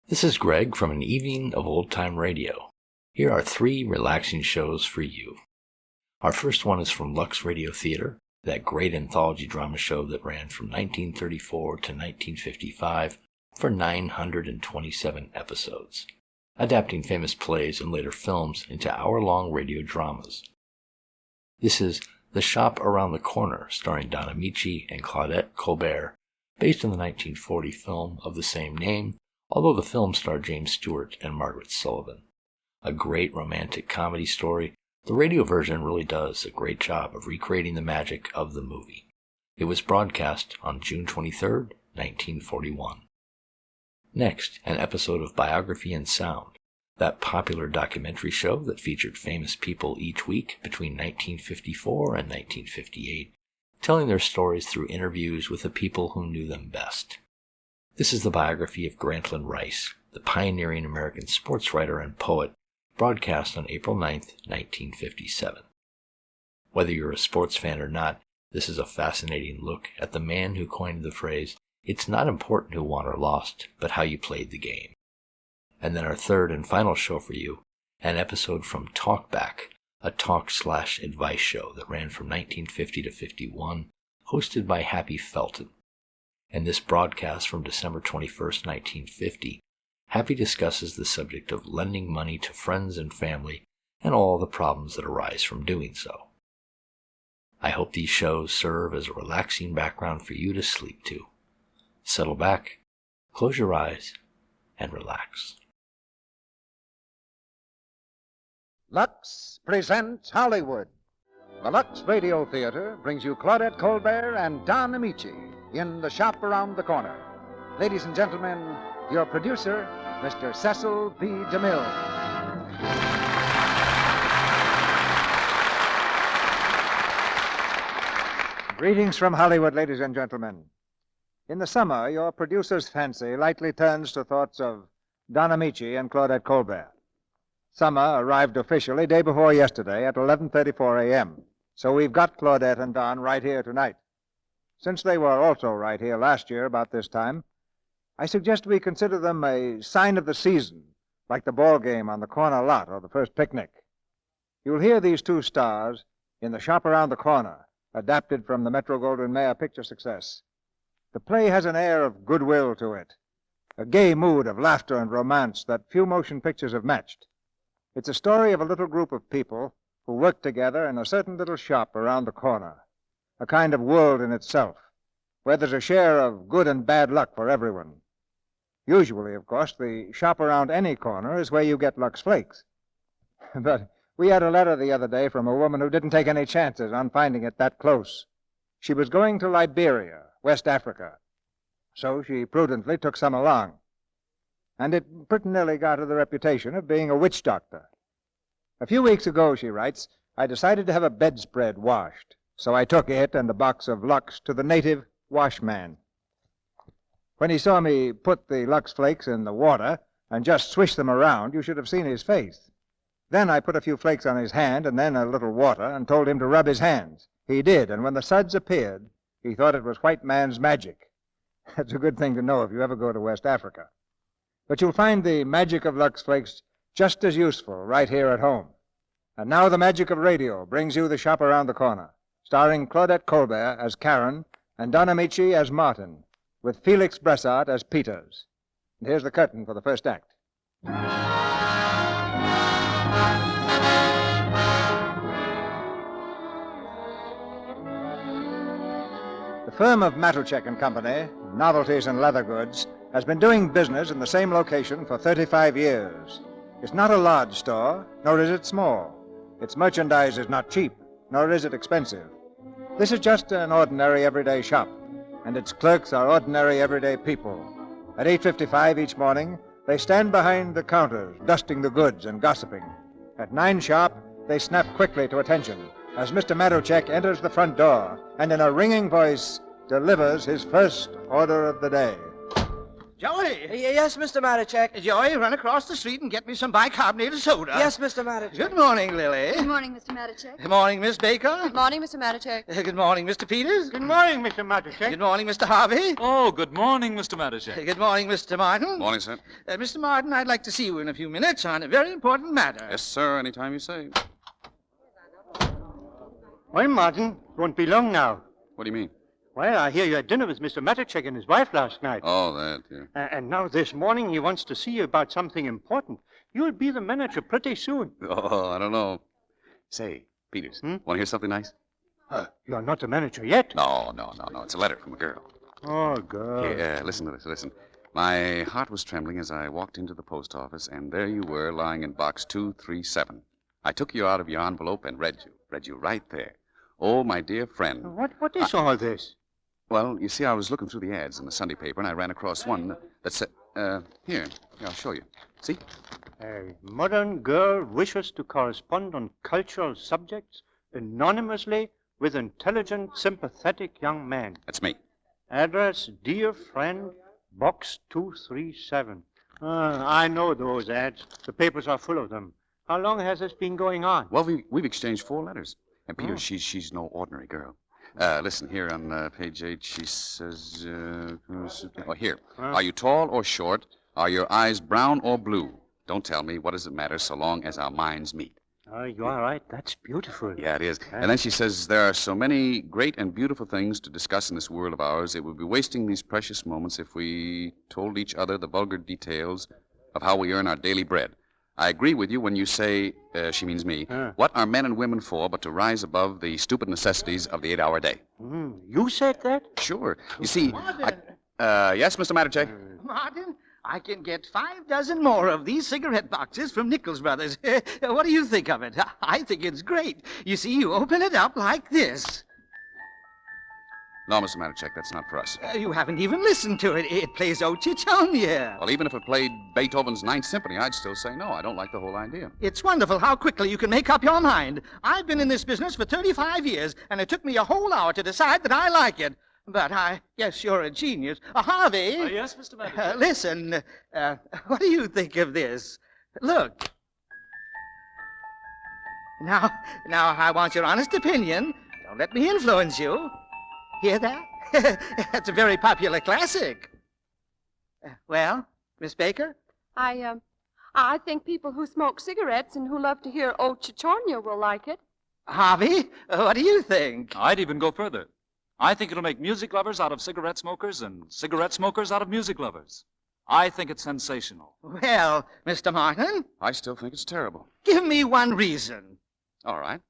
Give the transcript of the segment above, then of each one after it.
This is Greg from an evening of old-time radio. Here are 3 relaxing shows for you. Our first one is from Lux Radio Theater, that great anthology drama show that ran from 1934 to 1955 for 927 episodes, adapting famous plays and later films into hour-long radio dramas. This is The Shop Around the Corner, starring Don Amici and Claudette Colbert, based on the 1940 film of the same name, although the film starred James Stewart and Margaret Sullivan. A great romantic comedy story, the radio version really does a great job of recreating the magic of the movie. It was broadcast on June 23, 1941. Next, an episode of Biography and Sound, that popular documentary show that featured famous people each week between 1954 and 1958, telling their stories through interviews with the people who knew them best. This is the biography of Grantland Rice, the pioneering American sports writer and poet, broadcast on April 9, 1957. Whether you're a sports fan or not, this is a fascinating look at the man who coined the phrase, "It's not important who won or lost, but how you played the game." And then our third and final show for you, an episode from Talkback, a talk/advice show that ran from 1950 to 51, hosted by Happy Felton. In this broadcast from December 21, 1950, Happy discusses the subject of lending money to friends and family and all the problems that arise from doing so. I hope these shows serve as a relaxing background for you to sleep to. Settle back, close your eyes, and relax. Lux presents Hollywood. The Lux Radio Theater brings you Claudette Colbert and Don Amici in The Shop Around the Corner. Ladies and gentlemen, your producer, Mr. Cecil B. DeMille. Greetings from Hollywood, ladies and gentlemen. In the summer, your producer's fancy lightly turns to thoughts of Don Amici and Claudette Colbert. Summer arrived officially day before yesterday at 11:34 a.m., so we've got Claudette and Don right here tonight. Since they were also right here last year about this time, I suggest we consider them a sign of the season, like the ball game on the corner lot or the first picnic. You'll hear these 2 stars in The Shop Around the Corner, adapted from the Metro-Goldwyn-Mayer picture success. The play has an air of goodwill to it, a gay mood of laughter and romance that few motion pictures have matched. It's a story of a little group of people who work together in a certain little shop around the corner, a kind of world in itself, where there's a share of good and bad luck for everyone. Usually, of course, the shop around any corner is where you get Lux Flakes. But we had a letter the other day from a woman who didn't take any chances on finding it that close. She was going to Liberia, West Africa, so she prudently took some along. And it pretty nearly got her the reputation of being a witch doctor. A few weeks ago, she writes, I decided to have a bedspread washed, so I took it and a box of Lux to the native washman. When he saw me put the Lux Flakes in the water and just swish them around, you should have seen his face. Then I put a few flakes on his hand and then a little water and told him to rub his hands. He did, and when the suds appeared, he thought it was white man's magic. That's a good thing to know if you ever go to West Africa. But you'll find the magic of Lux Flakes just as useful right here at home. And now the magic of radio brings you The Shop Around the Corner, starring Claudette Colbert as Karen and Don Amici as Martin, with Felix Bressart as Peters. And here's the curtain for the first act. The firm of Matuchek and Company, Novelties and Leather Goods, has been doing business in the same location for 35 years. It's not a large store, nor is it small. Its merchandise is not cheap, nor is it expensive. This is just an ordinary everyday shop, and its clerks are ordinary everyday people. At 8:55 each morning, they stand behind the counters, dusting the goods and gossiping. At 9 sharp, they snap quickly to attention as Mr. Matuchek enters the front door and in a ringing voice delivers his first order of the day. Joey! Yes, Mr. Matichak. Joey, run across the street and get me some bicarbonated soda. Yes, Mr. Matichak. Good morning, Lily. Good morning, Mr. Matichak. Good morning, Miss Baker. Good morning, Mr. Matichak. Good morning, Mr. Peters. Good morning, Mr. Matichak. Good morning, Mr. Harvey. Oh, good morning, Mr. Matichak. Good morning, Mr. Martin. Morning, sir. Mr. Martin, I'd like to see you in a few minutes on a very important matter. Yes, sir. Anytime you say. Well, Martin, won't be long now. What do you mean? Well, I hear you had dinner with Mr. Matichak and his wife last night. Oh, that, yeah. And now this morning he wants to see you about something important. You'll be the manager pretty soon. Oh, I don't know. Say, Peters, want to hear something nice? You're not the manager yet. No. It's a letter from a girl. Oh, girl. Here, listen to this, listen. My heart was trembling as I walked into the post office, and there you were, lying in box 237. I took you out of your envelope and read you right there. Oh, my dear friend. What is all this? Well, you see, I was looking through the ads in the Sunday paper, and I ran across one that said, here, I'll show you. See? A modern girl wishes to correspond on cultural subjects anonymously with intelligent, sympathetic young man. That's me. Address, dear friend, box 237. I know those ads. The papers are full of them. How long has this been going on? Well, we've exchanged 4 letters. And Peter, she's no ordinary girl. Listen, here on page 8, she says, here. Are you tall or short? Are your eyes brown or blue? Don't tell me. What does it matter so long as our minds meet? You are right. That's beautiful. Yeah, it is. And then she says, there are so many great and beautiful things to discuss in this world of ours. It would be wasting these precious moments if we told each other the vulgar details of how we earn our daily bread. I agree with you when you say, she means me, what are men and women for but to rise above the stupid necessities of the 8-hour day? You said that? Sure. You see, yes, Mr. Matichak? Martin, I can get 5 dozen more of these cigarette boxes from Nichols Brothers. What do you think of it? I think it's great. You see, you open it up like this. No, Mr. Matichak, that's not for us. You haven't even listened to it. It plays O Chichonia. Well, even if it played Beethoven's Ninth Symphony, I'd still say no. I don't like the whole idea. It's wonderful how quickly you can make up your mind. I've been in this business for 35 years, and it took me a whole hour to decide that I like it. But yes, you're a genius. Harvey. Yes, Mr. Matichak. Listen, what do you think of this? Look. Now, I want your honest opinion. Don't let me influence you. Hear that? That's a very popular classic. Well, Miss Baker? I think people who smoke cigarettes and who love to hear O Chichornia will like it. Harvey, what do you think? I'd even go further. I think it'll make music lovers out of cigarette smokers and cigarette smokers out of music lovers. I think it's sensational. Well, Mr. Martin? I still think it's terrible. Give me one reason. All right.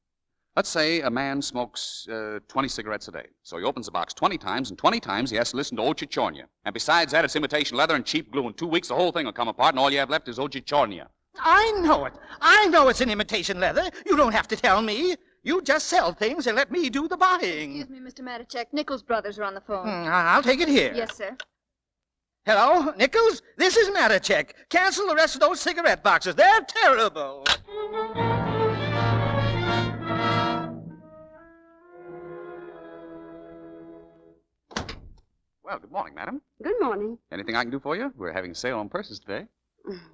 Let's say a man smokes 20 cigarettes a day. So he opens the box 20 times, and 20 times he has to listen to O Chichornia. And besides that, it's imitation leather and cheap glue. In 2 weeks, the whole thing will come apart, and all you have left is O Chichornia. I know it. I know it's an imitation leather. You don't have to tell me. You just sell things and let me do the buying. Excuse me, Mr. Matichak. Nichols Brothers are on the phone. I'll take it here. Yes, sir. Hello, Nichols? This is Matichak. Cancel the rest of those cigarette boxes. They're terrible. Well, good morning, madam. Good morning. Anything I can do for you? We're having a sale on purses today.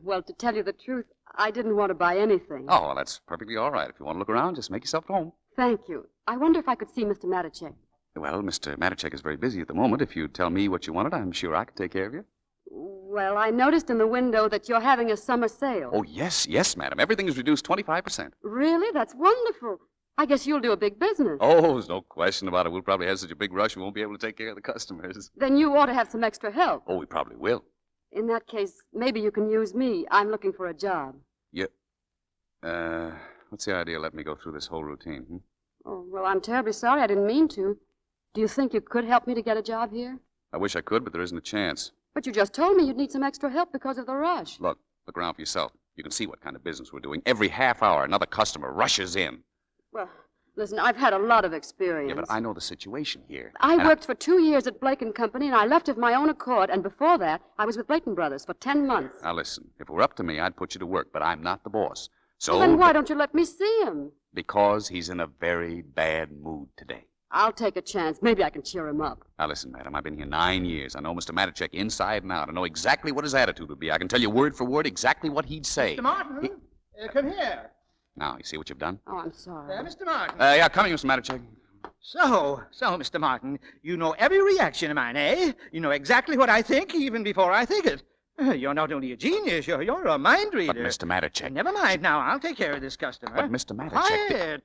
Well, to tell you the truth, I didn't want to buy anything. Oh, well, that's perfectly all right. If you want to look around, just make yourself at home. Thank you. I wonder if I could see Mr. Matichak. Well, Mr. Matichak is very busy at the moment. If you'd tell me what you wanted, I'm sure I could take care of you. Well, I noticed in the window that you're having a summer sale. Oh, yes, madam. Everything is reduced 25%. Really? That's wonderful. I guess you'll do a big business. Oh, there's no question about it. We'll probably have such a big rush we won't be able to take care of the customers. Then you ought to have some extra help. Oh, we probably will. In that case, maybe you can use me. I'm looking for a job. Yeah. What's the idea? Let me go through this whole routine, Oh, well, I'm terribly sorry. I didn't mean to. Do you think you could help me to get a job here? I wish I could, but there isn't a chance. But you just told me you'd need some extra help because of the rush. Look around for yourself. You can see what kind of business we're doing. Every half hour, another customer rushes in. Well, listen, I've had a lot of experience. Yeah, but I know the situation here. I worked for 2 years at Blake & Company, and I left of my own accord, and before that, I was with Blake & Brothers for 10 months. Now, listen, if it were up to me, I'd put you to work, but I'm not the boss. So... Well, then why don't you let me see him? Because he's in a very bad mood today. I'll take a chance. Maybe I can cheer him up. Now, listen, madam, I've been here 9 years. I know Mr. Matichek inside and out. I know exactly what his attitude would be. I can tell you word for word exactly what he'd say. Mr. Martin, come here. Now, you see what you've done? Oh, I'm sorry. Mr. Martin. Yeah, coming, Mr. Matichek. So, Mr. Martin, you know every reaction of mine, eh? You know exactly what I think, even before I think it. You're not only a genius, you're a mind reader. But, Mr. Matichek. Never mind now. I'll take care of this customer. But, Mr. Matichek. Quiet.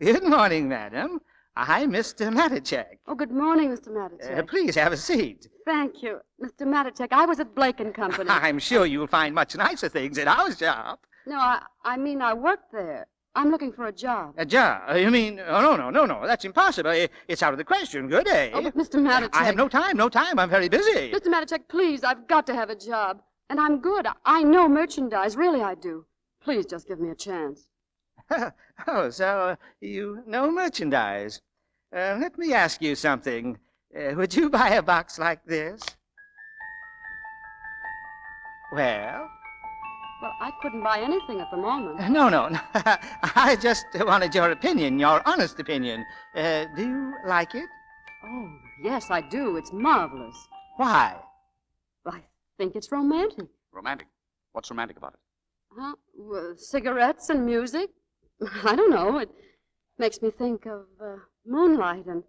Good morning, madam. I'm Mr. Matichek. Oh, good morning, Mr. Matichek. Please have a seat. Thank you. Mr. Matichek, I was at Blake & Company. I'm sure you'll find much nicer things at our shop. No, I mean I worked there. I'm looking for a job. A job? You mean, oh, no. That's impossible. It's out of the question. Good, eh? Oh, but Mr. Matichek. I have no time. I'm very busy. Mr. Matichek, please, I've got to have a job. And I'm good. I know merchandise. Really, I do. Please just give me a chance. Oh, so you know merchandise. Let me ask you something. Would you buy a box like this? Well, I couldn't buy anything at the moment. No. I just wanted your opinion, your honest opinion. Do you like it? Oh, yes, I do. It's marvelous. Why? I think it's romantic. Romantic? What's romantic about it? Huh? Well, cigarettes and music? I don't know. It makes me think of moonlight and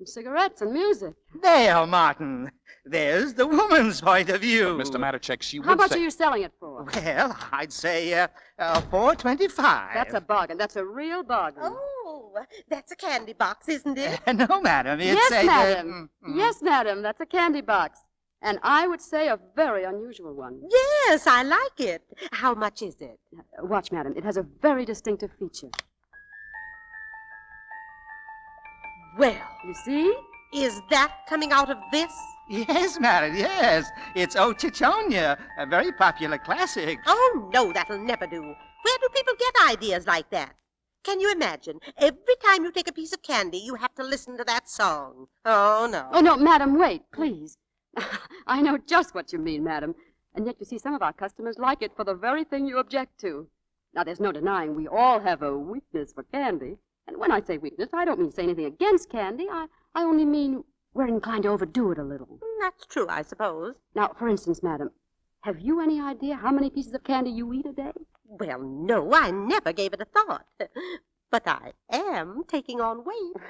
cigarettes and music. There, Martin. There's the woman's point of view. But, Mr. Matichek, she would How much say... are you selling it for? Well, I'd say $4.25. That's a bargain. That's a real bargain. Oh, that's a candy box, isn't it? No, madam. It's Yes, madam. Yes, madam. That's a candy box. And I would say a very unusual one. Yes, I like it. How much is it? Watch, madam. It has a very distinctive feature. Well, You see? is that coming out of this? Yes, madam, yes. It's O Chichonia, a very popular classic. Oh, no, that'll never do. Where do people get ideas like that? Can you imagine? Every time you take a piece of candy, you have to listen to that song. Oh, no. Oh, no, madam, wait, please. I know just what you mean, madam. And yet, you see, some of our customers like it for the very thing you object to. Now, there's no denying we all have a weakness for candy. And when I say weakness, I don't mean to say anything against candy. I only mean we're inclined to overdo it a little. That's true, I suppose. Now, for instance, madam, have you any idea how many pieces of candy you eat a day? Well, no, I never gave it a thought. But I am taking on weight.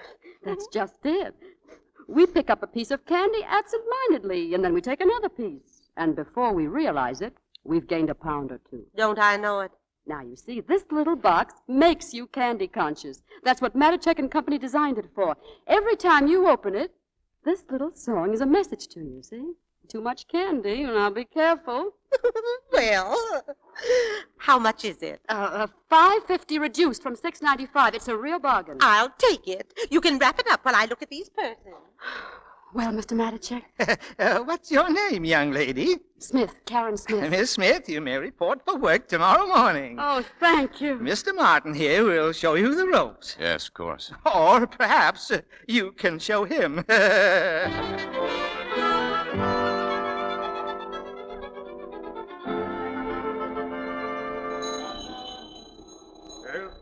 That's just it. We pick up a piece of candy absent-mindedly, and then we take another piece. And before we realize it, we've gained a pound or two. Don't I know it? Now, you see, this little box makes you candy conscious. That's what Matichek & Company designed it for. Every time you open it, this little song is a message to you, see? Too much candy, now be careful. Well, how much is it? $5.50 reduced from $6.95. It's a real bargain. I'll take it. You can wrap it up while I look at these purses. Well, Mr. Matichek? What's your name, young lady? Smith, Karen Smith. Miss Smith, you may report for work tomorrow morning. Oh, thank you. Mr. Martin here will show you the ropes. Yes, of course. Or perhaps you can show him. Help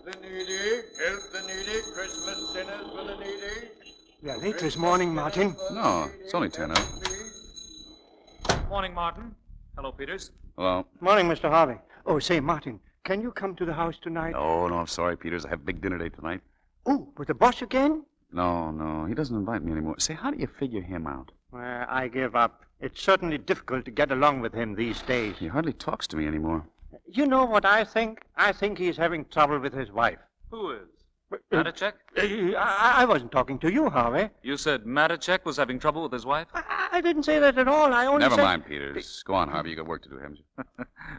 the needy, Christmas dinners for the needy. You're late this morning, Martin. No, it's only 10 up. Morning, Martin. Hello, Peters. Hello. Morning, Mr. Harvey. Oh, say, Martin, can you come to the house tonight? No, I'm sorry, Peters. I have a big dinner date tonight. Oh, with the boss again? No, he doesn't invite me anymore. Say, how do you figure him out? Well, I give up. It's certainly difficult to get along with him these days. He hardly talks to me anymore. You know what I think? I think he's having trouble with his wife. Who is? Matichek? I wasn't talking to you, Harvey. You said Matichek was having trouble with his wife? I didn't say that at all. I only Never said... mind, Peters. Go on, Harvey. You got work to do, haven't you?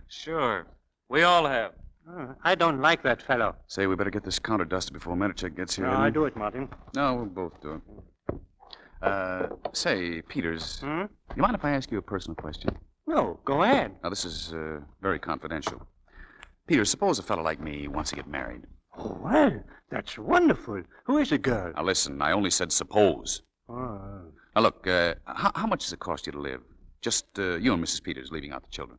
Sure. We all have. I don't like that fellow. Say, we better get this counter dusted before Matichek gets here. No, I do it, Martin. No, we'll both do it. Say, Peters, Hmm? you mind if I ask you a personal question? No, go ahead. Now, this is very confidential. Peters, suppose a fellow like me wants to get married. Oh, well, that's wonderful. Who is the girl? Now, listen, I only said suppose. Oh. Now, look, how much does it cost you to live? Just you and Mrs. Peters, leaving out the children.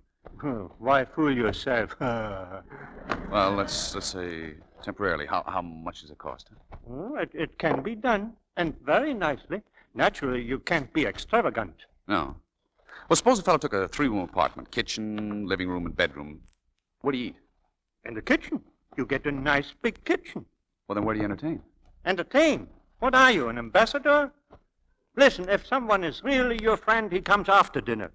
Why fool yourself? Well, let's say Temporarily. How much does it cost? Oh, it can be done, and very nicely. Naturally, you can't be extravagant. No. Well, suppose a fellow took a 3-room apartment, kitchen, living room, and bedroom. Where do you eat? In the kitchen. You get a nice big kitchen. Well, then where do you entertain? Entertain? What are you, an ambassador? Listen, if someone is really your friend, he comes after dinner.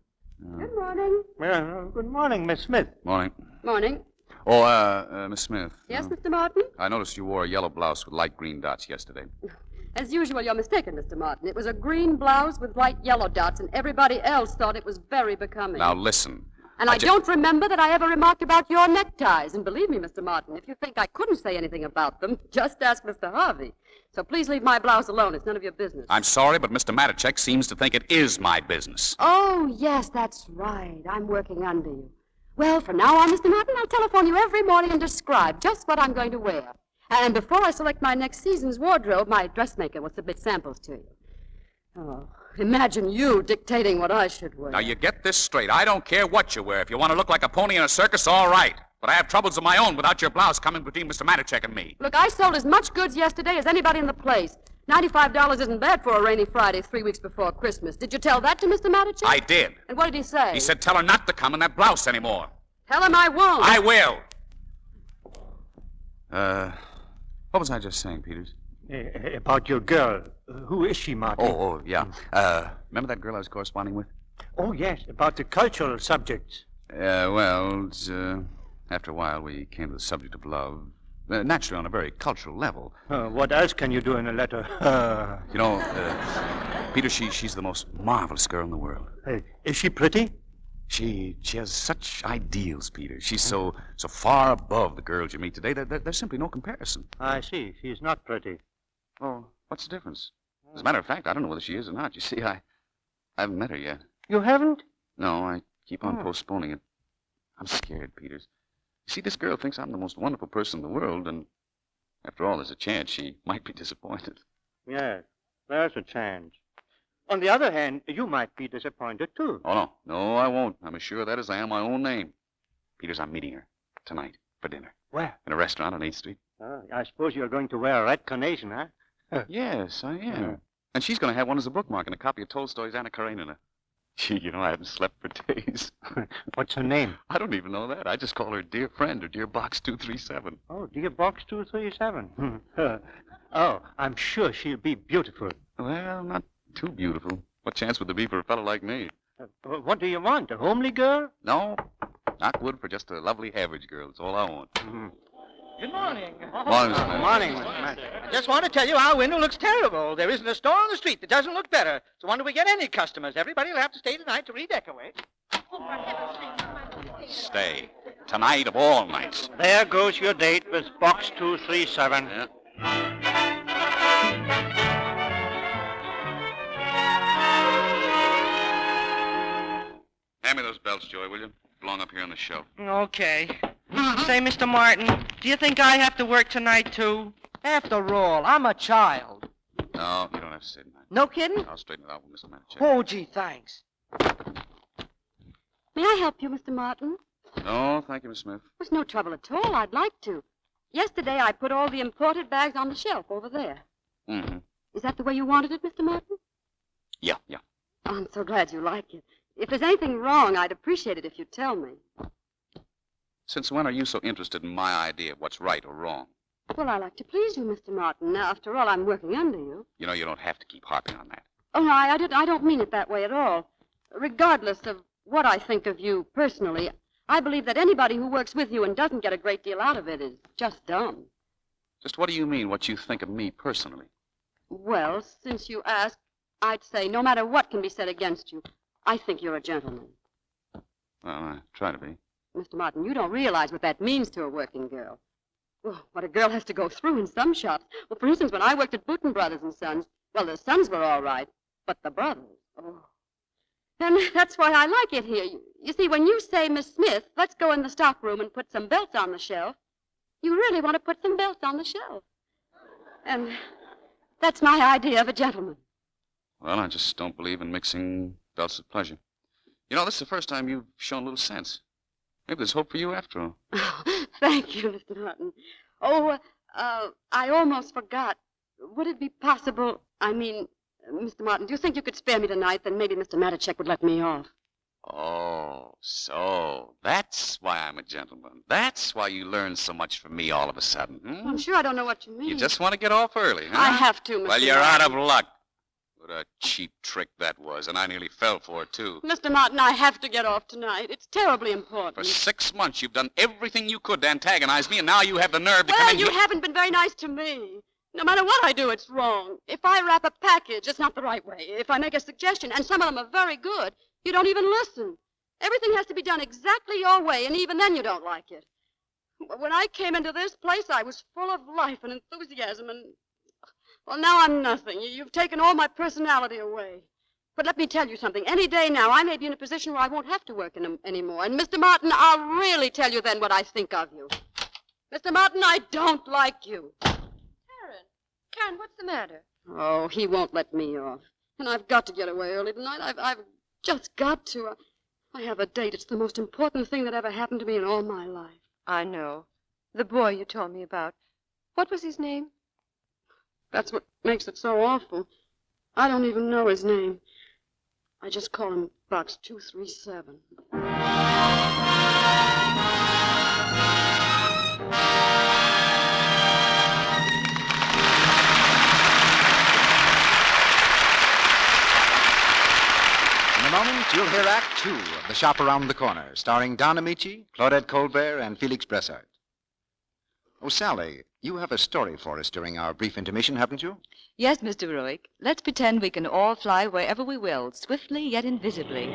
Good morning. Well, good morning, Miss Smith. Morning. Morning. Oh, Miss Smith. Yes, Mr. Martin? I noticed you wore a yellow blouse with light green dots yesterday. As usual, you're mistaken, Mr. Martin. It was a green blouse with light yellow dots, and everybody else thought it was very becoming. Now, listen. And I don't remember that I ever remarked about your neckties. And believe me, Mr. Martin, if you think I couldn't say anything about them, just ask Mr. Harvey. So please leave my blouse alone. It's none of your business. I'm sorry, but Mr. Matichek seems to think it is my business. Oh, yes, that's right. I'm working under you. Well, from now on, Mr. Martin, I'll telephone you every morning and describe just what I'm going to wear. And before I select my next season's wardrobe, my dressmaker will submit samples to you. Oh, imagine you dictating what I should wear. Now, you get this straight. I don't care what you wear. If you want to look like a pony in a circus, all right. But I have troubles of my own without your blouse coming between Mr. Matichek and me. Look, I sold as much goods yesterday as anybody in the place. $95 isn't bad for a rainy Friday 3 weeks before Christmas. Did you tell that to Mr. Matichek? I did. And what did he say? He said tell her not to come in that blouse anymore. Tell him I won't. I will. What was I just saying, Peters? About your girl. Who is she, Martin? Oh, yeah. Remember that girl I was corresponding with? Oh, yes, about the cultural subjects. After a while, we came to the subject of love. Naturally, on a very cultural level. What else can you do in a letter? Peter, she's the most marvelous girl in the world. Is she pretty? She has such ideals, Peter. She's so far above the girls you meet today. There's simply no comparison. I see. She's not pretty. Oh, what's the difference? As a matter of fact, I don't know whether she is or not. You see, I haven't met her yet. You haven't? No, I keep on postponing it. I'm scared, Peters. You see, this girl thinks I'm the most wonderful person in the world, and after all, there's a chance she might be disappointed. Yes, there's a chance. On the other hand, you might be disappointed, too. Oh, no. No, I won't. I'm as sure of that as I am my own name. Peters, I'm meeting her tonight for dinner. Where? In a restaurant on 8th Street. I suppose you're going to wear a red carnation, huh? Yes, I am. And she's going to have one as a bookmark and a copy of Tolstoy's Anna Karenina. Gee, I haven't slept for days. What's her name? I don't even know that. I just call her Dear Friend or Dear Box 237. Oh, Dear Box 237. Oh, I'm sure she'll be beautiful. Well, not too beautiful. What chance would there be for a fellow like me? What do you want, a homely girl? No, not good for just a lovely average girl. That's all I want. Good morning. Morning, Mr. Mayor. Morning. I just want to tell you our window looks terrible. There isn't a store on the street that doesn't look better. So wonder we get any customers. Everybody will have to stay tonight to redecorate. Stay. Tonight of all nights. There goes your date with Box 237. Yeah. Hand me those belts, Joey, will you? Belong up here on the shelf. Okay. Say, Mr. Martin, do you think I have to work tonight, too? After all, I'm a child. No, you don't have to say tonight. No kidding? I'll straighten it out with Mr. Matichek. Oh, gee, thanks. May I help you, Mr. Martin? No, thank you, Miss Smith. There's no trouble at all. I'd like to. Yesterday, I put all the imported bags on the shelf over there. Mm-hmm. Is that the way you wanted it, Mr. Martin? Yeah. Oh, I'm so glad you like it. If there's anything wrong, I'd appreciate it if you'd tell me. Since when are you so interested in my idea of what's right or wrong? Well, I like to please you, Mr. Martin. Now, after all, I'm working under you. You know, you don't have to keep harping on that. Oh, no, I don't mean it that way at all. Regardless of what I think of you personally, I believe that anybody who works with you and doesn't get a great deal out of it is just dumb. Just what do you mean, what you think of me personally? Well, since you ask, I'd say no matter what can be said against you, I think you're a gentleman. Well, I try to be. Mr. Martin, you don't realize what that means to a working girl. Oh, what a girl has to go through in some shops. Well, for instance, when I worked at Booton Brothers and Sons, well, the sons were all right, but the brothers, oh. And that's why I like it here. You see, when you say, Miss Smith, let's go in the stock room and put some belts on the shelf, you really want to put some belts on the shelf. And that's my idea of a gentleman. Well, I just don't believe in mixing belts with pleasure. You know, this is the first time you've shown a little sense. Maybe there's hope for you after all. Oh, thank you, Mr. Martin. Oh, I almost forgot. Would it be possible, Mr. Martin, do you think you could spare me tonight? Then maybe Mr. Matichek would let me off. Oh, so that's why I'm a gentleman. That's why you learned so much from me all of a sudden. I'm sure I don't know what you mean. You just want to get off early, huh? I have to, Mr. Well, you're Martin. out of luck. What a cheap trick that was, and I nearly fell for it, too. Mr. Martin, I have to get off tonight. It's terribly important. For 6 months, you've done everything you could to antagonize me, and now you have the nerve to come Well, in you here. haven't been very nice to me. No matter what I do, it's wrong. If I wrap a package, it's not the right way. If I make a suggestion, and some of them are very good, you don't even listen. Everything has to be done exactly your way, and even then you don't like it. When I came into this place, I was full of life and enthusiasm, and, well, now I'm nothing. You've taken all my personality away. But let me tell you something. Any day now, I may be in a position where I won't have to work anymore. And, Mr. Martin, I'll really tell you then what I think of you. Mr. Martin, I don't like you. Karen, what's the matter? Oh, he won't let me off. And I've got to get away early tonight. I've just got to. I have a date. It's the most important thing that ever happened to me in all my life. I know. The boy you told me about. What was his name? That's what makes it so awful. I don't even know his name. I just call him Box 237. In a moment, you'll hear Act 2 of The Shop Around the Corner, starring Don Amici, Claudette Colbert, and Felix Bressart. Oh, Sally, you have a story for us during our brief intermission, haven't you? Yes, Mr. Ruick. Let's pretend we can all fly wherever we will, swiftly yet invisibly.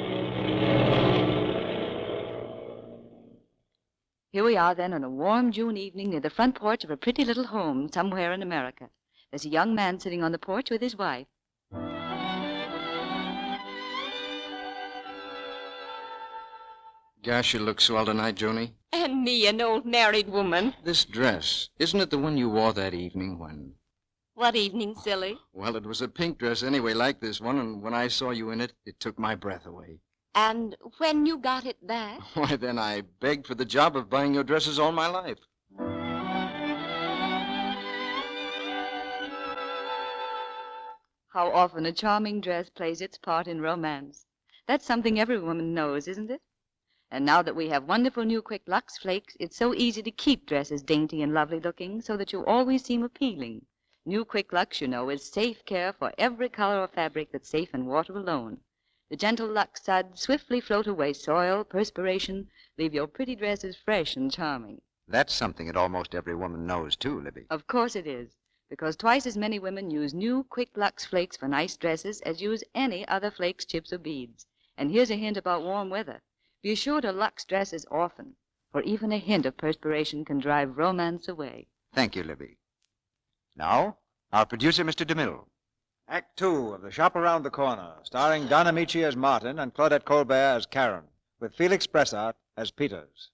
Here we are, then, on a warm June evening near the front porch of a pretty little home somewhere in America. There's a young man sitting on the porch with his wife. Gosh, you look swell tonight, Joni. And me, an old married woman. This dress, isn't it the one you wore that evening when... What evening, silly? Well, it was a pink dress anyway, like this one, and when I saw you in it, it took my breath away. And when you got it back? Why, then I begged for the job of buying your dresses all my life. How often a charming dress plays its part in romance. That's something every woman knows, isn't it? And now that we have wonderful new Quick Lux Flakes, it's so easy to keep dresses dainty and lovely looking so that you always seem appealing. New Quick Lux, you know, is safe care for every color or fabric that's safe in water alone. The gentle Lux suds swiftly float away soil, perspiration, leave your pretty dresses fresh and charming. That's something that almost every woman knows, too, Libby. Of course it is, because twice as many women use new Quick Lux Flakes for nice dresses as use any other flakes, chips, or beads. And here's a hint about warm weather. Be sure to Lux dresses often, for even a hint of perspiration can drive romance away. Thank you, Libby. Now, our producer, Mr. DeMille. Act 2 of The Shop Around the Corner, starring Don Amici as Martin and Claudette Colbert as Karen, with Felix Bressart as Peters.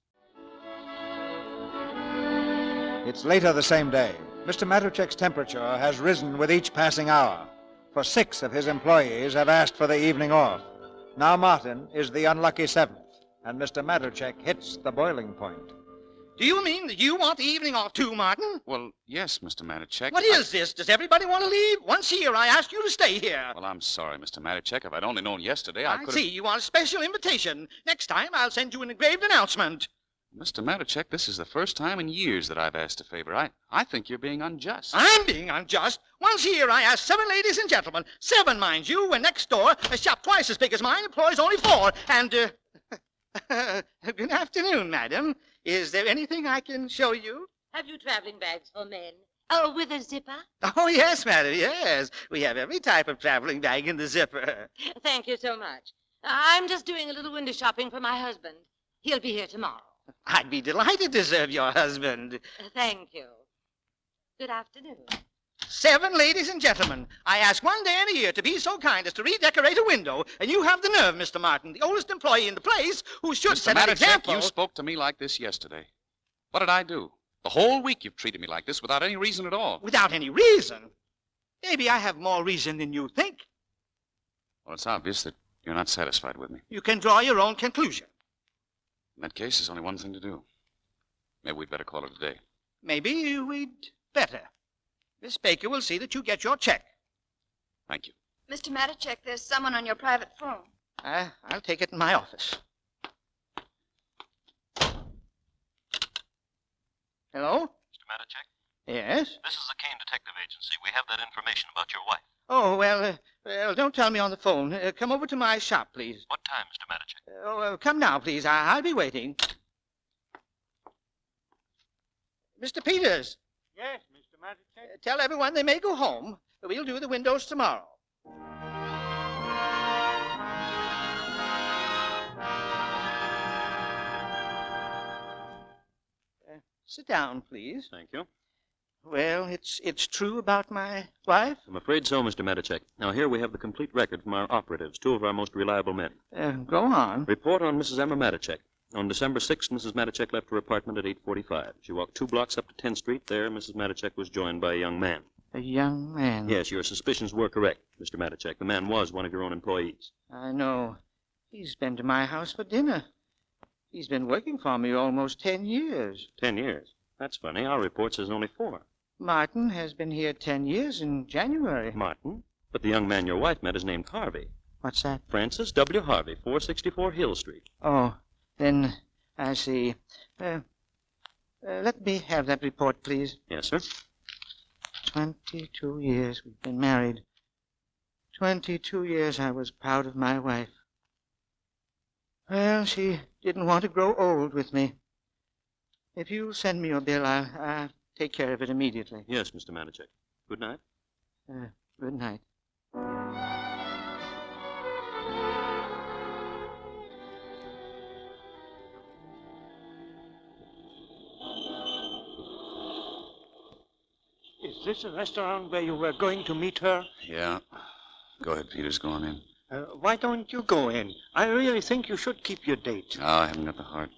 It's later the same day. Mr. Matuchek's temperature has risen with each passing hour, for 6 of his employees have asked for the evening off. Now Martin is the unlucky 7th, and Mr. Matuchek hits the boiling point. Do you mean that you want the evening off too, Martin? Well, yes, Mr. Matichek. What is this? Does everybody want to leave? Once a year, I asked you to stay here. Well, I'm sorry, Mr. Matichek. If I'd only known yesterday, I could have... see. You want a special invitation. Next time, I'll send you an engraved announcement. Mr. Matichek, this is the first time in years that I've asked a favor. I think you're being unjust. I'm being unjust. Once a year, I ask 7 ladies and gentlemen. 7, mind you, when next door, a shop twice as big as mine employs only 4. And, good afternoon, madam. Is there anything I can show you? Have you traveling bags for men? Oh, with a zipper? Oh, yes, madam, yes. We have every type of traveling bag in the zipper. Thank you so much. I'm just doing a little window shopping for my husband. He'll be here tomorrow. I'd be delighted to serve your husband. Thank you. Good afternoon. 7 ladies and gentlemen, I ask 1 day in a year to be so kind as to redecorate a window, and you have the nerve, Mr. Martin, the oldest employee in the place, who should set an example. You spoke to me like this yesterday. What did I do? The whole week you've treated me like this without any reason at all. Without any reason? Maybe I have more reason than you think. Well, it's obvious that you're not satisfied with me. You can draw your own conclusion. In that case, there's only one thing to do. Maybe we'd better call it a day. Maybe we'd Better. Miss Baker will see that you get your check. Thank you. Mr. Matichek, there's someone on your private phone. I'll take it in my office. Hello? Mr. Matichek? Yes? This is the Kane Detective Agency. We have that information about your wife. Oh, well, don't tell me on the phone. Come over to my shop, please. What time, Mr. Matichek? Come now, please. I'll be waiting. Mr. Peters. Yes, Mr. Matichek? Tell everyone they may go home. We'll do the windows tomorrow. Sit down, please. Thank you. Well, it's true about my wife? I'm afraid so, Mr. Matichek. Now, here we have the complete record from our operatives, two of our most reliable men. Go on. Report on Mrs. Emma Matichek. On December 6th, Mrs. Matichek left her apartment at 8:45. She walked 2 blocks up to 10th Street. There, Mrs. Matichek was joined by a young man. A young man? Yes, your suspicions were correct, Mr. Matichek. The man was one of your own employees. I know. He's been to my house for dinner. He's been working for me almost 10 years. 10 years? That's funny. Our report says only 4. Martin has been here 10 years in January. Martin? But the young man your wife met is named Harvey. What's that? Francis W. Harvey, 464 Hill Street. Oh, then I see. Let me have that report, please. Yes, sir. 22 years we've been married. 22 years I was proud of my wife. Well, she didn't want to grow old with me. If you send me your bill, I'll take care of it immediately. Yes, Mr. Matichek. Good night. Good night. Is this a restaurant where you were going to meet her? Yeah. Go ahead, Peters. Go on in. Why don't you go in? I really think you should keep your date. No, I haven't got the heart.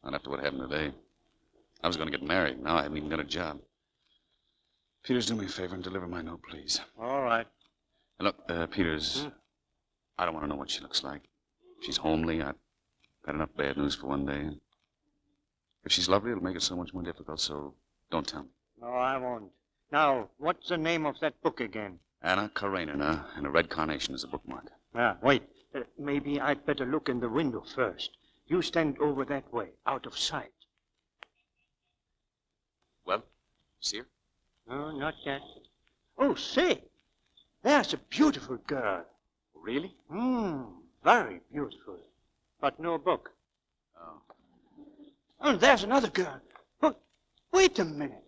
Not after what happened today. I was going to get married. Now I haven't even got a job. Peters, do me a favor and deliver my note, please. All right. And look, Peters, I don't want to know what she looks like. If she's homely, I've got enough bad news for one day. If she's lovely, it'll make it so much more difficult, so don't tell me. No, I won't. Now, what's the name of that book again? Anna Karenina, and a red carnation is a bookmark. Wait. Maybe I'd better look in the window first. You stand over that way, out of sight. Well, see her? No, not yet. Oh, say, there's a beautiful girl. Really? Very beautiful. But no book. Oh. Oh, there's another girl. Oh, wait a minute.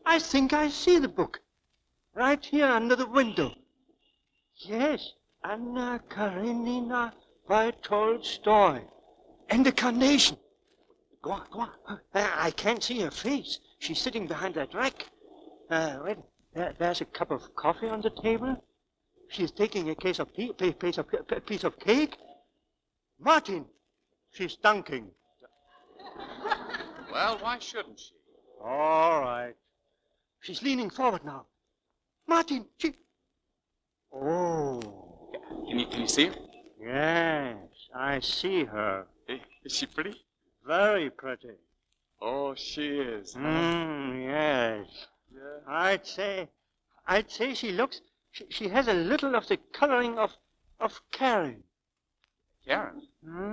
I think I see the book. Right here under the window. Yes, Anna Karenina by Tolstoy. And the carnation. Go on, go on. I can't see her face. She's sitting behind that rack. Wait, there's a cup of coffee on the table. She's taking a piece of cake. Martin, she's dunking. Well, why shouldn't she? All right. She's leaning forward now. Martin, she... Oh. Can you see her? Yes, I see her. Is she pretty? Very pretty. Oh, she is. Yes. Yeah. I'd say she looks... She has a little of the coloring of Karen. Karen?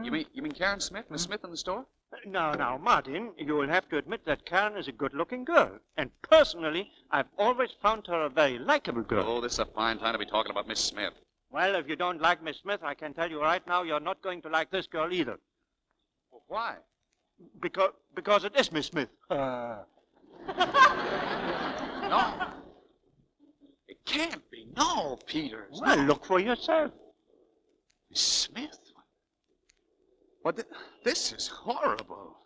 You mean Karen Smith, Miss Smith in the store? Now, Martin, you'll have to admit that Karen is a good-looking girl. And personally, I've always found her a very likable girl. Oh, this is a fine time to be talking about Miss Smith. Well, if you don't like Miss Smith, I can tell you right now you're not going to like this girl either. Well, why? Because it is Miss Smith. No. It can't be. No, Peters. Well, look for yourself. Miss Smith? What? This is horrible.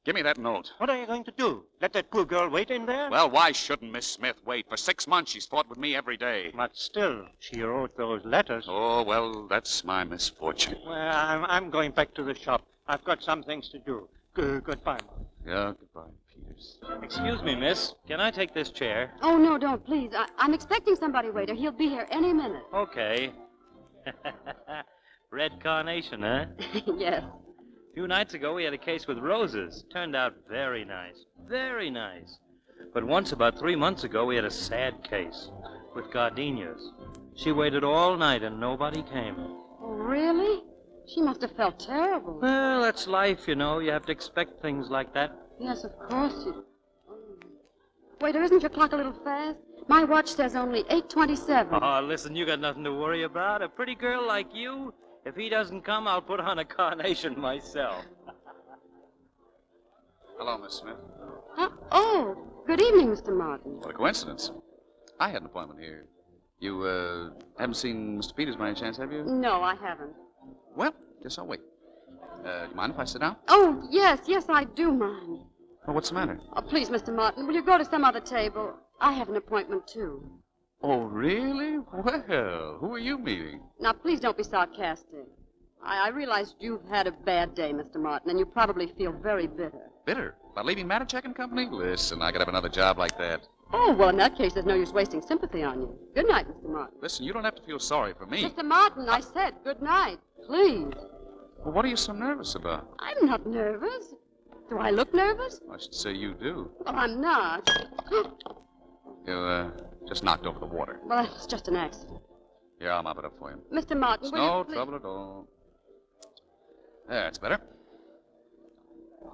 Give me that note. What are you going to do? Let that poor girl wait in there? Well, why shouldn't Miss Smith wait? For 6 months she's fought with me every day. But still, she wrote those letters. Oh, well, that's my misfortune. Well, I'm going back to the shop. I've got some things to do. Goodbye, Mom. Yeah, goodbye, Peters. Excuse me, miss. Can I take this chair? Oh, no, don't, please. I'm expecting somebody, waiter. He'll be here any minute. Okay. Red carnation, huh? Yes. A few nights ago, we had a case with roses. Turned out very nice. Very nice. But once, about 3 months ago, we had a sad case with gardenias. She waited all night and nobody came. Oh, really? She must have felt terrible. Well, that's life, you know. You have to expect things like that. Yes, of course you... Waiter, isn't your clock a little fast? My watch says only 8:27. Oh, listen, you got nothing to worry about. A pretty girl like you, if he doesn't come, I'll put on a carnation myself. Hello, Miss Smith. Oh, good evening, Mr. Martin. What a coincidence. I had an appointment here. You, haven't seen Mr. Peters by any chance, have you? No, I haven't. Well, guess I'll wait. Do you mind if I sit down? Oh, yes, I do mind. Well, what's the matter? Oh, please, Mr. Martin, will you go to some other table? I have an appointment, too. Oh, really? Well, who are you meeting? Now, please don't be sarcastic. I realize you've had a bad day, Mr. Martin, and you probably feel very bitter. Bitter? About leaving Mattercheck and Company? Listen, I could have another job like that. Oh, well, in that case, there's no use wasting sympathy on you. Good night, Mr. Martin. Listen, you don't have to feel sorry for me. Mr. Martin, I said good night. Please. Well, what are you so nervous about? I'm not nervous. Do I look nervous? I should say you do. Well, I'm not. You, just knocked over the water. Well, it's just an accident. Yeah, I'll mop it up for you. Mr. Martin, It's will no you please... trouble at all. There, it's better.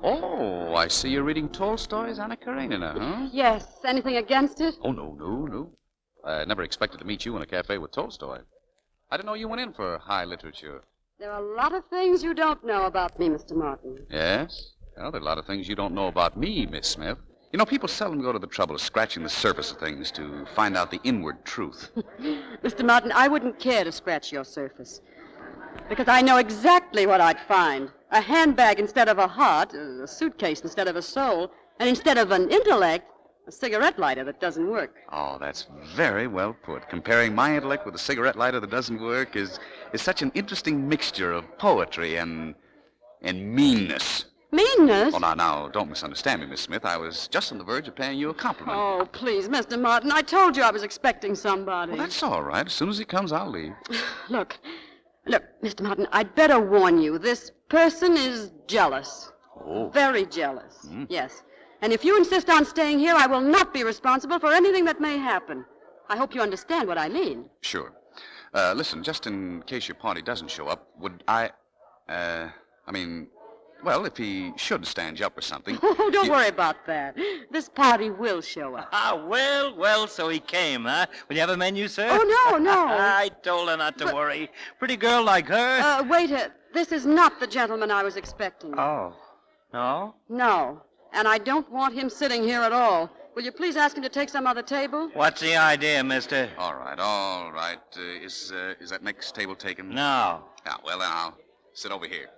Oh, I see you're reading Tolstoy's Anna Karenina, huh? Yes. Anything against it? Oh, no. I never expected to meet you in a cafe with Tolstoy. I didn't know you went in for high literature. There are a lot of things you don't know about me, Mr. Martin. Yes? Well, there are a lot of things you don't know about me, Miss Smith. You know, people seldom go to the trouble of scratching the surface of things to find out the inward truth. Mr. Martin, I wouldn't care to scratch your surface. Because I know exactly what I'd find. A handbag instead of a heart, a suitcase instead of a soul, and instead of an intellect, a cigarette lighter that doesn't work. Oh, that's very well put. Comparing my intellect with a cigarette lighter that doesn't work is such an interesting mixture of poetry and meanness. Meanness? Oh, now, don't misunderstand me, Miss Smith. I was just on the verge of paying you a compliment. Oh, please, Mr. Martin, I told you I was expecting somebody. Well, that's all right. As soon as he comes, I'll leave. Look, Mr. Martin, I'd better warn you. This person is jealous. Oh. Very jealous. Yes. And if you insist on staying here, I will not be responsible for anything that may happen. I hope you understand what I mean. Sure. Listen, just in case your party doesn't show up, would well, if he should stand you up or something. Oh, don't worry about that. This party will show up. Well, so he came, huh? Will you have a menu, sir? Oh, no. I told her not to worry. Pretty girl like her. Waiter, this is not the gentleman I was expecting. Oh. No? No. And I don't want him sitting here at all. Will you please ask him to take some other table? What's the idea, mister? All right. Is that next table taken? No. Well, then I'll sit over here.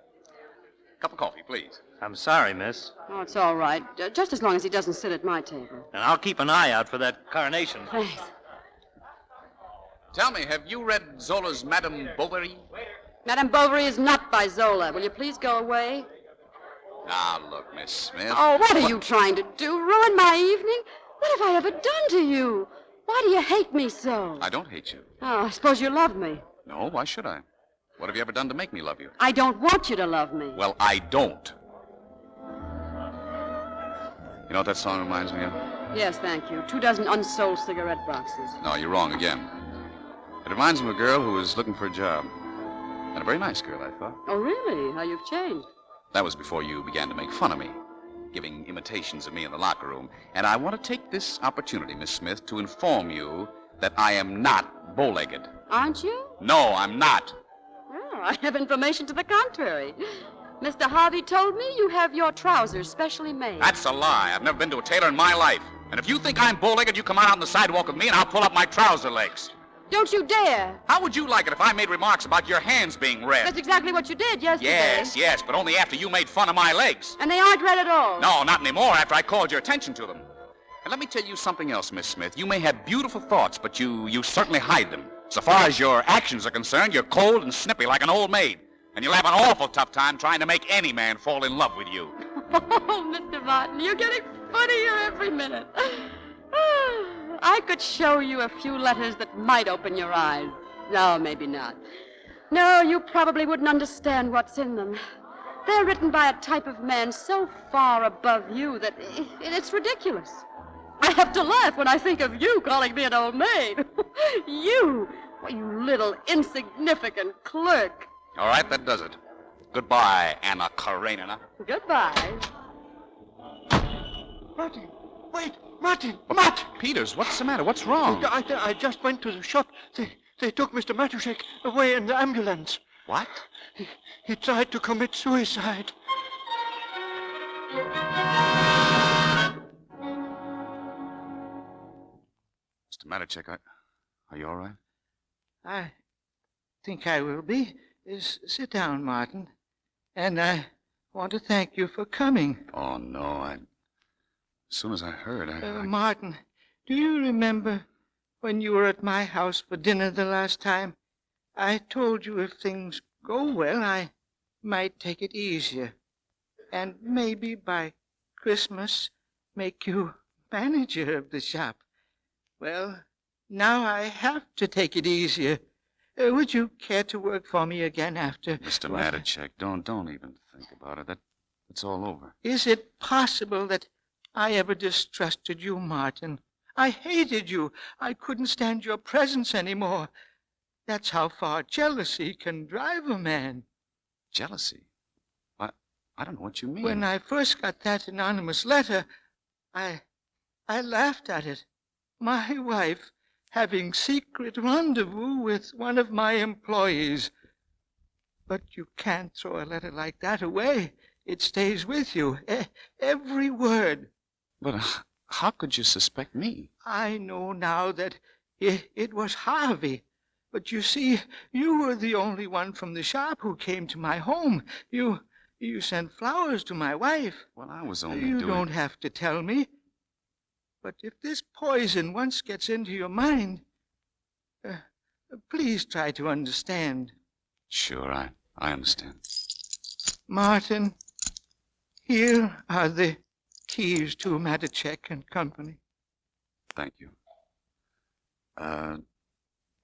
Cup of coffee, please. I'm sorry, miss. Oh, it's all right. Just as long as he doesn't sit at my table. And I'll keep an eye out for that carnation. Thanks. Tell me, have you read Zola's Madame Bovary? Madame Bovary is not by Zola. Will you please go away? Now, look, Miss Smith. Oh, what are you trying to do? Ruin my evening? What have I ever done to you? Why do you hate me so? I don't hate you. Oh, I suppose you love me. No, why should I? What have you ever done to make me love you? I don't want you to love me. Well, I don't. You know what that song reminds me of? Yes, thank you. 24 unsold cigarette boxes. No, you're wrong again. It reminds me of a girl who was looking for a job. And a very nice girl, I thought. Oh, really? How you've changed. That was before you began to make fun of me, giving imitations of me in the locker room. And I want to take this opportunity, Miss Smith, to inform you that I am not bow-legged. Aren't you? No, I'm not. Oh, I have information to the contrary. Mr. Harvey told me you have your trousers specially made. That's a lie. I've never been to a tailor in my life. And if you think I'm bow-legged, you come out on the sidewalk with me and I'll pull up my trouser legs. Don't you dare. How would you like it if I made remarks about your hands being red? That's exactly what you did yesterday. Yes, but only after you made fun of my legs. And they aren't red at all. No, not anymore, after I called your attention to them. And let me tell you something else, Miss Smith. You may have beautiful thoughts, but you certainly hide them. So far as your actions are concerned, you're cold and snippy like an old maid. And you'll have an awful tough time trying to make any man fall in love with you. Oh, Mr. Martin, you're getting funnier every minute. I could show you a few letters that might open your eyes. No, maybe not. No, you probably wouldn't understand what's in them. They're written by a type of man so far above you that it's ridiculous. I have to laugh when I think of you calling me an old maid. You! Why, you little insignificant clerk. All right, that does it. Goodbye, Anna Karenina. Goodbye. Martin, wait, Martin, Matt! Peters, what's the matter? What's wrong? I just went to the shop. They took Mr. Matuszek away in the ambulance. What? He tried to commit suicide. Mr. Matuszek, are you all right? I think I will be. Sit down, Martin. And I want to thank you for coming. Oh, no, As soon as I heard, Martin, do you remember when you were at my house for dinner the last time? I told you if things go well, I might take it easier. And maybe by Christmas make you manager of the shop. Well, now I have to take it easier. Would you care to work for me again after... Mr. Matuszek, don't even think about it. That's all over. Is it possible that I ever distrusted you, Martin? I hated you. I couldn't stand your presence anymore. That's how far jealousy can drive a man. Jealousy? I don't know what you mean. When I first got that anonymous letter, I laughed at it. My wife having secret rendezvous with one of my employees. But you can't throw a letter like that away. It stays with you, every word. But how could you suspect me? I know now that it was Harvey. But you see, you were the only one from the shop who came to my home. You sent flowers to my wife. Well, I was only You don't have to tell me. But if this poison once gets into your mind, please try to understand. Sure, I understand. Martin, here are the keys to Matuszek and Company. Thank you.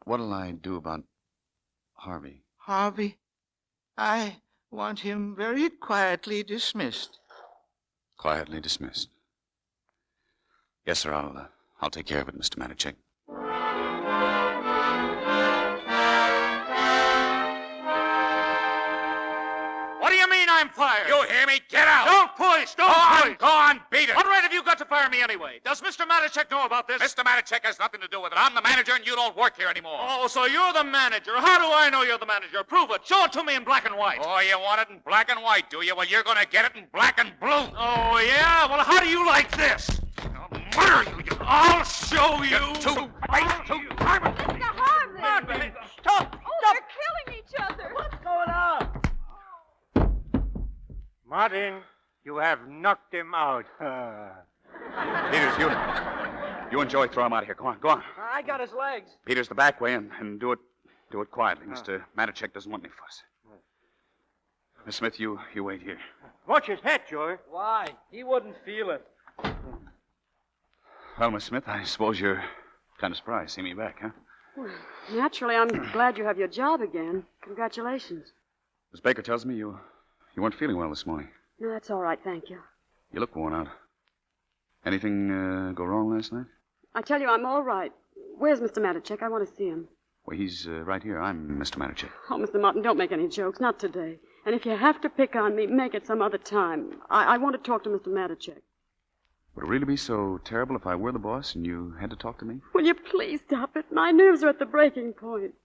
What'll I do about Harvey? Harvey? I want him very quietly dismissed. Quietly dismissed. Yes, sir, I'll take care of it, Mr. Matuszek. What do you mean I'm fired? You hear me? Get out! Don't push! Don't push! Go on, beat it! What right have you got to fire me anyway? Does Mr. Matuszek know about this? Mr. Matuszek has nothing to do with it. I'm the manager and you don't work here anymore. Oh, so you're the manager. How do I know you're the manager? Prove it. Show it to me in black and white. Oh, you want it in black and white, do you? Well, you're going to get it in black and blue. Oh, yeah? Well, how do you like this? Murder you! I'll show you. Mr. Harvey! Stop! Oh, they're killing each other. What's going on? Martin, you have knocked him out. Peters, you enjoy. Throw him out of here. Go on. I got his legs. Peters, the back way, and do it quietly. Mr. Matuszek doesn't want any fuss. Miss Smith, you wait here. Watch his head, Joey. Why? He wouldn't feel it. Well, Miss Smith, I suppose you're kind of surprised to see me back, huh? Well, naturally, I'm glad you have your job again. Congratulations. Miss Baker tells me you weren't feeling well this morning. No, that's all right, thank you. You look worn out. Anything go wrong last night? I tell you, I'm all right. Where's Mr. Matuszek? I want to see him. Well, he's right here. I'm Mr. Matuszek. Oh, Mr. Martin, don't make any jokes. Not today. And if you have to pick on me, make it some other time. I want to talk to Mr. Matuszek. Would it really be so terrible if I were the boss and you had to talk to me? Will you please stop it? My nerves are at the breaking point.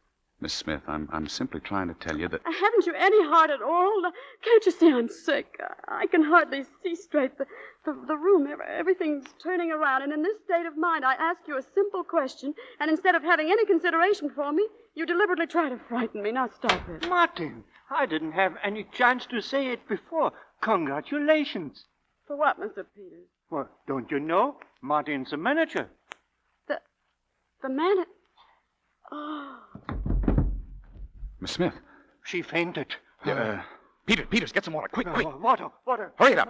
Miss Smith, I'm simply trying to tell you that... Haven't you any heart at all? Can't you see I'm sick? I can hardly see straight. The room, everything's turning around. And in this state of mind, I ask you a simple question, and instead of having any consideration for me, you deliberately try to frighten me. Now stop it. Martin, I didn't have any chance to say it before. Congratulations. For what, Mr. Peters? Well, don't you know? Martin's the manager. The manager? Oh. Miss Smith. She fainted. Peters, get some water. Quick. Water. Hurry it up.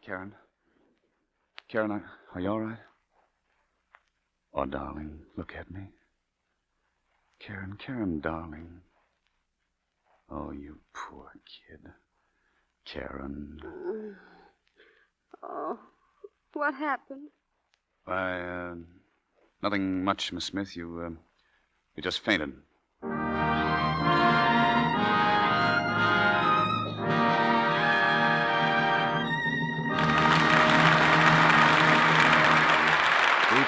Karen, are you all right? Oh, darling, look at me. Karen, darling. Oh, you poor kid. Karen. Oh, what happened? Why, nothing much, Miss Smith. You just fainted. We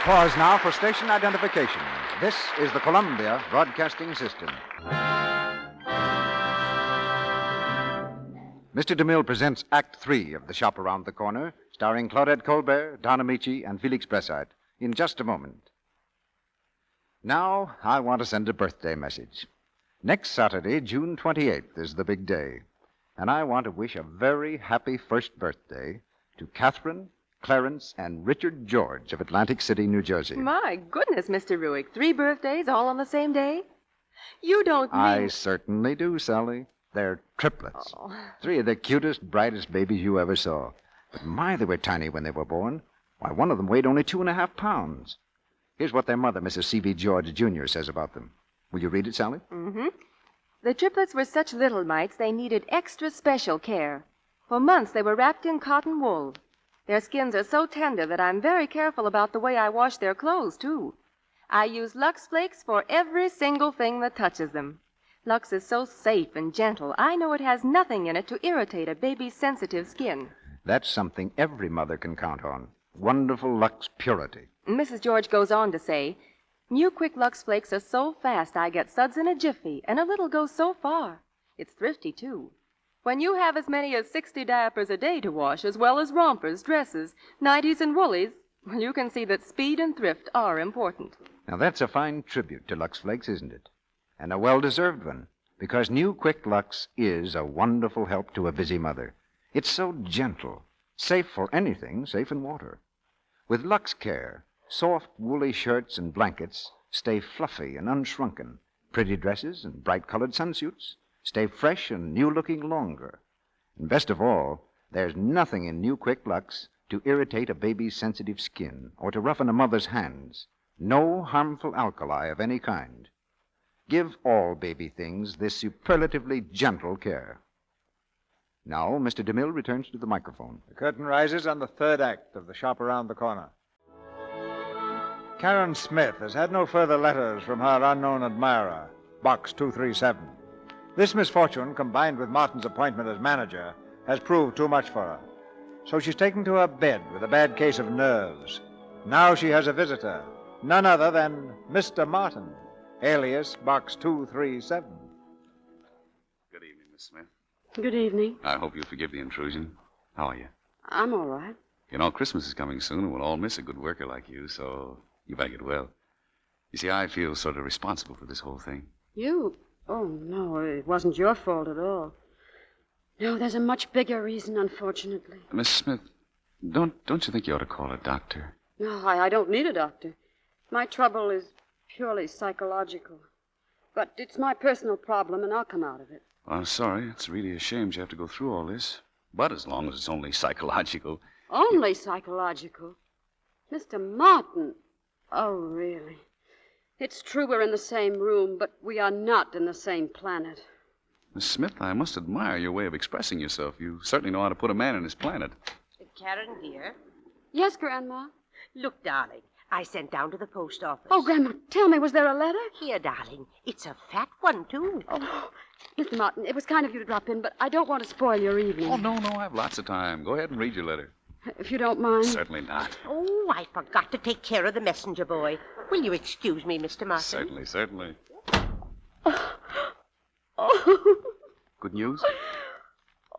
pause now for station identification. This is the Columbia Broadcasting System. Mr. DeMille presents Act 3 of The Shop Around the Corner, starring Claudette Colbert, Don Amici, and Felix Bressart, in just a moment. Now, I want to send a birthday message. Next Saturday, June 28th, is the big day, and I want to wish a very happy first birthday to Catherine, Clarence, and Richard George of Atlantic City, New Jersey. My goodness, Mr. Ruick. 3 birthdays all on the same day? You don't mean... I certainly do, Sally. They're triplets. 3 of the cutest, brightest babies you ever saw. But my, they were tiny when they were born. Why, one of them weighed only 2.5 pounds. Here's what their mother, Mrs. C.B. George, Jr., says about them. Will you read it, Sally? Mm-hmm. The triplets were such little mites they needed extra special care. For months they were wrapped in cotton wool. Their skins are so tender that I'm very careful about the way I wash their clothes, too. I use Lux Flakes for every single thing that touches them. Lux is so safe and gentle, I know it has nothing in it to irritate a baby's sensitive skin. That's something every mother can count on. Wonderful Lux purity. Mrs. George goes on to say, New Quick Lux Flakes are so fast I get suds in a jiffy, and a little goes so far. It's thrifty, too. When you have as many as 60 diapers a day to wash, as well as rompers, dresses, nighties, and woolies, well, you can see that speed and thrift are important. Now, that's a fine tribute to Lux Flakes, isn't it? And a well-deserved one, because New Quick Lux is a wonderful help to a busy mother. It's so gentle, safe for anything, safe in water. With Lux Care, soft, woolly shirts and blankets stay fluffy and unshrunken. Pretty dresses and bright-colored sunsuits stay fresh and new-looking longer. And best of all, there's nothing in New Quick Lux to irritate a baby's sensitive skin or to roughen a mother's hands. No harmful alkali of any kind. Give all baby things this superlatively gentle care. Now, Mr. DeMille returns to the microphone. The curtain rises on the 3rd act of The Shop Around the Corner. Karen Smith has had no further letters from her unknown admirer, Box 237. This misfortune, combined with Martin's appointment as manager, has proved too much for her. So she's taken to her bed with a bad case of nerves. Now she has a visitor, none other than Mr. Martin, alias Box 237. Good evening, Miss Smith. Good evening. I hope you'll forgive the intrusion. How are you? I'm all right. You know, Christmas is coming soon, and we'll all miss a good worker like you, so you better get well. You see, I feel sort of responsible for this whole thing. You? Oh, no, it wasn't your fault at all. No, there's a much bigger reason, unfortunately. Miss Smith, don't you think you ought to call a doctor? No, I don't need a doctor. My trouble is purely psychological. But it's my personal problem, and I'll come out of it. Well, I'm sorry. It's really a shame you have to go through all this. But as long as it's only psychological... Only psychological? Mr. Martin? Oh, really? It's true we're in the same room, but we are not in the same planet. Miss Smith, I must admire your way of expressing yourself. You certainly know how to put a man in his planet. Karen, dear. Yes, Grandma? Look, darling, I sent down to the post office. Oh, Grandma, tell me, was there a letter? Here, darling. It's a fat one, too. Oh, Mr. Martin, it was kind of you to drop in, but I don't want to spoil your evening. Oh, no, I have lots of time. Go ahead and read your letter. If you don't mind. Certainly not. Oh, I forgot to take care of the messenger boy. Will you excuse me, Mr. Martin? Certainly. Oh. Good news?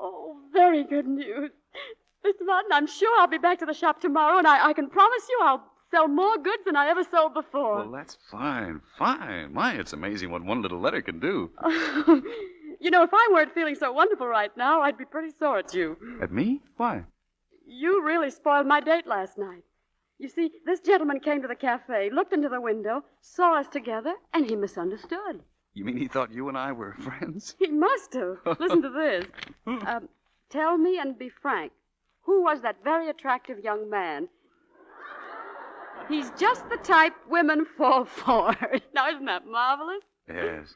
Oh, very good news. Mr. Martin, I'm sure I'll be back to the shop tomorrow, and I can promise you I'll sell more goods than I ever sold before. Well, that's fine. My, it's amazing what one little letter can do. You know, if I weren't feeling so wonderful right now, I'd be pretty sore at you. At me? Why? You really spoiled my date last night. You see, this gentleman came to the cafe, looked into the window, saw us together, and he misunderstood. You mean he thought you and I were friends? He must have. Listen to this. Tell me and be frank. Who was that very attractive young man? He's just the type women fall for. Now, isn't that marvelous? Yes.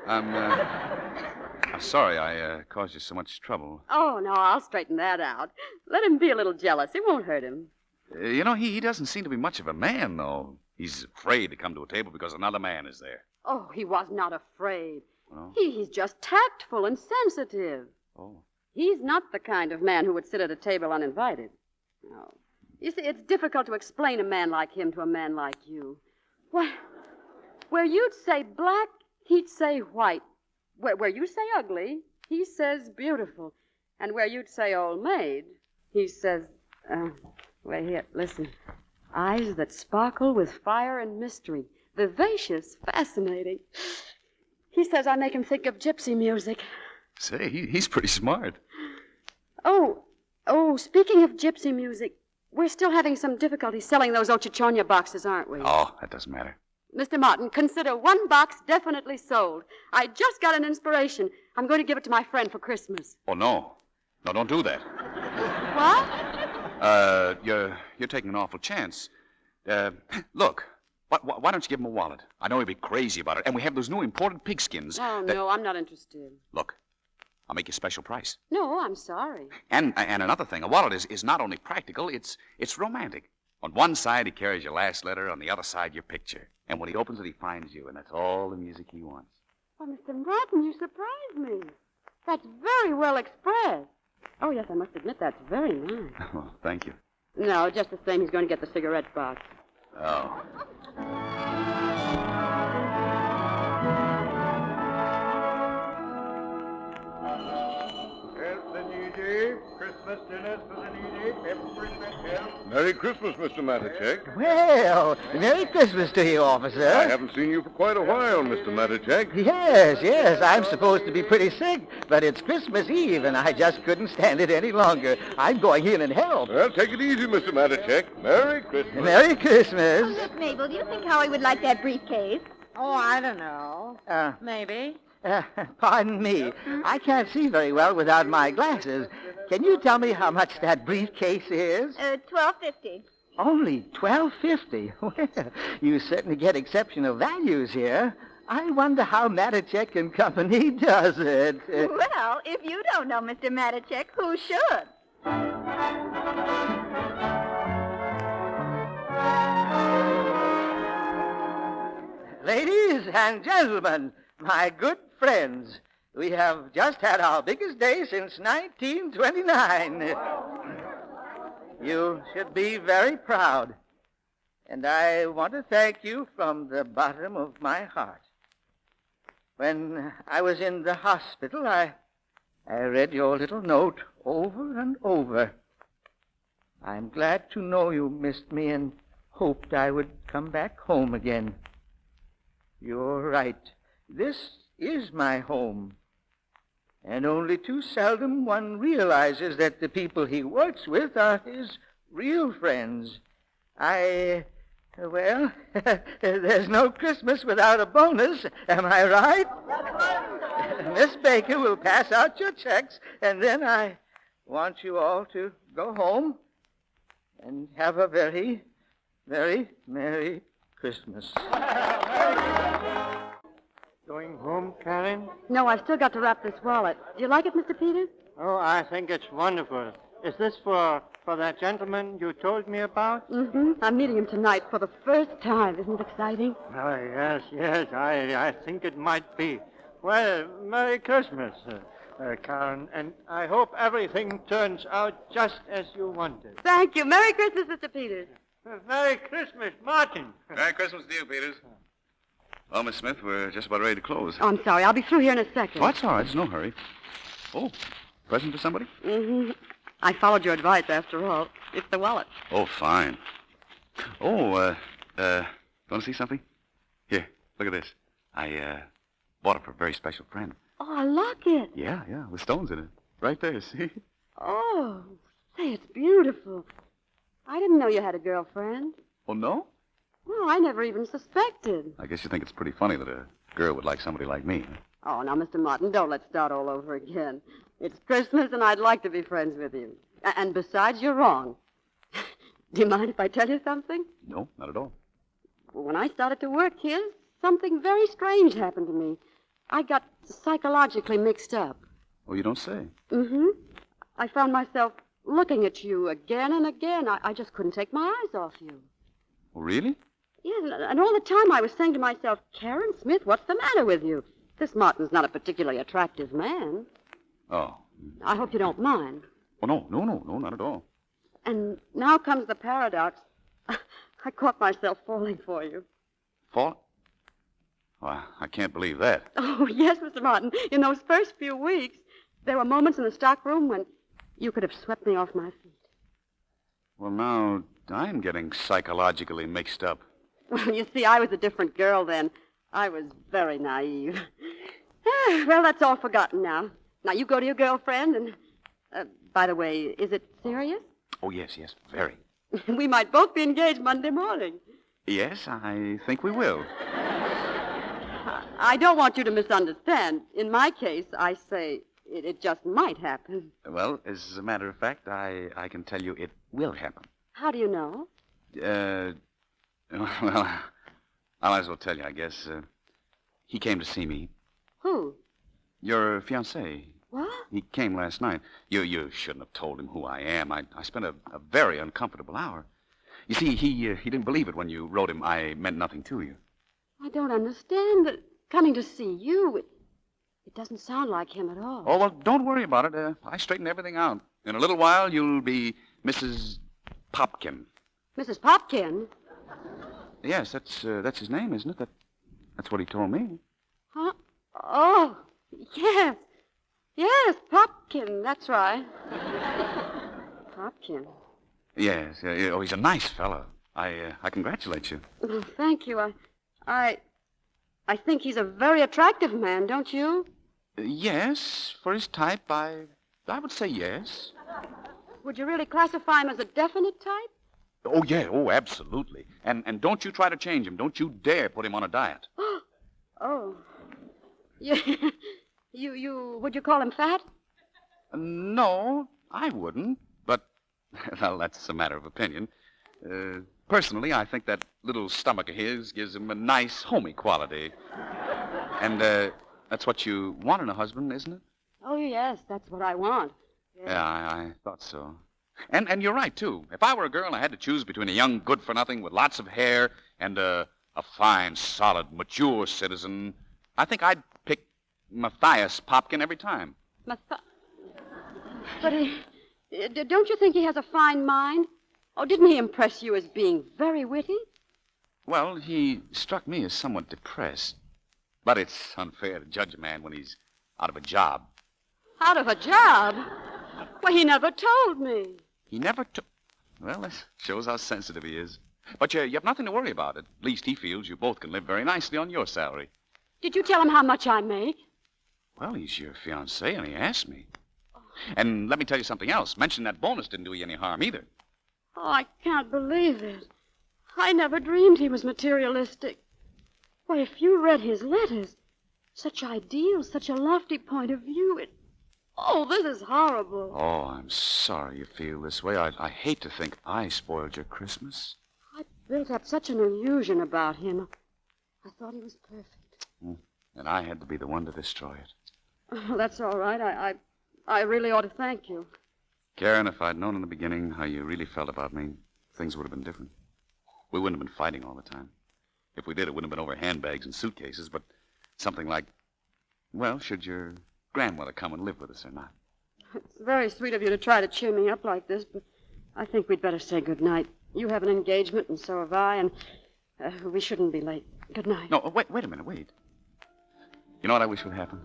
I'm sorry I caused you so much trouble. Oh, no, I'll straighten that out. Let him be a little jealous. It won't hurt him. You know, he doesn't seem to be much of a man, though. He's afraid to come to a table because another man is there. Oh, he was not afraid. Well? He's just tactful and sensitive. Oh. He's not the kind of man who would sit at a table uninvited. No. You see, it's difficult to explain a man like him to a man like you. Why, where you'd say black, he'd say white. Where you say ugly, he says beautiful. And where you'd say old maid, he says, wait here, listen. Eyes that sparkle with fire and mystery. Vivacious, fascinating. He says I make him think of gypsy music. Say, he's pretty smart. Oh, speaking of gypsy music, we're still having some difficulty selling those Ochichonia boxes, aren't we? Oh, that doesn't matter. Mr. Martin, consider one box definitely sold. I just got an inspiration. I'm going to give it to my friend for Christmas. Oh, no. No, don't do that. What? You're taking an awful chance. Look, why don't you give him a wallet? I know he'll be crazy about it. And we have those new imported pigskins. Oh, no, I'm not interested. Look, I'll make you a special price. No, I'm sorry. And another thing, a wallet is not only practical, it's romantic. On one side, he carries your last letter. On the other side, your picture. And when he opens it, he finds you, and that's all the music he wants. Well, Mr. Martin, you surprised me. That's very well expressed. Oh, yes, I must admit that's very nice. Well, thank you. No, just the same, he's going to get the cigarette box. Oh. Help the needy. Christmas dinners for the needy. Everybody help. Merry Christmas, Mr. Matacek. Well, Merry Christmas to you, officer. I haven't seen you for quite a while, Mr. Matacek. Yes, I'm supposed to be pretty sick, but it's Christmas Eve, and I just couldn't stand it any longer. I'm going in and help. Well, take it easy, Mr. Matacek. Merry Christmas. Merry Christmas. Oh, look, Mabel, do you think Howie would like that briefcase? Oh, I don't know. Maybe. Pardon me. I can't see very well without my glasses. Can you tell me how much that briefcase is? $12.50. Only $12.50. Well, you certainly get exceptional values here. I wonder how Matacek and Company does it. Well, if you don't know Mr. Matacek, who should? Ladies and gentlemen, my good friends, we have just had our biggest day since 1929. You should be very proud. And I want to thank you from the bottom of my heart. When I was in the hospital, I read your little note over and over. I'm glad to know you missed me and hoped I would come back home again. You're right. This is my home. And only too seldom one realizes that the people he works with are his real friends. Well, there's no Christmas without a bonus, am I right? Miss Baker will pass out your checks, and then I want you all to go home and have a very, very Merry Christmas. Going home, Karen? No, I've still got to wrap this wallet. Do you like it, Mr. Peters? Oh, I think it's wonderful. Is this for that gentleman you told me about? Mm-hmm. I'm meeting him tonight for the first time. Isn't it exciting? Oh, yes, I think it might be. Well, Merry Christmas, Karen, and I hope everything turns out just as you wanted. Thank you. Merry Christmas, Mr. Peters. Merry Christmas, Martin. Merry Christmas to you, Peters. Well, Miss Smith, we're just about ready to close. Oh, I'm sorry. I'll be through here in a second. Oh, it's all right. There's no hurry. Oh, present for somebody? Mm-hmm. I followed your advice, after all. It's the wallet. Oh, fine. Oh, want to see something? Here, look at this. I bought it for a very special friend. Oh, a locket. Yeah, with stones in it. Right there, see? Oh, say, it's beautiful. I didn't know you had a girlfriend. Oh, no? No, I never even suspected. I guess you think it's pretty funny that a girl would like somebody like me. Oh, now, Mr. Martin, don't let's start all over again. It's Christmas, and I'd like to be friends with you. And besides, you're wrong. Do you mind if I tell you something? No, not at all. When I started to work here, something very strange happened to me. I got psychologically mixed up. Oh, you don't say. Mm-hmm. I found myself looking at you again and again. I just couldn't take my eyes off you. Oh, really? Yes, and all the time I was saying to myself, Karen Smith, what's the matter with you? This Martin's not a particularly attractive man. Oh. I hope you don't mind. Oh, no, not at all. And now comes the paradox. I caught myself falling for you. Fall? Oh, I can't believe that. Oh, yes, Mr. Martin. In those first few weeks, there were moments in the stockroom when you could have swept me off my feet. Well, now I'm getting psychologically mixed up. Well, you see, I was a different girl then. I was very naive. Well, that's all forgotten now. Now, you go to your girlfriend and... by the way, is it serious? Oh, yes, very. We might both be engaged Monday morning. Yes, I think we will. I don't want you to misunderstand. In my case, I say it just might happen. Well, as a matter of fact, I can tell you it will happen. How do you know? Well, I might as well tell you, I guess. He came to see me. Who? Your fiancé. What? He came last night. You shouldn't have told him who I am. I spent a very uncomfortable hour. You see, he didn't believe it when you wrote him I meant nothing to you. I don't understand. Coming to see you, it doesn't sound like him at all. Oh, well, don't worry about it. I straightened everything out. In a little while, you'll be Mrs. Popkin. Mrs. Popkin? Yes, that's his name, isn't it? That's what he told me. Huh? Oh, yes. Yes, Popkin, that's right. Popkin. Yes. Oh, he's a nice fellow. I congratulate you. Oh, thank you. I think he's a very attractive man, don't you? Yes, for his type, I would say yes. Would you really classify him as a definite type? Oh, yeah. Oh, absolutely. And don't you try to change him. Don't you dare put him on a diet. Oh. Yeah. Would you call him fat? No, I wouldn't. But, well, that's a matter of opinion. Personally, I think that little stomach of his gives him a nice, homey quality. And that's what you want in a husband, isn't it? Oh, yes, that's what I want. Yeah, I thought so. And you're right, too. If I were a girl and I had to choose between a young good-for-nothing with lots of hair and a fine, solid, mature citizen, I think I'd pick Matthias Popkin every time. But don't you think he has a fine mind? Oh, didn't he impress you as being very witty? Well, he struck me as somewhat depressed. But it's unfair to judge a man when he's out of a job. Out of a job? Well, he never told me. He never took... Well, that shows how sensitive he is. But you have nothing to worry about. At least he feels you both can live very nicely on your salary. Did you tell him how much I make? Well, he's your fiancé, and he asked me. And let me tell you something else. Mention that bonus didn't do you any harm either. Oh, I can't believe it. I never dreamed he was materialistic. Why, if you read his letters, such ideals, such a lofty point of view, Oh, this is horrible. Oh, I'm sorry you feel this way. I hate to think I spoiled your Christmas. I built up such an illusion about him. I thought he was perfect. And I had to be the one to destroy it. Oh, that's all right. I really ought to thank you. Karen, if I'd known in the beginning how you really felt about me, things would have been different. We wouldn't have been fighting all the time. If we did, it wouldn't have been over handbags and suitcases, but something like, well, should your grandmother come and live with us or not? It's very sweet of you to try to cheer me up like this, but I think we'd better say good night. You have an engagement, and so have I, and we shouldn't be late. Good night. No, wait a minute, wait. You know what I wish would happen?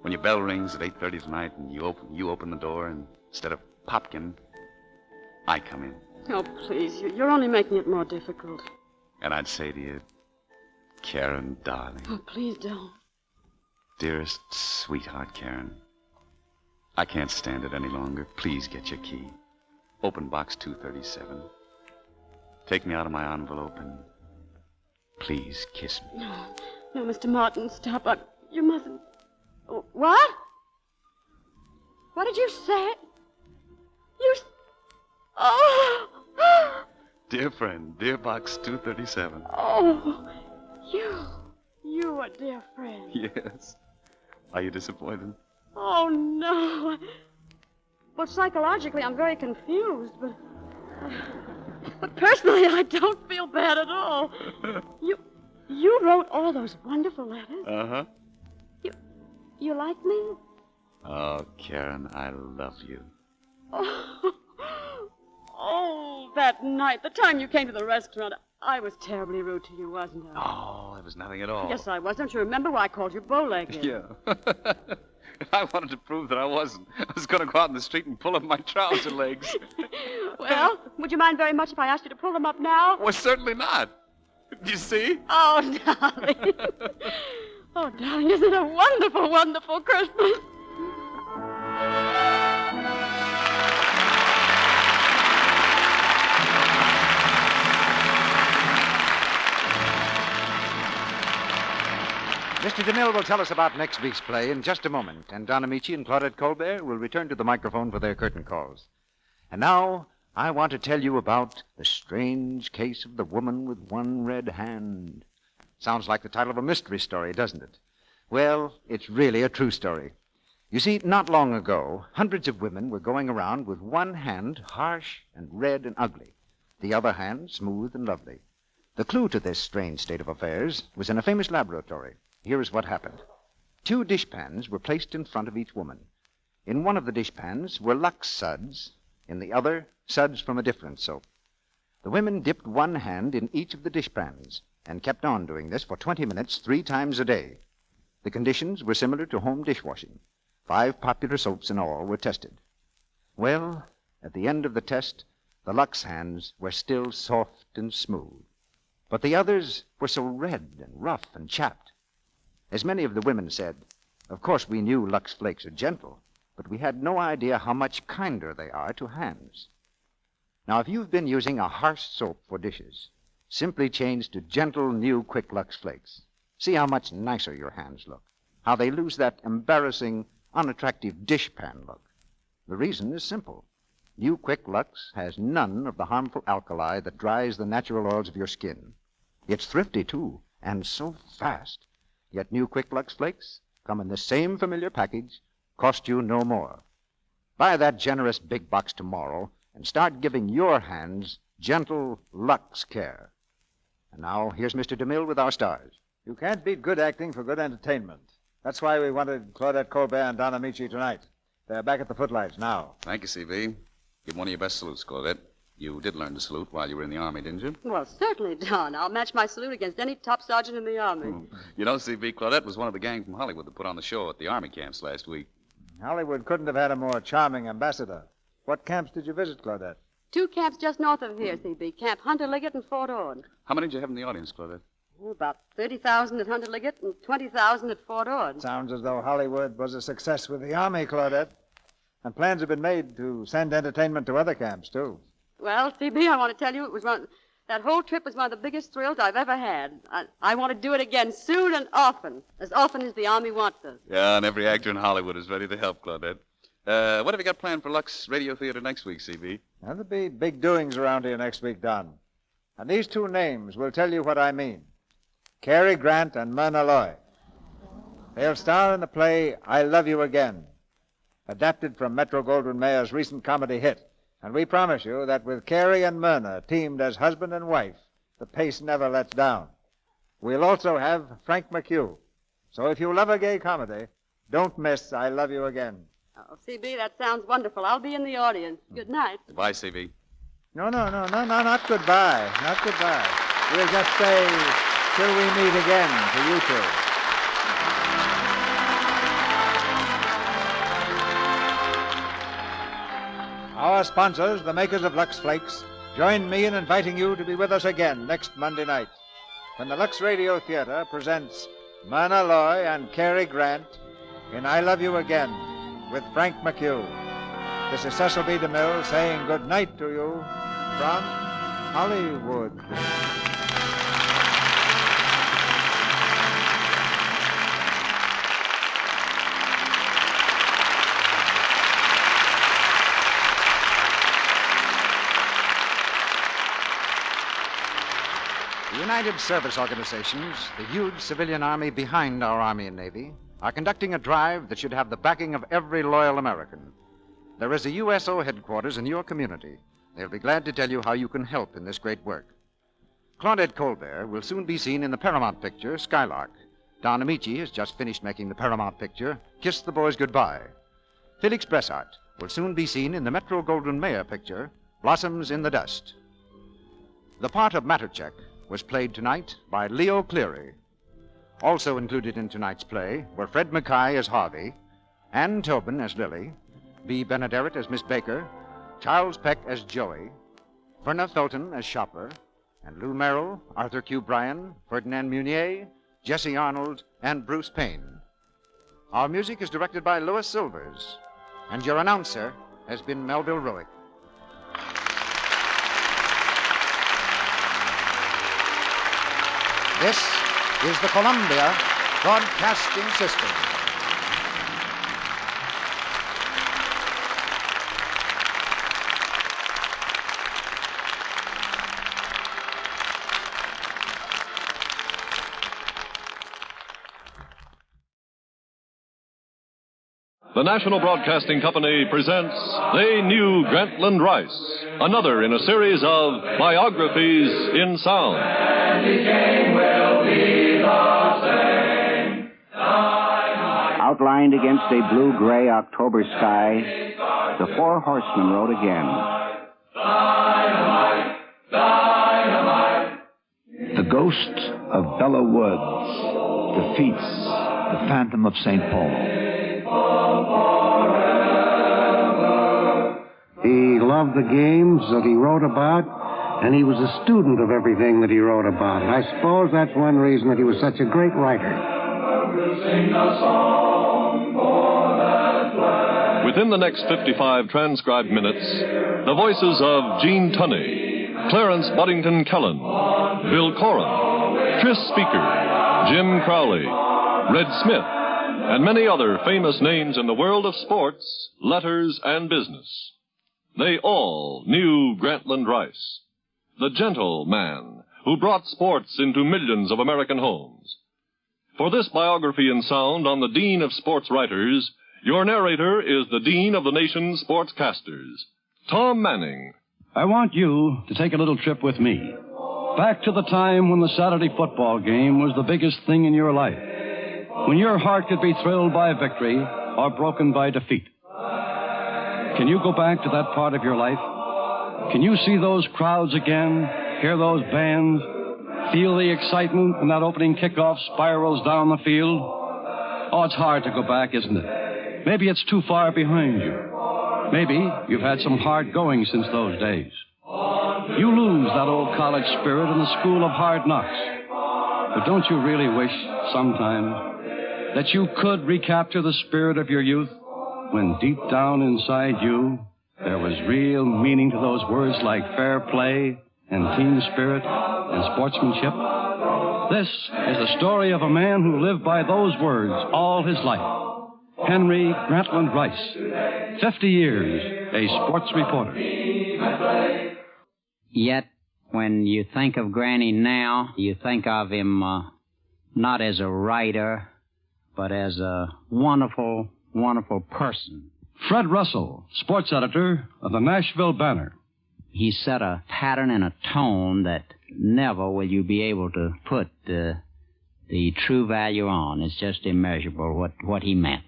When your bell rings at 8:30 tonight and you open the door, and instead of Popkin, I come in. Oh, please, you're only making it more difficult. And I'd say to you, Karen, darling. Oh, please don't. Dearest, sweetheart Karen, I can't stand it any longer. Please get your key. Open box 237. Take me out of my envelope and please kiss me. No, Mr. Martin, stop. You mustn't. What? What did you say? Oh! Dear friend, dear box 237. Oh, you you a dear friend. Yes. Are you disappointed? Oh, no. Well, psychologically, I'm very confused, but personally, I don't feel bad at all. You wrote all those wonderful letters. Uh-huh. You like me? Oh, Karen, I love you. Oh, that night, the time you came to the restaurant, I was terribly rude to you, wasn't I? Oh, it was nothing at all. Yes, I was. Don't you remember why I called you bow-legged? Yeah. If I wanted to prove that I wasn't, I was going to go out in the street and pull up my trouser legs. Well, would you mind very much if I asked you to pull them up now? Well, certainly not. You see? Oh, darling. Oh, darling, isn't it a wonderful, wonderful Christmas? Mr. DeMille will tell us about next week's play in just a moment, and Don Amici and Claudette Colbert will return to the microphone for their curtain calls. And now, I want to tell you about The Strange Case of the Woman with One Red Hand. Sounds like the title of a mystery story, doesn't it? Well, it's really a true story. You see, not long ago, hundreds of women were going around with one hand harsh and red and ugly, the other hand smooth and lovely. The clue to this strange state of affairs was in a famous laboratory. Here is what happened. 2 dishpans were placed in front of each woman. In one of the dishpans were Lux suds, in the other, suds from a different soap. The women dipped one hand in each of the dishpans and kept on doing this for 20 minutes 3 times a day. The conditions were similar to home dishwashing. 5 popular soaps in all were tested. Well, at the end of the test, the Lux hands were still soft and smooth. But the others were so red and rough and chapped. As many of the women said, of course we knew Lux Flakes are gentle, but we had no idea how much kinder they are to hands. Now, if you've been using a harsh soap for dishes, simply change to gentle, new, quick Lux Flakes. See how much nicer your hands look, how they lose that embarrassing, unattractive dishpan look. The reason is simple. New Quick Lux has none of the harmful alkali that dries the natural oils of your skin. It's thrifty, too, and so fast. Yet New Quick Lux Flakes come in the same familiar package, cost you no more. Buy that generous big box tomorrow and start giving your hands gentle Lux care. And now, here's Mr. DeMille with our stars. You can't beat good acting for good entertainment. That's why we wanted Claudette Colbert and Don Amici tonight. They're back at the footlights now. Thank you, C.B. Give one of your best salutes, Claudette. You did learn to salute while you were in the Army, didn't you? Well, certainly, Don. I'll match my salute against any top sergeant in the Army. You know, C.B., Claudette was one of the gang from Hollywood that put on the show at the Army camps last week. Hollywood couldn't have had a more charming ambassador. What camps did you visit, Claudette? 2 camps just north of here, C.B. Camp Hunter Liggett and Fort Ord. How many did you have in the audience, Claudette? About 30,000 at Hunter Liggett and 20,000 at Fort Ord. Sounds as though Hollywood was a success with the Army, Claudette. And plans have been made to send entertainment to other camps, too. Well, C.B., I want to tell you, that whole trip was one of the biggest thrills I've ever had. I want to do it again soon and often as the Army wants us. Yeah, and every actor in Hollywood is ready to help, Claudette. What have you got planned for Lux Radio Theater next week, C.B.? There'll be big doings around here next week, Don. And these 2 names will tell you what I mean. Cary Grant and Myrna Loy. They'll star in the play I Love You Again, adapted from Metro-Goldwyn-Mayer's recent comedy hit. And we promise you that with Cary and Myrna teamed as husband and wife, the pace never lets down. We'll also have Frank McHugh. So if you love a gay comedy, don't miss I Love You Again. Oh, C.B., that sounds wonderful. I'll be in the audience. Good night. Goodbye, C.B. No, not goodbye. Not goodbye. We'll just say, till we meet again, to you two. Our sponsors, the makers of Lux Flakes, join me in inviting you to be with us again next Monday night when the Lux Radio Theater presents Myrna Loy and Cary Grant in I Love You Again with Frank McHugh. This is Cecil B. DeMille saying good night to you from Hollywood. The United United Service Organizations, the huge civilian army behind our Army and Navy, are conducting a drive that should have the backing of every loyal American. There is a USO headquarters in your community. They'll be glad to tell you how you can help in this great work. Claudette Colbert will soon be seen in the Paramount picture, Skylark. Don Amici has just finished making the Paramount picture, Kiss the Boys Goodbye. Felix Bressart will soon be seen in the Metro-Goldwyn-Mayer picture, Blossoms in the Dust. The part of Mattercheck was played tonight by Leo Cleary. Also included in tonight's play were Fred Mackay as Harvey, Ann Tobin as Lily, Bea Benaderet as Miss Baker, Charles Peck as Joey, Verna Felton as Shopper, and Lou Merrill, Arthur Q. Bryan, Ferdinand Munier, Jesse Arnold, and Bruce Payne. Our music is directed by Louis Silvers, and your announcer has been Melville Roick. This is the Columbia Broadcasting System. The National Broadcasting Company presents They Knew Grantland Rice, another in a series of biographies in sound. Outlined against a blue-gray October sky, the four horsemen rode again. The ghost of Bella Woods defeats the Phantom of St. Paul. He loved the games that he wrote about, and he was a student of everything that he wrote about. And I suppose that's one reason that he was such a great writer. Within the next 55 transcribed minutes, the voices of Gene Tunney, Clarence Buddington Kellen, Bill Coran, Tris Speaker, Jim Crowley, Red Smith, and many other famous names in the world of sports, letters, and business. They all knew Grantland Rice, the gentle man who brought sports into millions of American homes. For this biography in sound on the Dean of Sports Writers, your narrator is the Dean of the nation's sportscasters, Tom Manning. I want you to take a little trip with me, back to the time when the Saturday football game was the biggest thing in your life, when your heart could be thrilled by victory or broken by defeat. Can you go back to that part of your life? Can you see those crowds again, hear those bands, feel the excitement when that opening kickoff spirals down the field? Oh, it's hard to go back, isn't it? Maybe it's too far behind you. Maybe you've had some hard going since those days. You lose that old college spirit in the school of hard knocks. But don't you really wish, sometimes, that you could recapture the spirit of your youth when deep down inside you there was real meaning to those words like fair play and team spirit and sportsmanship? This is the story of a man who lived by those words all his life. Henry Grantland Rice, 50 years, a sports reporter. Yet, when you think of Granny now, you think of him not as a writer, but as a wonderful, wonderful person. Fred Russell, sports editor of the Nashville Banner. He set a pattern and a tone that never will you be able to put the true value on. It's just immeasurable what he meant.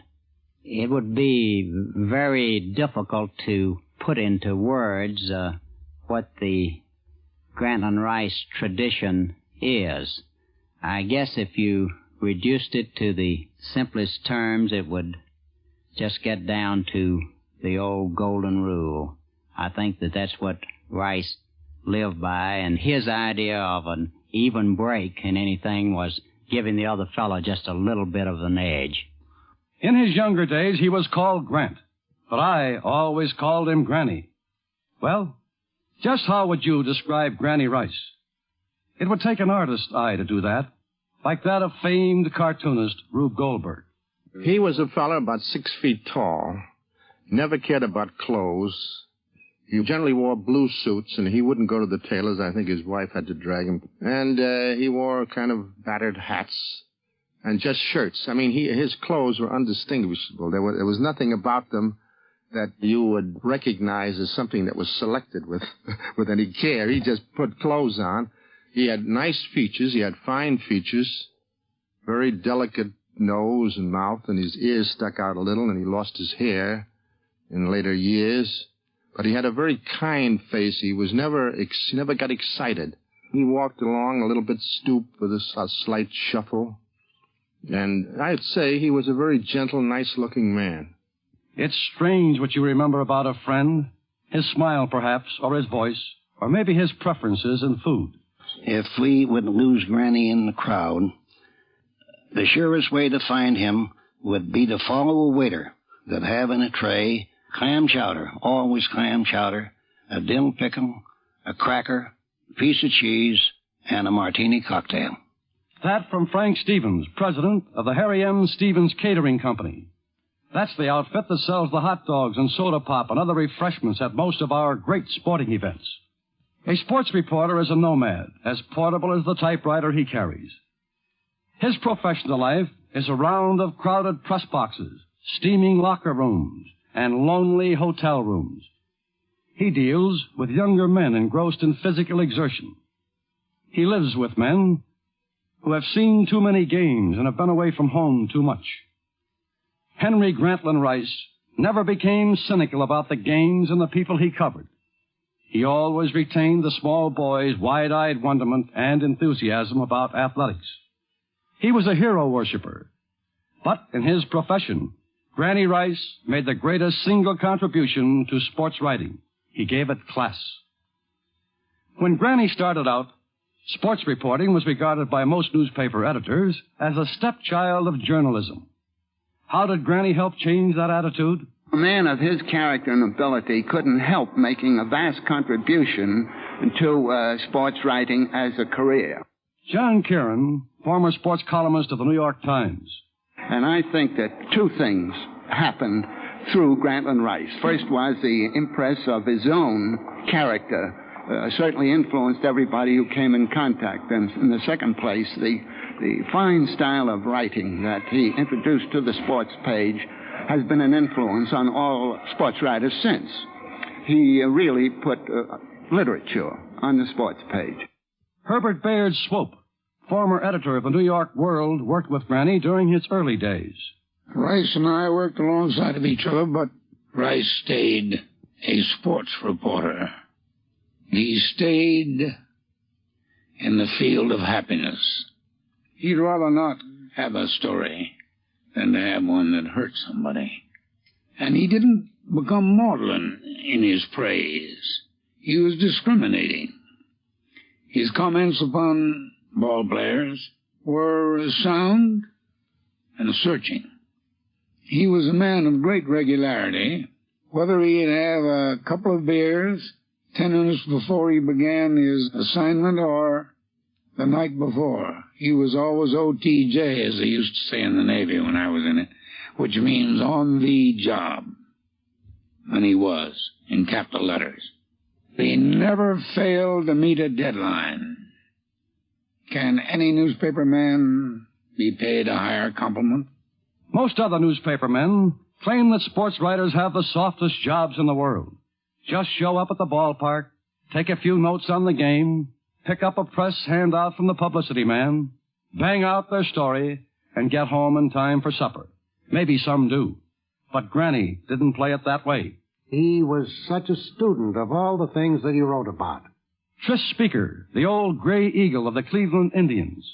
It would be very difficult to put into words what the Grantland Rice tradition is. I guess if you reduced it to the simplest terms, it would just get down to the old golden rule. I think that's what Rice lived by, and his idea of an even break in anything was giving the other fellow just a little bit of an edge. In his younger days, he was called Grant, but I always called him Granny. Well, just how would you describe Granny Rice? It would take an artist's eye to do that, like that of famed cartoonist Rube Goldberg. He was a fellow about 6 feet tall, never cared about clothes, He generally wore blue suits, and he wouldn't go to the tailors. I think his wife had to drag him. And he wore kind of battered hats and just shirts. I mean, his clothes were undistinguishable. There was nothing about them that you would recognize as something that was selected with with any care. He just put clothes on. He had nice features. He had fine features, very delicate nose and mouth, and his ears stuck out a little, and he lost his hair in later years. But he had a very kind face. He was never got excited. He walked along a little bit stooped with a slight shuffle. And I'd say he was a very gentle, nice-looking man. It's strange what you remember about a friend. His smile, perhaps, or his voice, or maybe his preferences in food. If we would lose Granny in the crowd, the surest way to find him would be to follow a waiter that have in a tray clam chowder, always clam chowder, a dill pickle, a cracker, a piece of cheese, and a martini cocktail. That from Frank Stevens, president of the Harry M. Stevens Catering Company. That's the outfit that sells the hot dogs and soda pop and other refreshments at most of our great sporting events. A sports reporter is a nomad, as portable as the typewriter he carries. His professional life is a round of crowded press boxes, steaming locker rooms, and lonely hotel rooms. He deals with younger men engrossed in physical exertion. He lives with men who have seen too many games and have been away from home too much. Henry Grantland Rice never became cynical about the games and the people he covered. He always retained the small boy's wide-eyed wonderment and enthusiasm about athletics. He was a hero worshiper. But in his profession, Granny Rice made the greatest single contribution to sports writing. He gave it class. When Granny started out, sports reporting was regarded by most newspaper editors as a stepchild of journalism. How did Granny help change that attitude? A man of his character and ability couldn't help making a vast contribution to sports writing as a career. John Kieran, former sports columnist of the New York Times. And I think that two things happened through Grantland Rice. First was the impress of his own character, certainly influenced everybody who came in contact. And in the second place, the fine style of writing that he introduced to the sports page has been an influence on all sports writers since. He really put literature on the sports page. Herbert Bayard Swope, former editor of the New York World, worked with Granny during his early days. Rice and I worked alongside of each other, but Rice stayed a sports reporter. He stayed in the field of happiness. He'd rather not have a story than to have one that hurt somebody. And he didn't become maudlin in his praise. He was discriminating. His comments upon ball players were sound and searching. He was a man of great regularity. Whether he'd have a couple of beers 10 minutes before he began his assignment or the night before, he was always OTJ, as they used to say in the Navy when I was in it, which means on the job. And he was, in capital letters. He never failed to meet a deadline. Can any newspaper man be paid a higher compliment? Most other newspaper men claim that sports writers have the softest jobs in the world. Just show up at the ballpark, take a few notes on the game, pick up a press handout from the publicity man, bang out their story, and get home in time for supper. Maybe some do. But Granny didn't play it that way. He was such a student of all the things that he wrote about. Tris Speaker, the old gray eagle of the Cleveland Indians.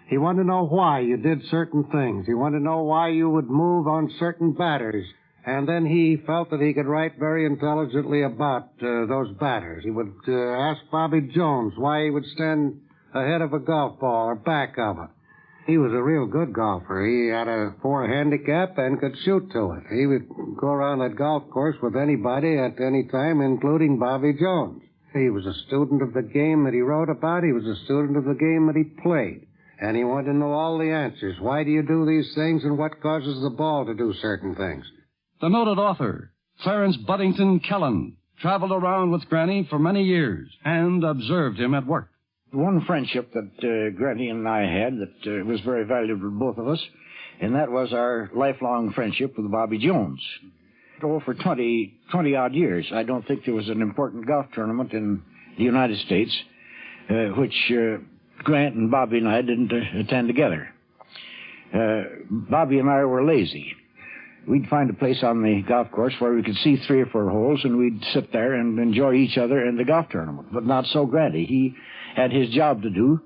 He wanted to know why you did certain things. He wanted to know why you would move on certain batters. And then he felt that he could write very intelligently about those batters. He would ask Bobby Jones why he would stand ahead of a golf ball or back of it. He was a real good golfer. He had a 4 handicap and could shoot to it. He would go around that golf course with anybody at any time, including Bobby Jones. He was a student of the game that he wrote about. He was a student of the game that he played. And he wanted to know all the answers. Why do you do these things and what causes the ball to do certain things? The noted author, Clarence Buddington Kelland, traveled around with Granny for many years and observed him at work. One friendship that Granny and I had that was very valuable to both of us, and that was our lifelong friendship with Bobby Jones. For 20-odd years, I don't think there was an important golf tournament in the United States which Grant and Bobby and I didn't attend together. Bobby and I were lazy. We'd find a place on the golf course where we could see 3 or 4 holes, and we'd sit there and enjoy each other in the golf tournament. But not so Granty. He had his job to do,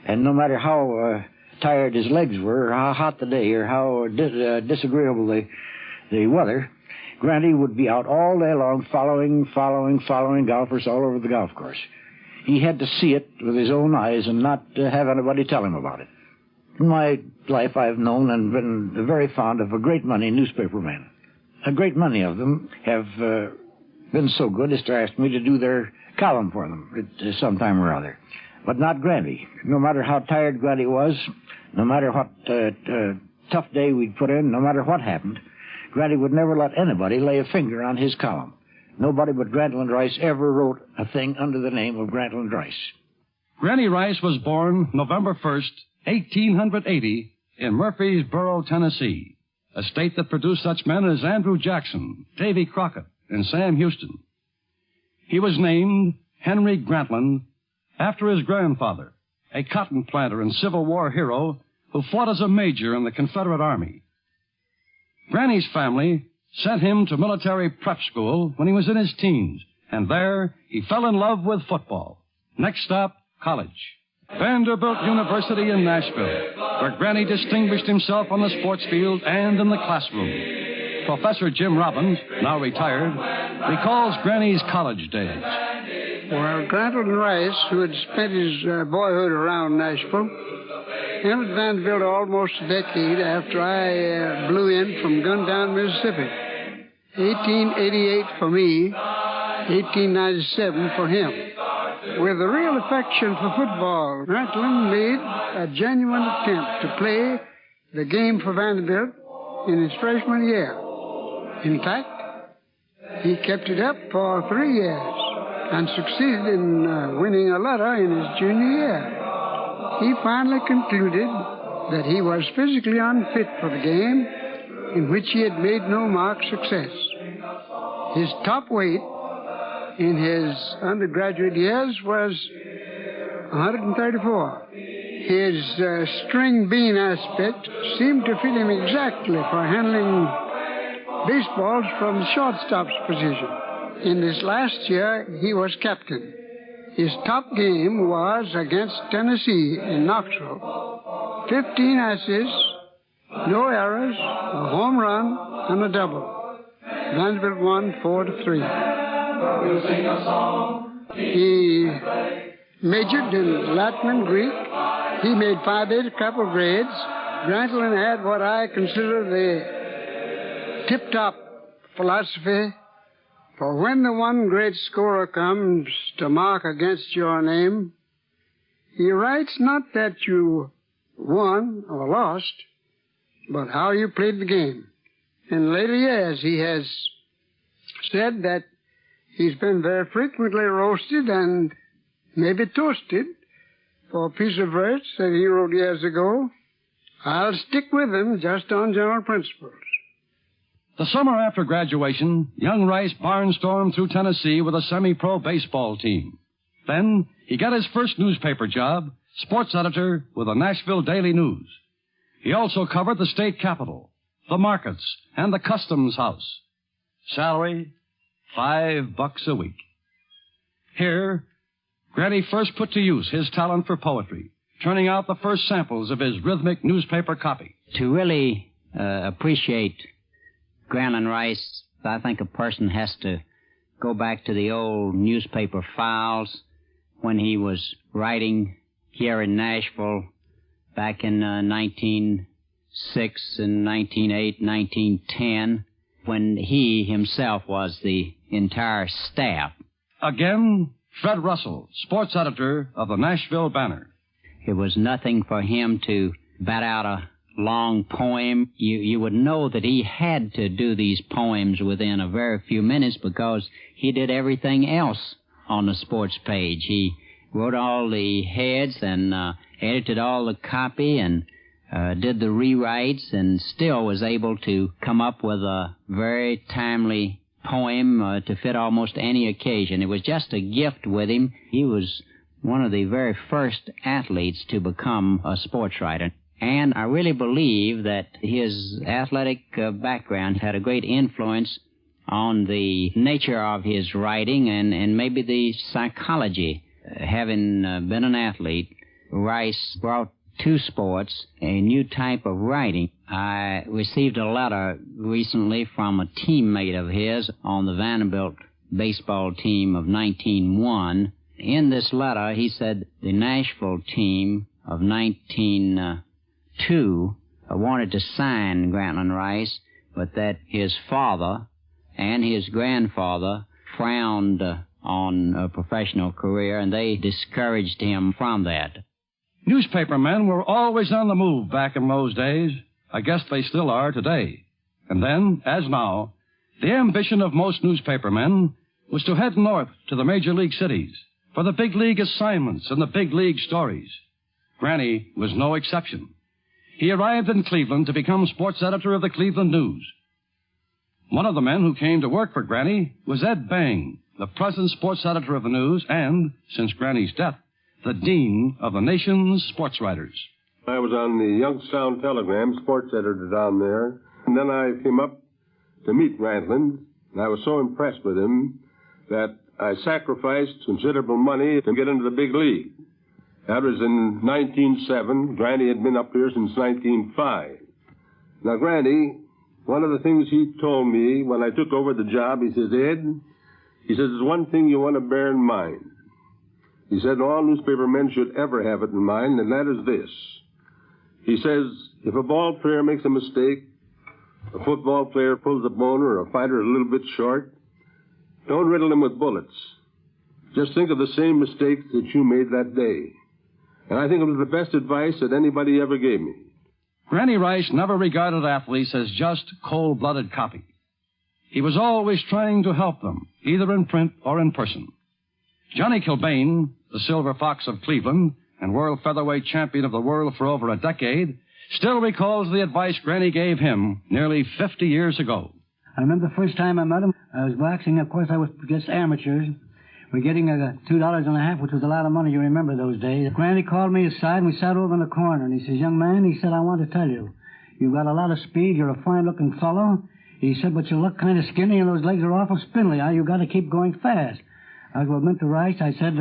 and no matter how tired his legs were, or how hot the day, or how disagreeable the weather, Granty would be out all day long following golfers all over the golf course. He had to see it with his own eyes and not have anybody tell him about it. In my life, I've known and been very fond of a great many newspapermen. A great many of them have been so good as to ask me to do their column for them at some time or other. But not Granty. No matter how tired Granty was, no matter what tough day we'd put in, no matter what happened, Granty would never let anybody lay a finger on his column. Nobody but Grantland Rice ever wrote a thing under the name of Grantland Rice. Granny Rice was born November 1st, 1880, in Murfreesboro, Tennessee, a state that produced such men as Andrew Jackson, Davy Crockett, and Sam Houston. He was named Henry Grantland after his grandfather, a cotton planter and Civil War hero who fought as a major in the Confederate Army. Granny's family sent him to military prep school when he was in his teens, and there he fell in love with football. Next stop, college. Vanderbilt University in Nashville, where Granny distinguished himself on the sports field and in the classroom. Professor Jim Robbins, now retired, recalls Granny's college days. Well, Grantland Rice, who had spent his boyhood around Nashville, entered Vanderbilt almost a decade after I blew in from Guntown, Mississippi. 1888 for me, 1897 for him. With a real affection for football, Grantland made a genuine attempt to play the game for Vanderbilt in his freshman year. In fact, he kept it up for 3 years and succeeded in winning a letter in his junior year. He finally concluded that he was physically unfit for the game, in which he had made no marked success. His top weight in his undergraduate years was 134. His string bean aspect seemed to fit him exactly for handling baseballs from the shortstop's position. In this last year, he was captain. His top game was against Tennessee in Knoxville. 15 assists, no errors, a home run, and a double. Vanderbilt won 4-3. We'll sing a song. He majored in Latin and Greek. He made 5 couple grades. Grantland had what I consider the tip-top philosophy. For when the one great scorer comes to mark against your name, he writes not that you won or lost, but how you played the game. In later years, he has said that he's been very frequently roasted and maybe toasted for a piece of verse that he wrote years ago. I'll stick with him just on general principles. The summer after graduation, young Rice barnstormed through Tennessee with a semi-pro baseball team. Then he got his first newspaper job, sports editor with the Nashville Daily News. He also covered the state capitol, the markets, and the customs house. Salary, $5 a week. Here, Granny first put to use his talent for poetry, turning out the first samples of his rhythmic newspaper copy. To really appreciate Grantland Rice, I think a person has to go back to the old newspaper files when he was writing here in Nashville back in 1906 and 1908, 1910, when he himself was the entire staff. Again, Fred Russell, sports editor of the Nashville Banner. It was nothing for him to bat out long poem, you would know that he had to do these poems within a very few minutes because he did everything else on the sports page. He wrote all the heads and edited all the copy and did the rewrites and still was able to come up with a very timely poem to fit almost any occasion. It was just a gift with him. He was one of the very first athletes to become a sports writer. And I really believe that his athletic background had a great influence on the nature of his writing and maybe the psychology. Having been an athlete, Rice brought to sports a new type of writing. I received a letter recently from a teammate of his on the Vanderbilt baseball team of 1901. In this letter, he said the Nashville team of 1902 wanted to sign Grantland Rice, but that his father and his grandfather frowned on a professional career, and they discouraged him from that. Newspapermen were always on the move back in those days. I guess they still are today. And then, as now, the ambition of most newspapermen was to head north to the major league cities for the big league assignments and the big league stories. Granny was no exception. He arrived in Cleveland to become sports editor of the Cleveland News. One of the men who came to work for Granny was Ed Bang, the present sports editor of the News and, since Granny's death, the dean of the nation's sports writers. I was on the Youngstown Telegram, sports editor down there, and then I came up to meet Grantland, and I was so impressed with him that I sacrificed considerable money to get into the big league. That was in 1907. Granny had been up here since 1905. Now, Granny, one of the things he told me when I took over the job, he says, Ed, he says, there's one thing you want to bear in mind. He said all newspaper men should ever have it in mind, and that is this. He says, if a ball player makes a mistake, a football player pulls a boner, or a fighter is a little bit short, don't riddle him with bullets. Just think of the same mistakes that you made that day. And I think it was the best advice that anybody ever gave me. Granny Rice never regarded athletes as just cold-blooded copy. He was always trying to help them, either in print or in person. Johnny Kilbane, the Silver Fox of Cleveland and world featherweight champion of the world for over a decade, still recalls the advice Granny gave him nearly 50 years ago. I remember the first time I met him, I was boxing. Of course, I was just amateurs. We're getting $2.50, which was a lot of money. You remember those days. Granny called me aside, and we sat over in the corner. And he says, young man, he said, I want to tell you, you've got a lot of speed. You're a fine-looking fellow. He said, but you look kind of skinny, and those legs are awful spindly. You've got to keep going fast. I went to Rice. I said,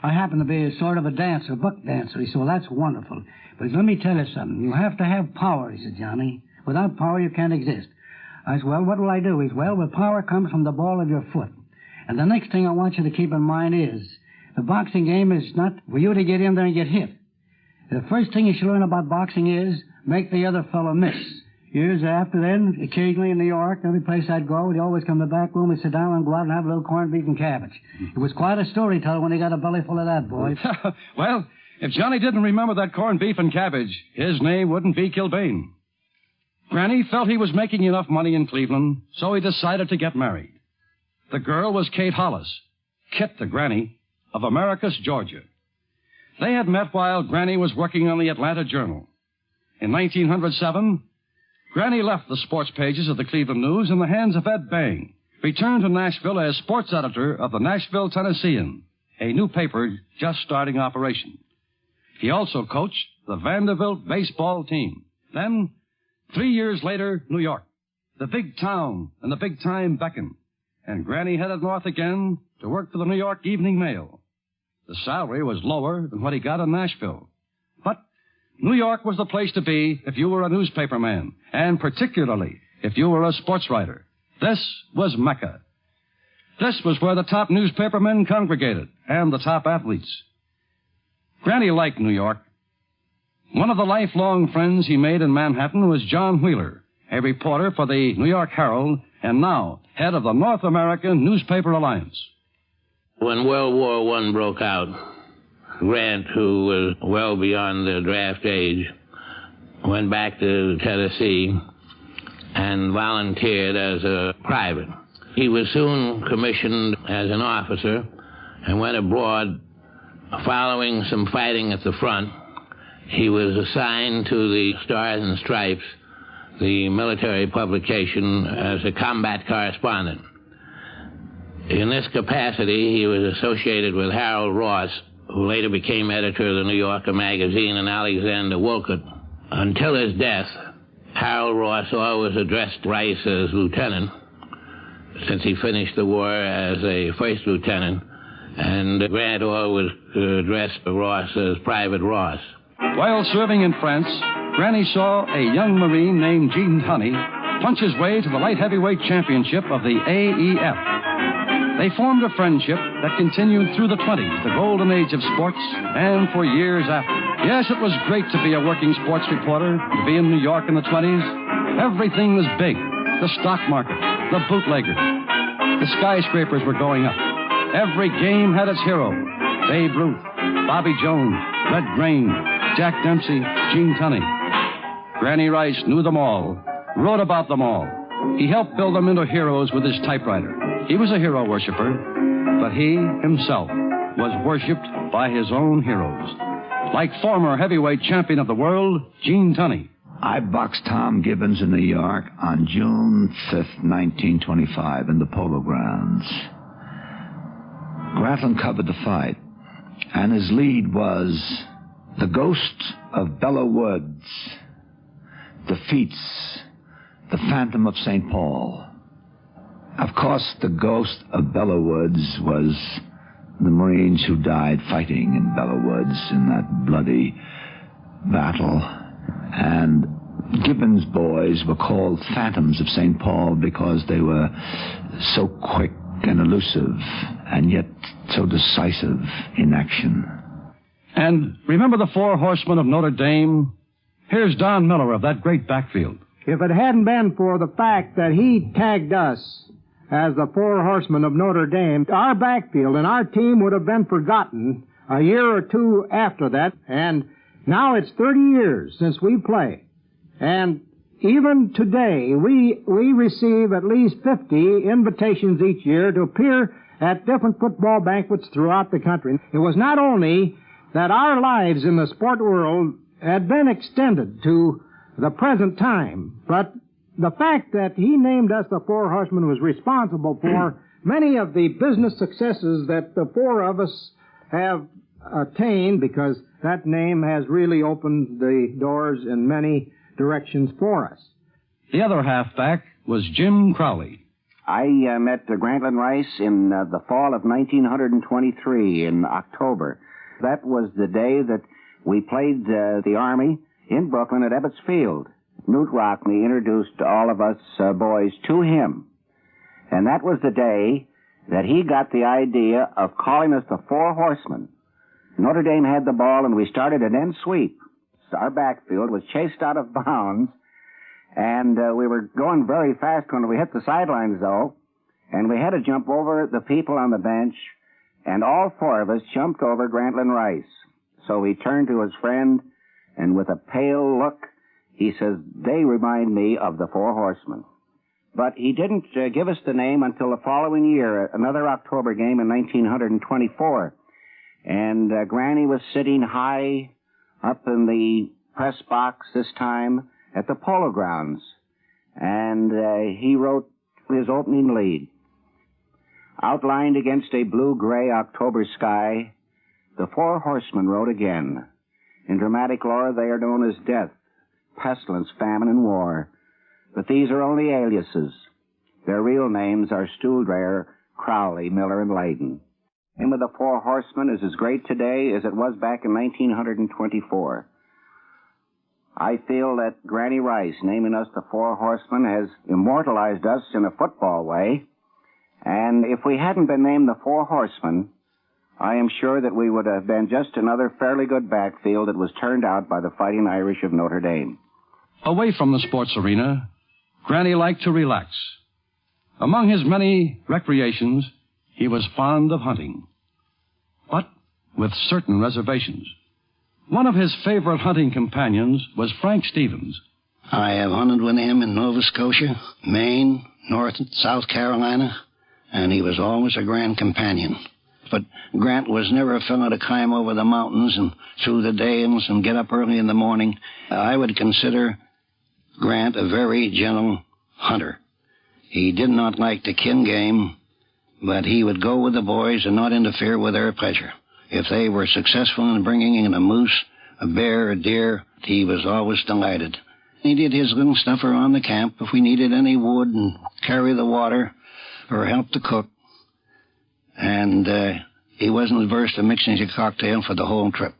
I happen to be a sort of a dancer, a buck dancer. He said, well, that's wonderful. But let me tell you something. You have to have power, he said, Johnny. Without power, you can't exist. I said, well, what will I do? He said, well, power comes from the ball of your foot. And the next thing I want you to keep in mind is the boxing game is not for you to get in there and get hit. The first thing you should learn about boxing is make the other fellow miss. Years after then, occasionally in New York, every place I'd go, we'd always come to the back room and sit down and go out and have a little corned beef and cabbage. It was quite a storyteller when he got a belly full of that, boy. Well, if Johnny didn't remember that corned beef and cabbage, his name wouldn't be Kilbane. Granny felt he was making enough money in Cleveland, so he decided to get married. The girl was Kate Hollis, Kit to Granny, of Americus, Georgia. They had met while Granny was working on the Atlanta Journal. In 1907, Granny left the sports pages of the Cleveland News in the hands of Ed Bang, returned to Nashville as sports editor of the Nashville Tennessean, a new paper just starting operation. He also coached the Vanderbilt baseball team. Then, 3 years later, New York. The big town and the big time beckoned, and Granny headed north again to work for the New York Evening Mail. The salary was lower than what he got in Nashville. But New York was the place to be if you were a newspaperman, and particularly if you were a sports writer. This was Mecca. This was where the top newspapermen congregated, and the top athletes. Granny liked New York. One of the lifelong friends he made in Manhattan was John Wheeler, a reporter for the New York Herald, and now head of the North American Newspaper Alliance. When World War I broke out, Grant, who was well beyond the draft age, went back to Tennessee and volunteered as a private. He was soon commissioned as an officer and went abroad following some fighting at the front. He was assigned to the Stars and Stripes, the military publication, as a combat correspondent. In this capacity, he was associated with Harold Ross, who later became editor of the New Yorker magazine, and Alexander Wolcott. Until his death, Harold Ross always addressed Rice as lieutenant, since he finished the war as a first lieutenant, and Grant always addressed Ross as Private Ross. While serving in France, Granny saw a young Marine named Gene Tunney punch his way to the light heavyweight championship of the AEF. They formed a friendship that continued through the 20s, the golden age of sports, and for years after. Yes, it was great to be a working sports reporter, to be in New York in the 20s. Everything was big. The stock market, the bootleggers, the skyscrapers were going up. Every game had its hero. Babe Ruth, Bobby Jones, Red Grange, Jack Dempsey, Gene Tunney. Granny Rice knew them all, wrote about them all. He helped build them into heroes with his typewriter. He was a hero worshiper, but he himself was worshipped by his own heroes. Like former heavyweight champion of the world, Gene Tunney. I boxed Tom Gibbons in New York on June 5th, 1925, in the Polo Grounds. Grantland covered the fight, and his lead was The Ghost of Bella Woods defeats the Phantom of St. Paul. Of course, the Ghost of Bella Woods was the Marines who died fighting in Bella Woods in that bloody battle. And Gibbons' boys were called Phantoms of St. Paul because they were so quick and elusive and yet so decisive in action. And remember the Four Horsemen of Notre Dame? Here's Don Miller of that great backfield. If it hadn't been for the fact that he tagged us as the Four Horsemen of Notre Dame, our backfield and our team would have been forgotten a year or two after that. And now it's 30 years since we played. And even today, we receive at least 50 invitations each year to appear at different football banquets throughout the country. It was not only that our lives in the sport world had been extended to the present time, but the fact that he named us the Four Horsemen was responsible for many of the business successes that the four of us have attained, because that name has really opened the doors in many directions for us. The other halfback was Jim Crowley. I met Grantland Rice in the fall of 1923 in October. That was the day that we played the Army in Brooklyn at Ebbets Field. Newt Rockney introduced all of us boys to him. And that was the day that he got the idea of calling us the Four Horsemen. Notre Dame had the ball, and we started an end sweep. Our backfield was chased out of bounds, and we were going very fast when we hit the sidelines, though, and we had to jump over the people on the bench, and all four of us jumped over Grantland Rice. So he turned to his friend, and with a pale look, he says, "They remind me of the Four Horsemen." But he didn't give us the name until the following year, another October game in 1924. And Granny was sitting high up in the press box this time at the Polo Grounds. And he wrote his opening lead. Outlined against a blue-gray October sky, the Four Horsemen rode again. In dramatic lore, they are known as death, pestilence, famine, and war. But these are only aliases. Their real names are Stuhldrayer, Crowley, Miller, and Layden. The name of the Four Horsemen is as great today as it was back in 1924. I feel that Granny Rice, naming us the Four Horsemen, has immortalized us in a football way. And if we hadn't been named the Four Horsemen, I am sure that we would have been just another fairly good backfield that was turned out by the Fighting Irish of Notre Dame. Away from the sports arena, Granny liked to relax. Among his many recreations, he was fond of hunting, but with certain reservations. One of his favorite hunting companions was Frank Stevens. I have hunted with him in Nova Scotia, Maine, North and South Carolina, and he was always a grand companion. But Grant was never a fellow to climb over the mountains and through the dales and get up early in the morning. I would consider Grant a very gentle hunter. He did not like to kill game, but he would go with the boys and not interfere with their pleasure. If they were successful in bringing in a moose, a bear, a deer, he was always delighted. He did his little stuff around the camp if we needed any wood and carry the water or help to cook. And he wasn't averse to mixing a cocktail for the whole trip.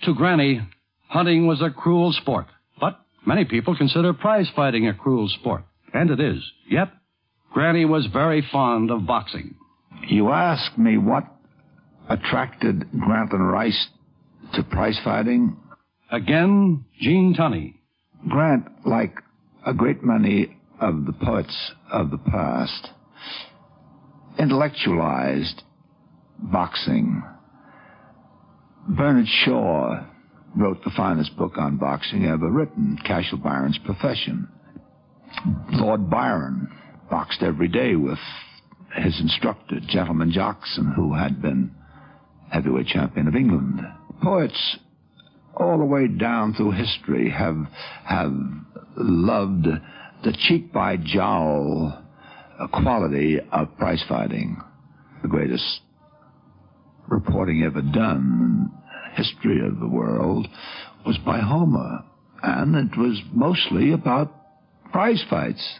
To Granny, hunting was a cruel sport, but many people consider prize fighting a cruel sport, and it is. Yet, Granny was very fond of boxing. You ask me what attracted Grantland Rice to prize fighting? Again, Gene Tunney. Grant, like a great many of the poets of the past, intellectualized boxing. Bernard Shaw wrote the finest book on boxing ever written, Cashel Byron's Profession. Lord Byron boxed every day with his instructor, Gentleman Jackson, who had been heavyweight champion of England. Poets all the way down through history have loved the cheek-by-jowl quality of prize fighting. The greatest reporting ever done in history of the world was by Homer, and it was mostly about prize fights.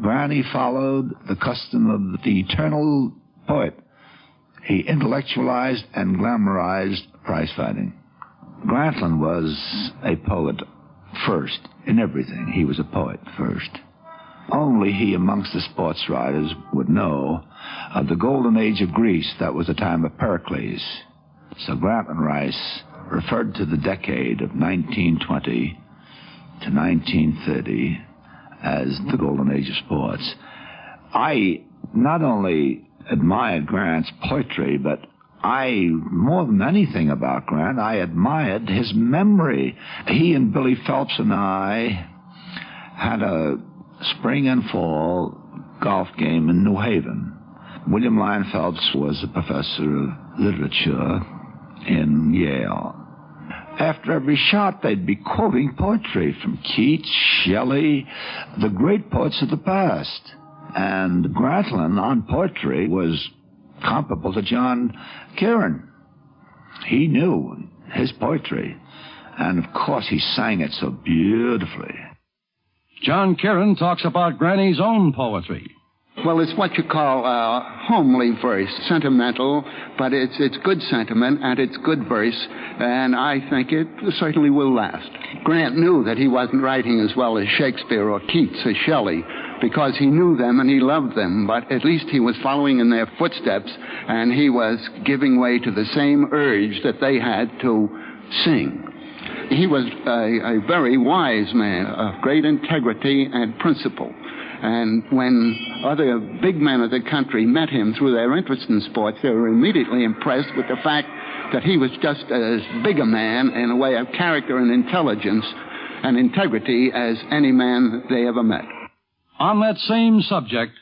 Granny followed the custom of the eternal poet. He intellectualized and glamorized prize fighting. Grantland was a poet first in everything. He was a poet first. Only he amongst the sports writers would know of the golden age of Greece. That was the time of Pericles. So Grantland Rice referred to the decade of 1920 to 1930 as the golden age of sports. I not only admired Grant's poetry, but more than anything about Grant, I admired his memory. He and Billy Phelps and I had a spring and fall golf game in New Haven. William Lyon Phelps was a professor of literature in Yale. After every shot, they'd be quoting poetry from Keats, Shelley, the great poets of the past. And Grantland on poetry was comparable to John Kieran. He knew his poetry, and of course he sang it so beautifully. John Kieran talks about Granny's own poetry. Well, it's what you call homely verse, sentimental, but it's good sentiment and it's good verse, and I think it certainly will last. Grant knew that he wasn't writing as well as Shakespeare or Keats or Shelley, because he knew them and he loved them, but at least he was following in their footsteps, and he was giving way to the same urge that they had to sing. He was a very wise man of great integrity and principle. And when other big men of the country met him through their interest in sports, they were immediately impressed with the fact that he was just as big a man in a way of character and intelligence and integrity as any man they ever met. On that same subject,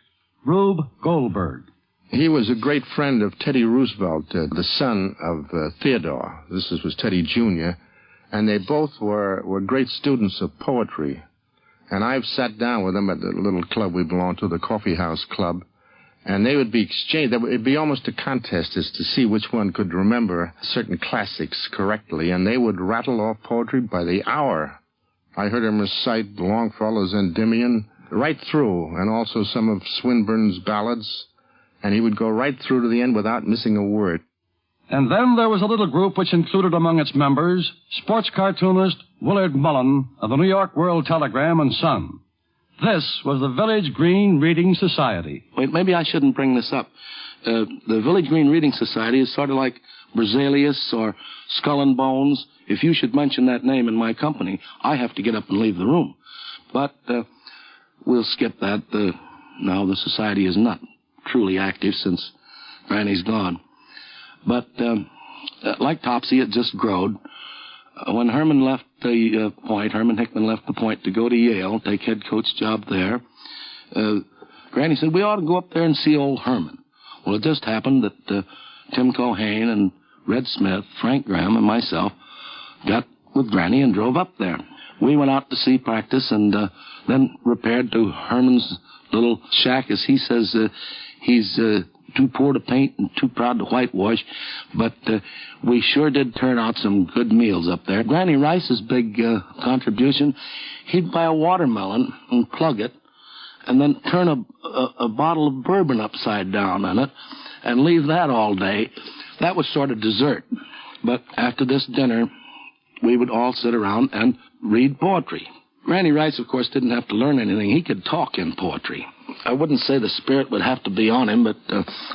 Rube Goldberg. He was a great friend of Teddy Roosevelt, the son of Theodore. This was Teddy Jr., and they both were great students of poetry. And I've sat down with them at the little club we belonged to, the Coffee House Club, and they would be exchanged. It would be almost a contest as to see which one could remember certain classics correctly, and they would rattle off poetry by the hour. I heard him recite Longfellow's Endymion right through, and also some of Swinburne's ballads, and he would go right through to the end without missing a word. And then there was a little group which included among its members sports cartoonist Willard Mullen of the New York World Telegram and Sun. This was the Village Green Reading Society. Wait, maybe I shouldn't bring this up. The Village Green Reading Society is sort of like Berzelius or Skull and Bones. If you should mention that name in my company, I have to get up and leave the room. But we'll skip that. Now the society is not truly active since Granny's gone. But like Topsy, it just growed. when Herman left the point, Herman Hickman left the point to go to Yale, take head coach job there, Granny said, we ought to go up there and see old Herman. Well, it just happened that Tim Cohane and Red Smith, Frank Graham, and myself got with Granny and drove up there. We went out to see practice and then repaired to Herman's little shack. As he says, he's too poor to paint and too proud to whitewash, but we sure did turn out some good meals up there. Granny Rice's big contribution, he'd buy a watermelon and plug it and then turn a bottle of bourbon upside down in it and leave that all day. That was sort of dessert. But after this dinner, we would all sit around and read poetry. Granny Rice, of course, didn't have to learn anything. He could talk in poetry. I wouldn't say the spirit would have to be on him, but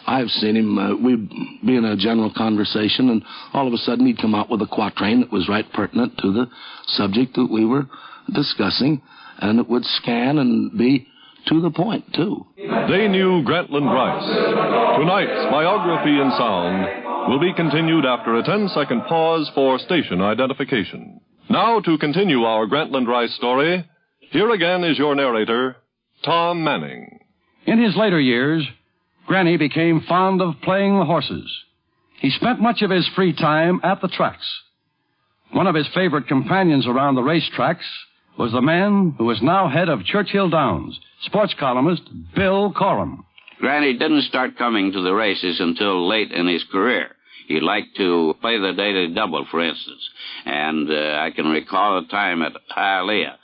I've seen him. We'd be in a general conversation, and all of a sudden he'd come out with a quatrain that was right pertinent to the subject that we were discussing, and it would scan and be to the point, too. They knew Grantland Rice. Tonight's Biography in Sound will be continued after a 10-second pause for station identification. Now, to continue our Grantland Rice story, here again is your narrator, Tom Manning. In his later years, Granny became fond of playing the horses. He spent much of his free time at the tracks. One of his favorite companions around the racetracks was the man who is now head of Churchill Downs, sports columnist Bill Coram. Granny didn't start coming to the races until late in his career. He liked to play the daily double, for instance. And I can recall a time at Hialeah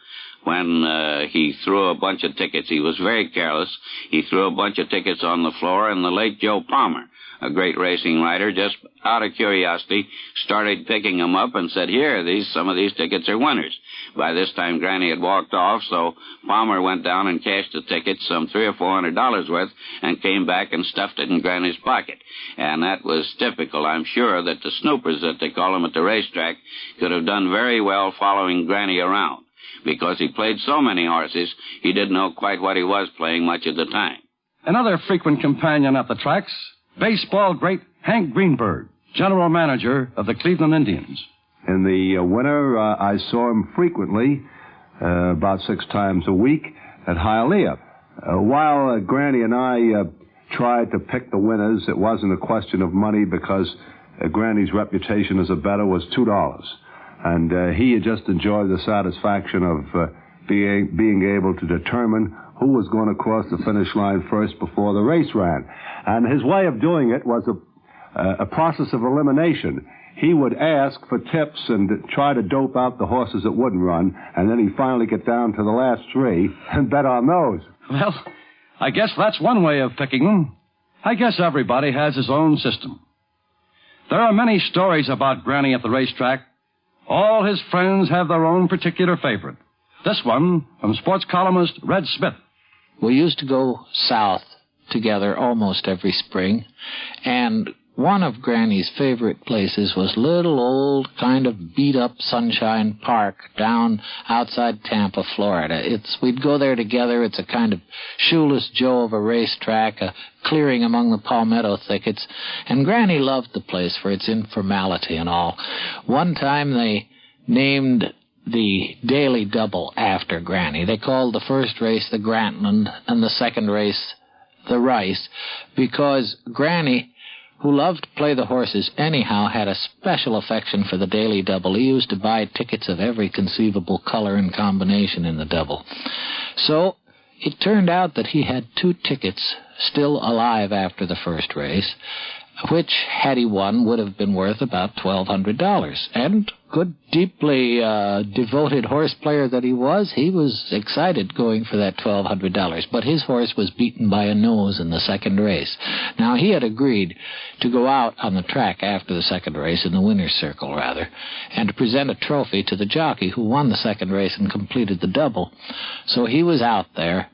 when he threw a bunch of tickets. He was very careless. He threw a bunch of tickets on the floor, and the late Joe Palmer, a great racing writer, just out of curiosity, started picking them up and said, here, some of these tickets are winners. By this time, Granny had walked off, so Palmer went down and cashed the tickets, some $300 or $400 worth, and came back and stuffed it in Granny's pocket. And that was typical. I'm sure that the snoopers, that they call them at the racetrack, could have done very well following Granny around. Because he played so many horses, he didn't know quite what he was playing much of the time. Another frequent companion at the tracks, baseball great Hank Greenberg, general manager of the Cleveland Indians. In the winter, I saw him frequently, about 6 times a week, at Hialeah. While Granny and I tried to pick the winners, it wasn't a question of money because Granny's reputation as a bettor was $2. And he had just enjoyed the satisfaction of being able to determine who was going to cross the finish line first before the race ran. And his way of doing it was a process of elimination. He would ask for tips and try to dope out the horses that wouldn't run, and then he'd finally get down to the last 3 and bet on those. Well, I guess that's one way of picking them. I guess everybody has his own system. There are many stories about Granny at the racetrack. All his friends have their own particular favorite. This one from sports columnist Red Smith. We used to go south together almost every spring, and one of Granny's favorite places was little old kind of beat-up Sunshine Park down outside Tampa, Florida. We'd go there together. It's a kind of shoeless Joe of a racetrack, a clearing among the palmetto thickets, and Granny loved the place for its informality and all. One time they named the Daily Double after Granny. They called the first race the Grantland and the second race the Rice, because Granny, who loved to play the horses anyhow, had a special affection for the Daily Double. He used to buy tickets of every conceivable color and combination in the double. So it turned out that he had 2 tickets still alive after the first race, which, had he won, would have been worth about $1,200. And good, deeply devoted horse player that he was excited going for that $1,200. But his horse was beaten by a nose in the second race. Now, he had agreed to go out on the track after the second race, in the winner's circle, rather, and to present a trophy to the jockey who won the second race and completed the double. So he was out there,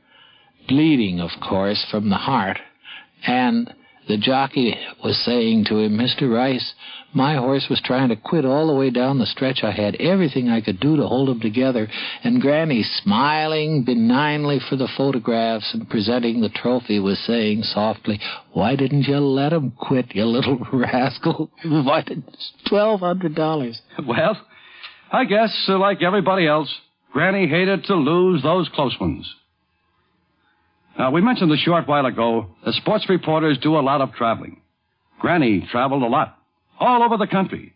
bleeding, of course, from the heart, and the jockey was saying to him, Mr. Rice, my horse was trying to quit all the way down the stretch. I had everything I could do to hold him together. And Granny, smiling benignly for the photographs and presenting the trophy, was saying softly, why didn't you let him quit, you little rascal? Why did $1,200? Well, I guess, like everybody else, Granny hated to lose those close ones. Now, we mentioned a short while ago that sports reporters do a lot of traveling. Granny traveled a lot, all over the country.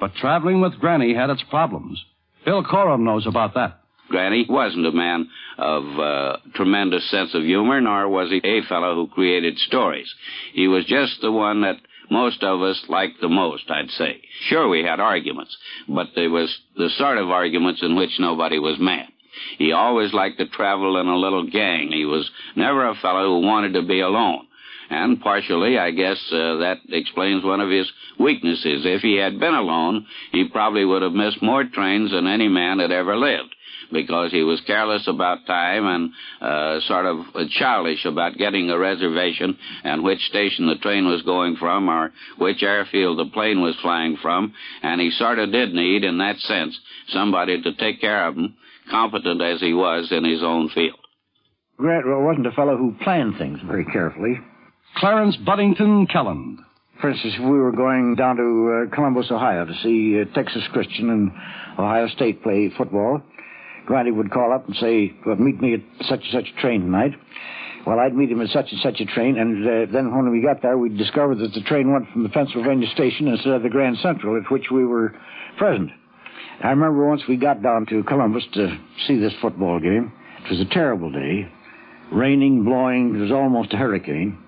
But traveling with Granny had its problems. Bill Coram knows about that. Granny wasn't a man of tremendous sense of humor, nor was he a fellow who created stories. He was just the one that most of us liked the most, I'd say. Sure, we had arguments, but they was the sort of arguments in which nobody was mad. He always liked to travel in a little gang. He was never a fellow who wanted to be alone. And partially, I guess, that explains one of his weaknesses. If he had been alone, he probably would have missed more trains than any man that ever lived, because he was careless about time and sort of childish about getting a reservation and which station the train was going from or which airfield the plane was flying from. And he sort of did need, in that sense, somebody to take care of him, competent as he was in his own field. Grant wasn't a fellow who planned things very carefully. Clarence Buddington Kelland. For instance, if we were going down to Columbus, Ohio to see Texas Christian and Ohio State play football, Granny would call up and say, well, meet me at such and such a train tonight. Well, I'd meet him at such and such a train, and then when we got there, we'd discover that the train went from the Pennsylvania station instead of the Grand Central at which we were present. I remember once we got down to Columbus to see this football game. It was a terrible day. Raining, blowing, it was almost a hurricane.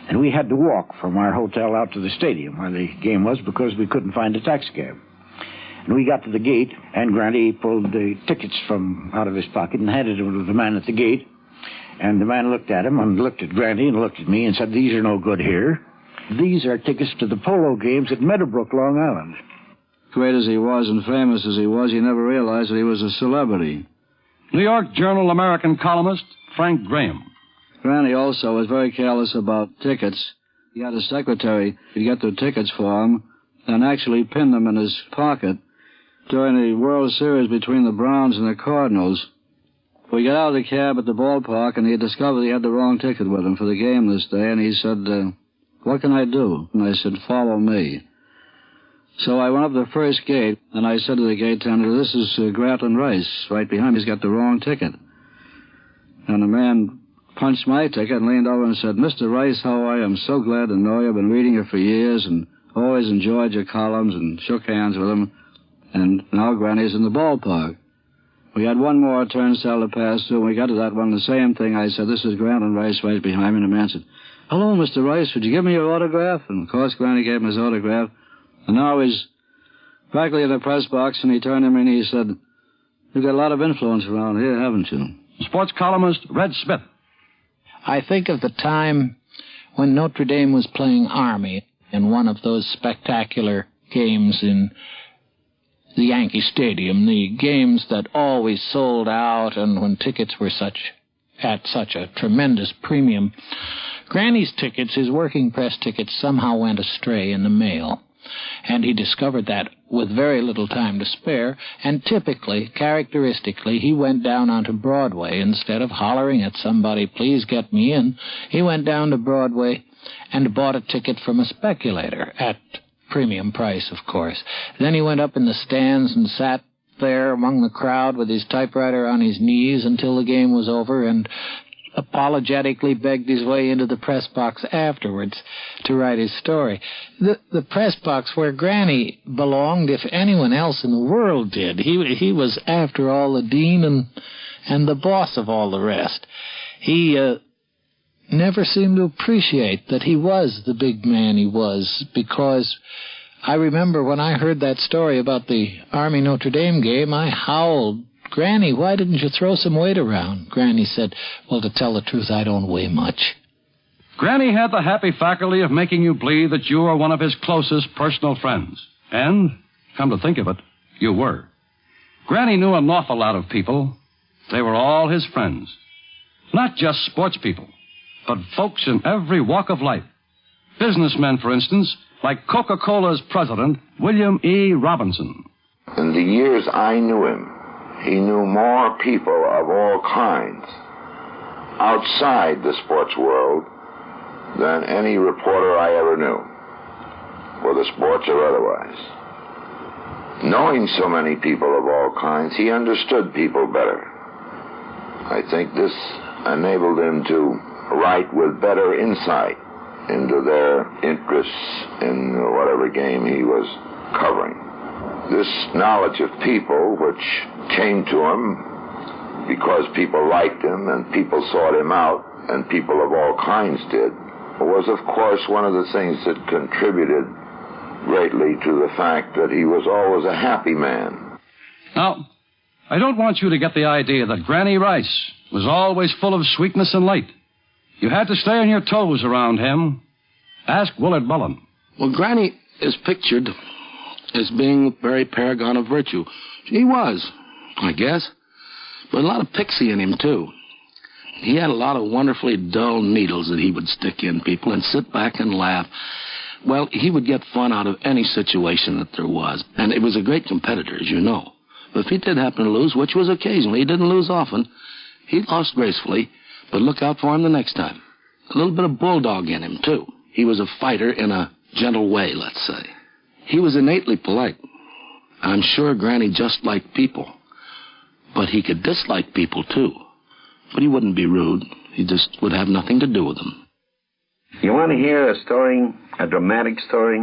And we had to walk from our hotel out to the stadium where the game was because we couldn't find a taxicab. And we got to the gate, and Granny pulled the tickets from out of his pocket and handed them to the man at the gate. And the man looked at him and looked at Granny and looked at me and said, "These are no good here. These are tickets to the polo games at Meadowbrook, Long Island." Great as he was and famous as he was, he never realized that he was a celebrity. New York Journal American columnist Frank Graham. Granny also was very careless about tickets. He had a secretary to get the tickets for him and actually pinned them in his pocket. During the World Series between the Browns and the Cardinals, we got out of the cab at the ballpark, and he discovered he had the wrong ticket with him for the game this day, and he said, "What can I do?" And I said, "Follow me." So I went up to the first gate, and I said to the gate tender, "This is Grantland Rice. Right behind me, he's got the wrong ticket." And the man punched my ticket and leaned over and said, "Mr. Rice, how are you? I'm so glad to know you. I've been reading you for years and always enjoyed your columns," and shook hands with him. And now Granny's in the ballpark. We had one more turnstile to pass through. When we got to that one, the same thing. I said, "This is Grantland Rice right behind me." And the man said, "Hello, Mr. Rice. Would you give me your autograph?" And, of course, Granny gave him his autograph. And now he's practically in the press box, and he turned to me and he said, "You've got a lot of influence around here, haven't you?" Sports columnist Red Smith. I think of the time when Notre Dame was playing Army in one of those spectacular games in the Yankee Stadium, the games that always sold out and when tickets were at such a tremendous premium. Granny's tickets, his working press tickets, somehow went astray in the mail. And he discovered that with very little time to spare, and typically, characteristically, he went down onto Broadway. Instead of hollering at somebody, "Please get me in," he went down to Broadway and bought a ticket from a speculator, at premium price, of course. Then he went up in the stands and sat there among the crowd with his typewriter on his knees until the game was over, and apologetically begged his way into the press box afterwards to write his story. The press box where Granny belonged, if anyone else in the world did. He was, after all, the dean and the boss of all the rest. He never seemed to appreciate that he was the big man he was, because I remember when I heard that story about the Army Notre Dame game, I howled, "Granny, why didn't you throw some weight around?" Granny said, "Well, to tell the truth, I don't weigh much." Granny had the happy faculty of making you believe that you were one of his closest personal friends. And, come to think of it, you were. Granny knew an awful lot of people. They were all his friends. Not just sports people, but folks in every walk of life. Businessmen, for instance, like Coca-Cola's president, William E. Robinson. In the years I knew him, he knew more people of all kinds outside the sports world than any reporter I ever knew, whether sports or otherwise. Knowing so many people of all kinds, he understood people better. I think this enabled him to write with better insight into their interests in whatever game he was covering. This knowledge of people, which came to him because people liked him and people sought him out, and people of all kinds did, was, of course, one of the things that contributed greatly to the fact that he was always a happy man. Now, I don't want you to get the idea that Granny Rice was always full of sweetness and light. You had to stay on your toes around him. Ask Willard Mullen. Well, Granny is pictured as being a very paragon of virtue. He was, I guess, but a lot of pixie in him, too. He had a lot of wonderfully dull needles that he would stick in people and sit back and laugh. Well, he would get fun out of any situation that there was, and he was a great competitor, as you know. But if he did happen to lose, which was occasionally, he didn't lose often, he lost gracefully, but look out for him the next time. A little bit of bulldog in him, too. He was a fighter in a gentle way, let's say. He was innately polite. I'm sure Granny just liked people. But he could dislike people, too. But he wouldn't be rude. He just would have nothing to do with them. You want to hear a story, a dramatic story,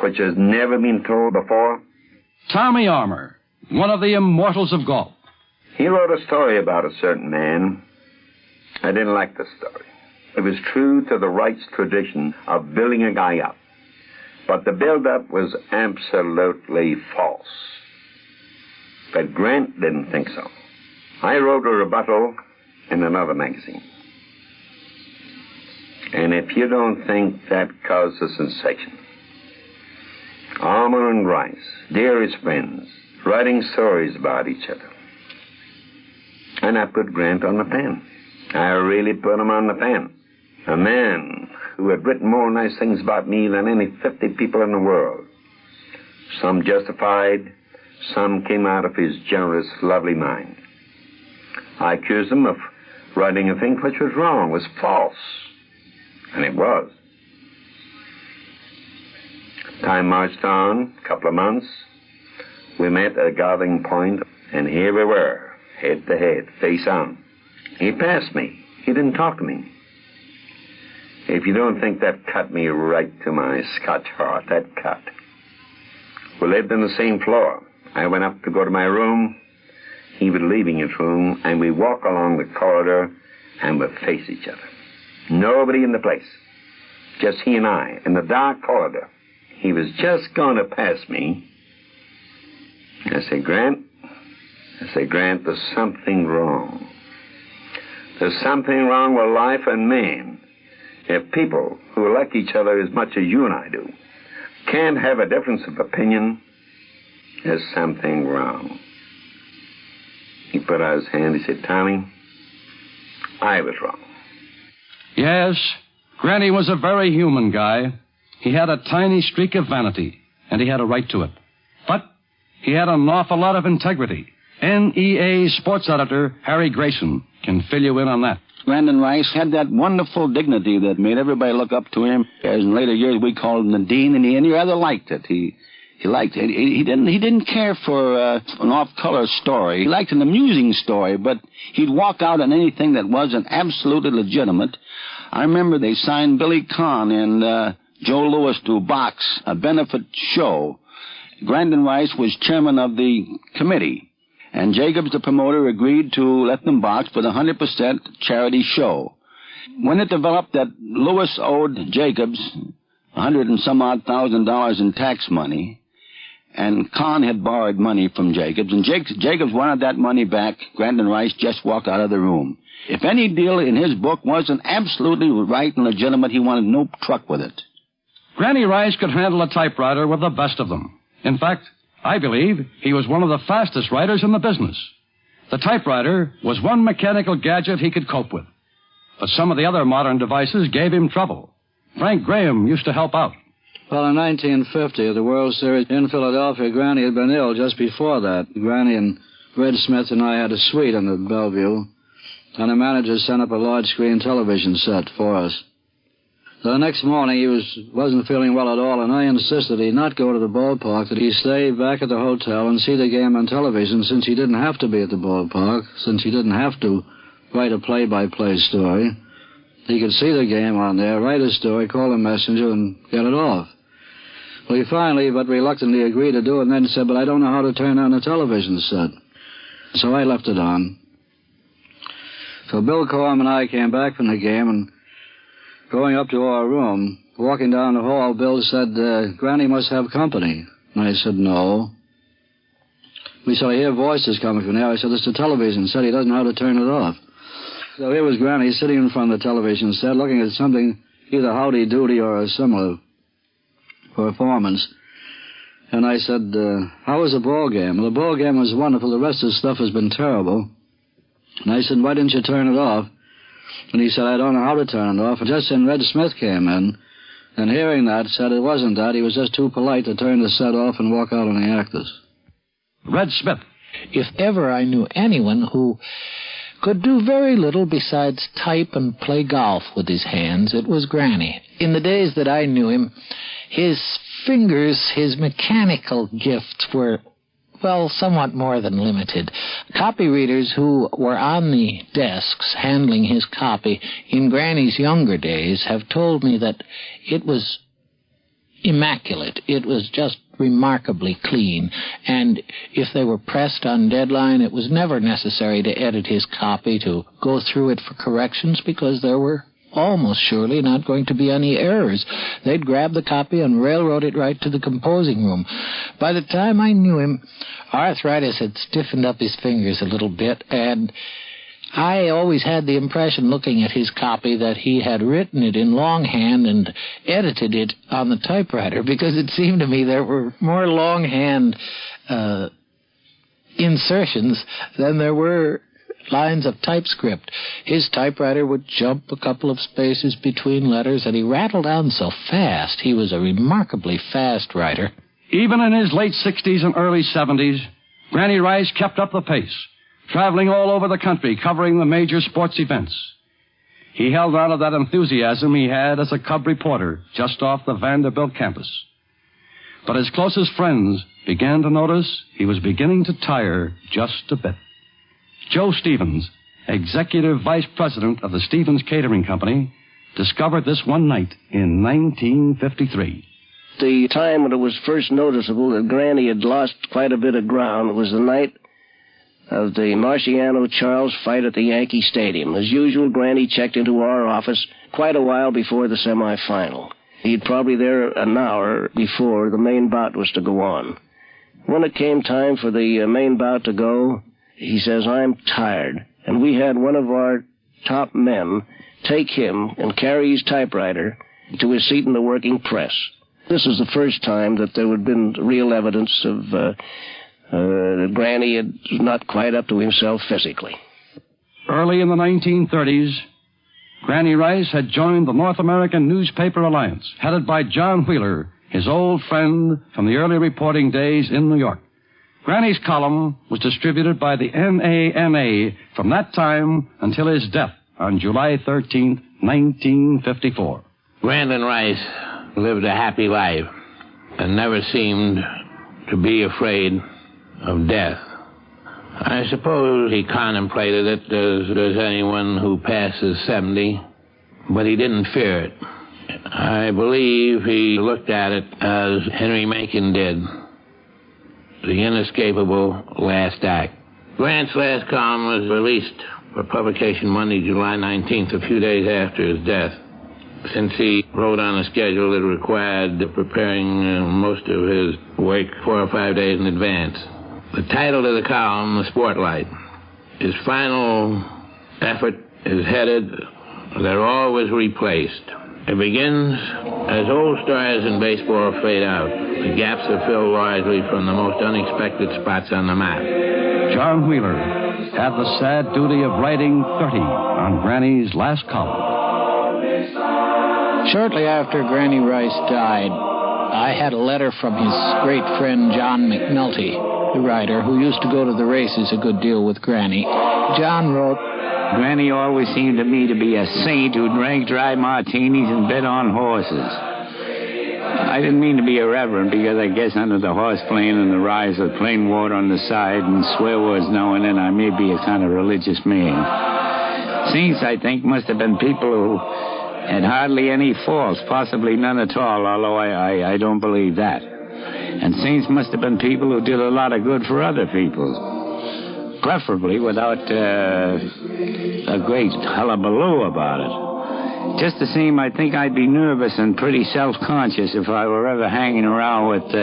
which has never been told before? Tommy Armour, one of the immortals of golf. He wrote a story about a certain man. I didn't like the story. It was true to the Wright's tradition of building a guy up. But the build-up was absolutely false. But Grant didn't think so. I wrote a rebuttal in another magazine. And if you don't think that caused a sensation, Armour and Rice, dearest friends, writing stories about each other. And I put Grant on the pen. I really put him on the pen. A man who had written more nice things about me than any 50 people in the world. Some justified, some came out of his generous, lovely mind. I accused him of writing a thing which was wrong, was false. And it was. Time marched on, a couple of months. We met at a gathering point, and here we were, head to head, face on. He passed me. He didn't talk to me. If you don't think that cut me right to my Scotch heart, that cut. We lived on the same floor. I went up to go to my room. He was leaving his room, and we walk along the corridor, and we face each other. Nobody in the place. Just he and I, in the dark corridor. He was just going to pass me. I say, Grant, there's something wrong. There's something wrong with life and man. If people who like each other as much as you and I do can't have a difference of opinion, there's something wrong. He put out his hand. He said, Tommy, I was wrong. Yes, Granny was a very human guy. He had a tiny streak of vanity, and he had a right to it. But he had an awful lot of integrity. NEA sports editor Harry Grayson can fill you in on that. Grandin Rice had that wonderful dignity that made everybody look up to him. As in later years, we called him the Dean, and he rather liked it. He liked it. He didn't care for an off-color story. He liked an amusing story, but he'd walk out on anything that wasn't absolutely legitimate. I remember they signed Billy Kahn and Joe Louis to box, a benefit show. Grandin Rice was chairman of the committee. And Jacobs, the promoter, agreed to let them box for the 100% charity show. When it developed that Lewis owed Jacobs $100,000 and some odd in tax money, and Kahn had borrowed money from Jacobs, and Jacobs wanted that money back, Grandin Rice just walked out of the room. If any deal in his book wasn't absolutely right and legitimate, he wanted no truck with it. Granny Rice could handle a typewriter with the best of them. In fact, I believe he was one of the fastest writers in the business. The typewriter was one mechanical gadget he could cope with. But some of the other modern devices gave him trouble. Frank Graham used to help out. Well, in 1950, at the World Series in Philadelphia, Granny had been ill just before that. Granny and Red Smith and I had a suite in the Bellevue, and the manager sent up a large-screen television set for us. So the next morning he wasn't feeling well at all, and I insisted he not go to the ballpark, that he stay back at the hotel and see the game on television, since he didn't have to be at the ballpark, since he didn't have to write a play-by-play story. He could see the game on there, write a story, call a messenger, and get it off. Well, he finally, but reluctantly, agreed to do it, and then said, but I don't know how to turn on the television set. So I left it on. So Bill Coram and I came back from the game, and going up to our room, walking down the hall, Bill said, Granny must have company. And I said, no. We said, I hear voices coming from there. I said, it's the television set. He doesn't know how to turn it off. So here was Granny sitting in front of the television set, looking at something, either Howdy Doody or a similar performance. And I said, how was the ball game? Well, the ball game was wonderful. The rest of the stuff has been terrible. And I said, why didn't you turn it off? And he said, I don't know how to turn it off. And just then Red Smith came in, and hearing that, said it wasn't that. He was just too polite to turn the set off and walk out on the actors. Red Smith. If ever I knew anyone who could do very little besides type and play golf with his hands, it was Granny. In the days that I knew him, his fingers, his mechanical gifts were, well, somewhat more than limited. Copy readers who were on the desks handling his copy in Granny's younger days have told me that it was immaculate. It was just remarkably clean, and if they were pressed on deadline, it was never necessary to edit his copy, to go through it for corrections, because there were almost surely not going to be any errors. They'd grab the copy and railroad it right to the composing room. By the time I knew him, arthritis had stiffened up his fingers a little bit, and I always had the impression, looking at his copy, that he had written it in longhand and edited it on the typewriter, because it seemed to me there were more longhand insertions than there were lines of typescript. His typewriter would jump a couple of spaces between letters, and he rattled on so fast. He was a remarkably fast writer. Even in his late 60s and early 70s, Granny Rice kept up the pace, traveling all over the country, covering the major sports events. He held on to that enthusiasm he had as a cub reporter just off the Vanderbilt campus. But his closest friends began to notice he was beginning to tire just a bit. Joe Stevens, executive vice president of the Stevens Catering Company, discovered this one night in 1953. The time when it was first noticeable that Granny had lost quite a bit of ground was the night of the Marciano-Charles fight at the Yankee Stadium. As usual, Granny checked into our office quite a while before the semifinal. He'd probably there an hour before the main bout was to go on. When it came time for the main bout to go, he says, I'm tired. And we had one of our top men take him and carry his typewriter to his seat in the working press. This was the first time that there had been real evidence of that Granny was not quite up to himself physically. Early in the 1930s, Granny Rice had joined the North American Newspaper Alliance, headed by John Wheeler, his old friend from the early reporting days in New York. Granny's column was distributed by the NAMA from that time until his death on July 13th, 1954. Grantland Rice lived a happy life and never seemed to be afraid of death. I suppose he contemplated it as does anyone who passes 70, but he didn't fear it. I believe he looked at it as Henry Mencken did, the inescapable last act. Grant's last column was released for publication Monday, July 19th, a few days after his death. Since he wrote on a schedule that required preparing most of his work 4 or 5 days in advance. The title of the column, The Spotlight. His final effort is headed, They're Always Replaced. It begins as old stars in baseball fade out. The gaps are filled largely from the most unexpected spots on the map. John Wheeler had the sad duty of writing 30 on Granny's last column. Shortly after Granny Rice died, I had a letter from his great friend John McNulty, the writer who used to go to the races a good deal with Granny. John wrote, Granny always seemed to me to be a saint who drank dry martinis and bet on horses. I didn't mean to be irreverent because I guess under the horse playing and the rise of plain water on the side and swear words now and then I may be a kind of religious man. Saints, I think, must have been people who had hardly any faults, possibly none at all, although I don't believe that. And saints must have been people who did a lot of good for other people, preferably without a great hullabaloo about it. Just the same, I think I'd be nervous and pretty self-conscious if I were ever hanging around with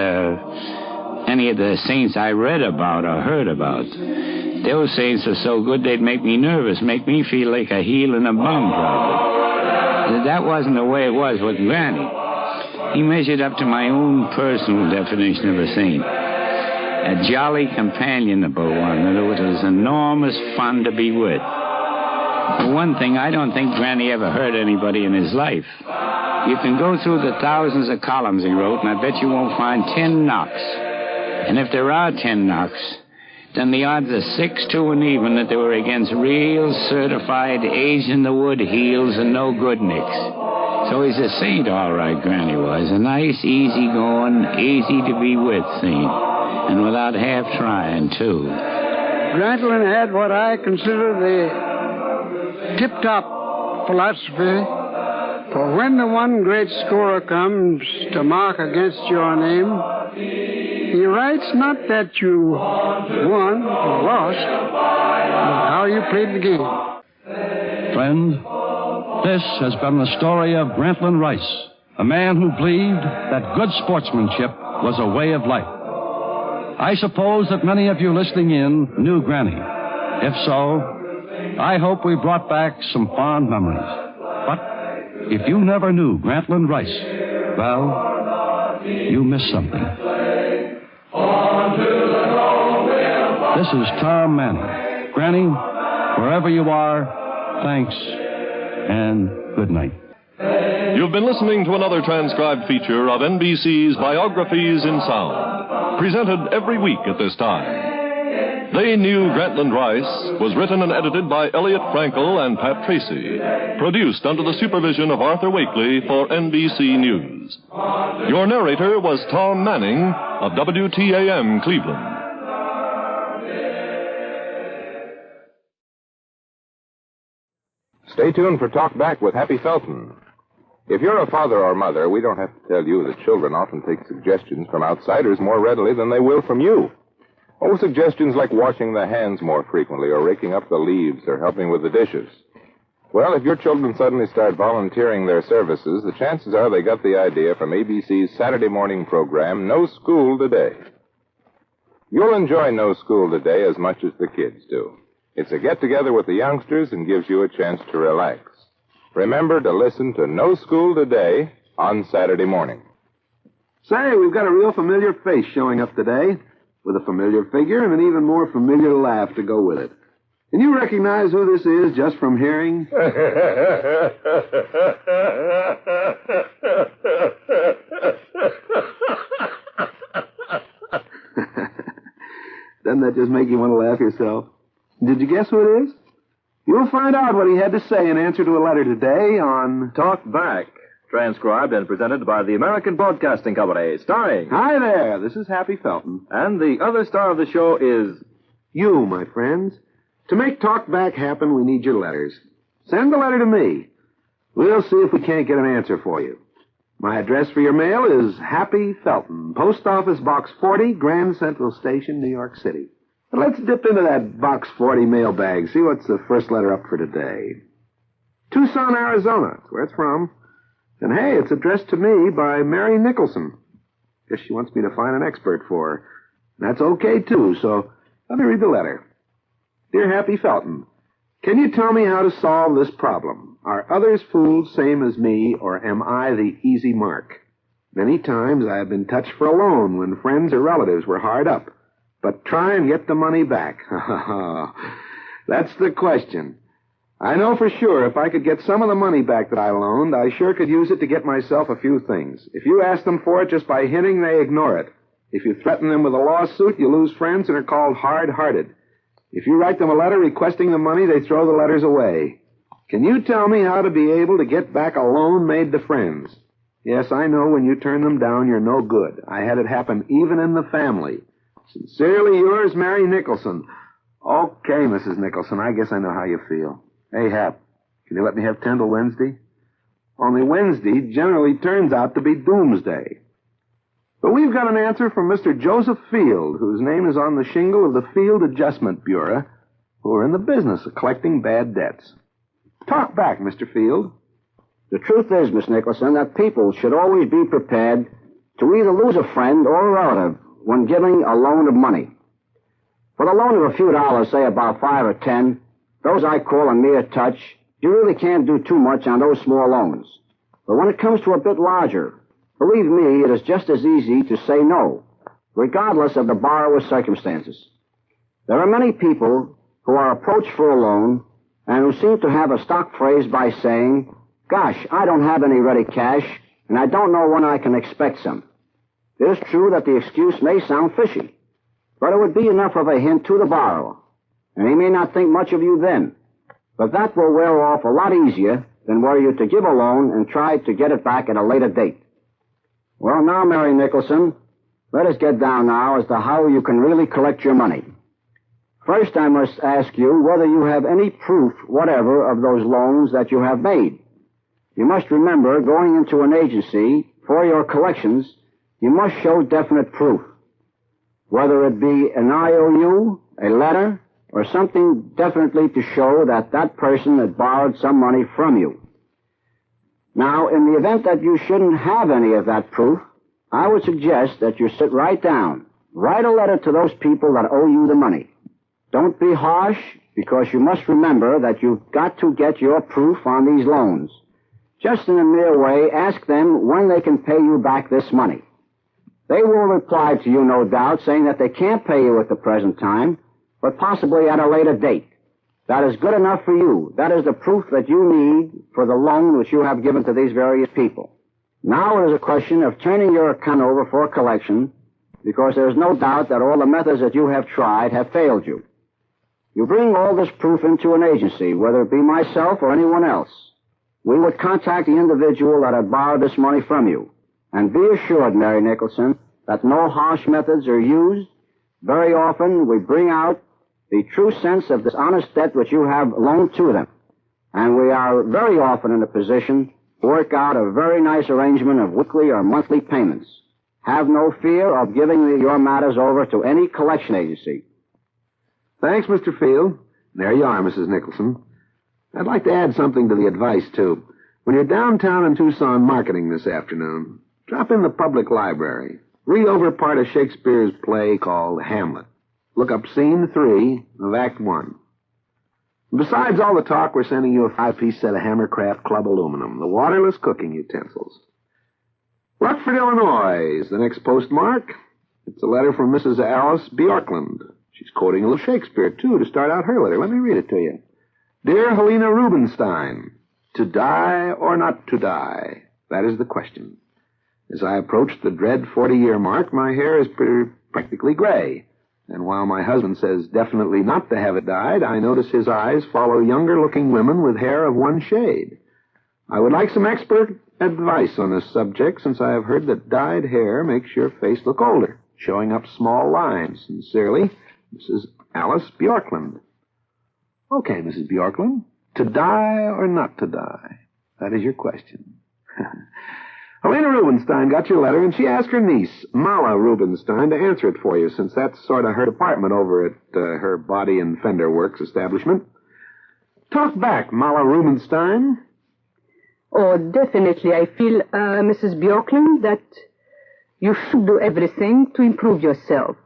any of the saints I read about or heard about. Those saints are so good they'd make me nervous, make me feel like a heel and a bum, probably. That wasn't the way it was with Granny. He measured up to my own personal definition of a saint. A jolly, companionable one that it was enormous fun to be with. For one thing, I don't think Granny ever hurt anybody in his life. You can go through the thousands of columns he wrote, and I bet you won't find 10 knocks. And if there are 10 knocks, then the odds are 6 to 1 even that they were against real, certified, aged-in-the-wood heels and no good nicks. So he's a saint, all right, Granny was. A nice, easy-going, easy-to-be-with saint. And without half trying, too. Grantland had what I consider the tip-top philosophy. For when the one great scorer comes to mark against your name, he writes not that you won or lost, but how you played the game. Friend, this has been the story of Grantland Rice, a man who believed that good sportsmanship was a way of life. I suppose that many of you listening in knew Granny. If so, I hope we brought back some fond memories. But if you never knew Grantland Rice, well, you missed something. This is Tom Manning. Granny, wherever you are, thanks and good night. You've been listening to another transcribed feature of NBC's Biographies in Sound, presented every week at this time. They Knew Grantland Rice was written and edited by Elliot Frankel and Pat Tracy, produced under the supervision of Arthur Wakely for NBC News. Your narrator was Tom Manning of WTAM Cleveland. Stay tuned for Talk Back with Happy Felton. If you're a father or mother, we don't have to tell you that children often take suggestions from outsiders more readily than they will from you. Oh, suggestions like washing the hands more frequently or raking up the leaves or helping with the dishes. Well, if your children suddenly start volunteering their services, the chances are they got the idea from ABC's Saturday morning program, No School Today. You'll enjoy No School Today as much as the kids do. It's a get-together with the youngsters and gives you a chance to relax. Remember to listen to No School Today on Saturday morning. Say, we've got a real familiar face showing up today, with a familiar figure and an even more familiar laugh to go with it. Can you recognize who this is just from hearing? Doesn't that just make you want to laugh yourself? Did you guess who it is? You'll find out what he had to say in answer to a letter today on Talk Back, transcribed and presented by the American Broadcasting Company, starring... Hi there, this is Happy Felton. And the other star of the show is... You, my friends. To make Talk Back happen, we need your letters. Send the letter to me. We'll see if we can't get an answer for you. My address for your mail is Happy Felton, Post Office Box 40, Grand Central Station, New York City. But let's dip into that Box 40 mailbag, see what's the first letter up for today. Tucson, Arizona. That's where it's from. And hey, it's addressed to me by Mary Nicholson. Guess she wants me to find an expert for her. That's okay, too, so let me read the letter. Dear Happy Felton, can you tell me how to solve this problem? Are others fools same as me, or am I the easy mark? Many times I have been touched for a loan when friends or relatives were hard up. But try and get the money back. That's the question. I know for sure if I could get some of the money back that I loaned, I sure could use it to get myself a few things. If you ask them for it just by hinting, they ignore it. If you threaten them with a lawsuit, you lose friends and are called hard-hearted. If you write them a letter requesting the money, they throw the letters away. Can you tell me how to be able to get back a loan made to friends? Yes, I know when you turn them down, you're no good. I had it happen even in the family. Sincerely yours, Mary Nicholson. Okay, Mrs. Nicholson, I guess I know how you feel. Hey, Hap, can you let me have 10 till Wednesday? Only Wednesday generally turns out to be doomsday. But we've got an answer from Mr. Joseph Field, whose name is on the shingle of the Field Adjustment Bureau, who are in the business of collecting bad debts. Talk back, Mr. Field. The truth is, Miss Nicholson, that people should always be prepared to either lose a friend or a relative when giving a loan of money. For the loan of a few dollars, say about 5 or 10, those I call a mere touch, you really can't do too much on those small loans. But when it comes to a bit larger, believe me, it is just as easy to say no, regardless of the borrower's circumstances. There are many people who are approached for a loan and who seem to have a stock phrase by saying, "Gosh, I don't have any ready cash, and I don't know when I can expect some." It is true that the excuse may sound fishy, but it would be enough of a hint to the borrower, and he may not think much of you then. But that will wear off a lot easier than were you to give a loan and try to get it back at a later date. Well, now, Mary Nicholson, let us get down now as to how you can really collect your money. First, I must ask you whether you have any proof whatever of those loans that you have made. You must remember, going into an agency for your collections, you must show definite proof, whether it be an IOU, a letter, or something definitely to show that that person had borrowed some money from you. Now, in the event that you shouldn't have any of that proof, I would suggest that you sit right down, write a letter to those people that owe you the money. Don't be harsh, because you must remember that you've got to get your proof on these loans. Just in a mere way, ask them when they can pay you back this money. They will reply to you, no doubt, saying that they can't pay you at the present time, but possibly at a later date. That is good enough for you. That is the proof that you need for the loan which you have given to these various people. Now it is a question of turning your account over for collection, because there is no doubt that all the methods that you have tried have failed you. You bring all this proof into an agency, whether it be myself or anyone else. We would contact the individual that had borrowed this money from you. And be assured, Mary Nicholson, that no harsh methods are used. Very often we bring out the true sense of this honest debt which you have loaned to them. And we are very often in a position to work out a very nice arrangement of weekly or monthly payments. Have no fear of giving your matters over to any collection agency. Thanks, Mr. Field. There you are, Mrs. Nicholson. I'd like to add something to the advice, too. When you're downtown in Tucson marketing this afternoon, drop in the public library. Read over part of Shakespeare's play called Hamlet. Look up Scene 3 of Act 1. Besides all the talk, we're sending you a 5-piece set of Hammercraft Club aluminum, the waterless cooking utensils. Rutherford, Illinois is the next postmark. It's a letter from Mrs. Alice Bjorkland. She's quoting a little Shakespeare, too, to start out her letter. Let me read it to you. Dear Helena Rubinstein, to die or not to die? That is the question. As I approach the dread 40-year mark, my hair is practically gray. And while my husband says definitely not to have it dyed, I notice his eyes follow younger-looking women with hair of one shade. I would like some expert advice on this subject, since I have heard that dyed hair makes your face look older, showing up small lines. Sincerely, Mrs. Alice Bjorkland. Okay, Mrs. Bjorkland. To die or not to die? That is your question. Helena Rubinstein got your letter, and she asked her niece, Mala Rubinstein, to answer it for you, since that's sort of her department over at her body and fender works establishment. Talk back, Mala Rubinstein. Oh, definitely. I feel, Mrs. Bjorkland, that you should do everything to improve yourself.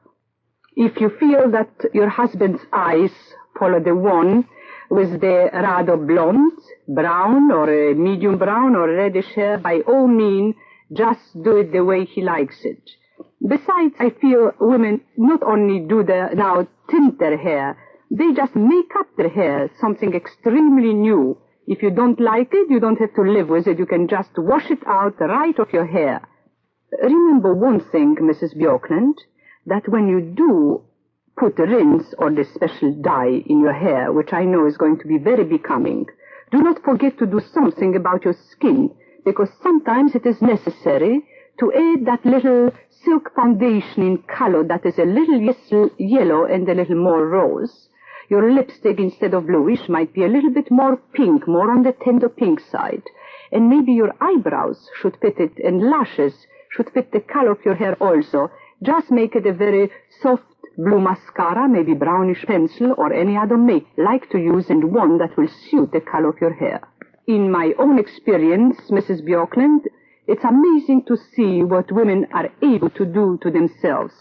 If you feel that your husband's eyes follow the one with the rather blonde, brown, or a medium brown, or reddish hair, by all means, just do it the way he likes it. Besides, I feel women not only now tint their hair, they just make up their hair something extremely new. If you don't like it, you don't have to live with it. You can just wash it out right off your hair. Remember one thing, Mrs. Bjorkland, that when you do put the rinse or the special dye in your hair, which I know is going to be very becoming. Do not forget to do something about your skin, because sometimes it is necessary to add that little silk foundation in color that is a little yellow and a little more rose. Your lipstick, instead of bluish, might be a little bit more pink, more on the tender pink side. And maybe your eyebrows should fit it, and lashes should fit the color of your hair also. Just make it a very soft blue mascara, maybe brownish pencil, or any other make like to use, and one that will suit the color of your hair. In my own experience, Mrs. Bjorkland, it's amazing to see what women are able to do to themselves.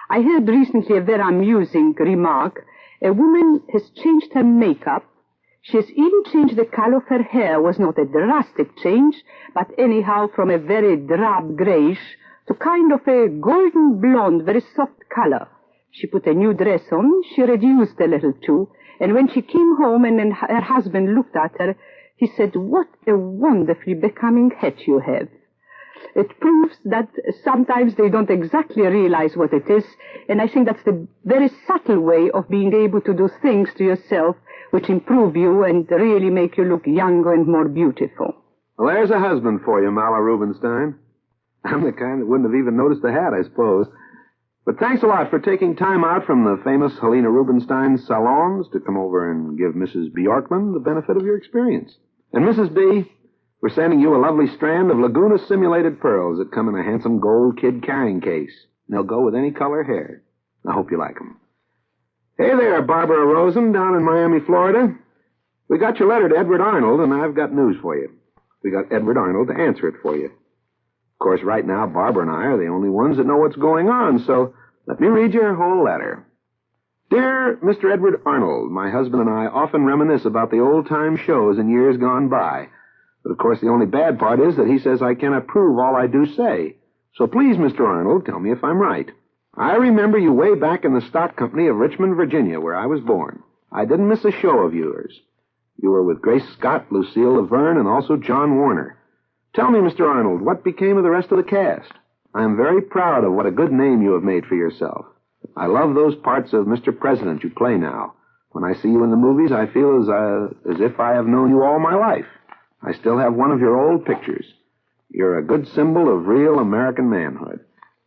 I heard recently a very amusing remark. A woman has changed her makeup. She has even changed the color of her hair. Was not a drastic change, but anyhow from a very drab grayish to kind of a golden blonde, very soft color. She put a new dress on. She reduced a little too. And when she came home and then her husband looked at her, he said, "What a wonderfully becoming hat you have." It proves that sometimes they don't exactly realize what it is, and I think that's the very subtle way of being able to do things to yourself which improve you and really make you look younger and more beautiful. Well, there's a husband for you, Mala Rubenstein. I'm the kind that wouldn't have even noticed the hat, I suppose. But thanks a lot for taking time out from the famous Helena Rubinstein's salons to come over and give Mrs. Bjorkman the benefit of your experience. And Mrs. B, we're sending you a lovely strand of Laguna simulated pearls that come in a handsome gold kid carrying case. They'll go with any color hair. I hope you like them. Hey there, Barbara Rosen down in Miami, Florida. We got your letter to Edward Arnold, and I've got news for you. We got Edward Arnold to answer it for you. Of course, right now, Barbara and I are the only ones that know what's going on, so let me read your whole letter. Dear Mr. Edward Arnold, my husband and I often reminisce about the old-time shows in years gone by. But, of course, the only bad part is that he says I cannot prove all I do say. So please, Mr. Arnold, tell me if I'm right. I remember you way back in the stock company of Richmond, Virginia, where I was born. I didn't miss a show of yours. You were with Grace Scott, Lucille Laverne, and also John Warner. Tell me, Mr. Arnold, what became of the rest of the cast? I am very proud of what a good name you have made for yourself. I love those parts of Mr. President you play now. When I see you in the movies, I feel as if I have known you all my life. I still have one of your old pictures. You're a good symbol of real American manhood.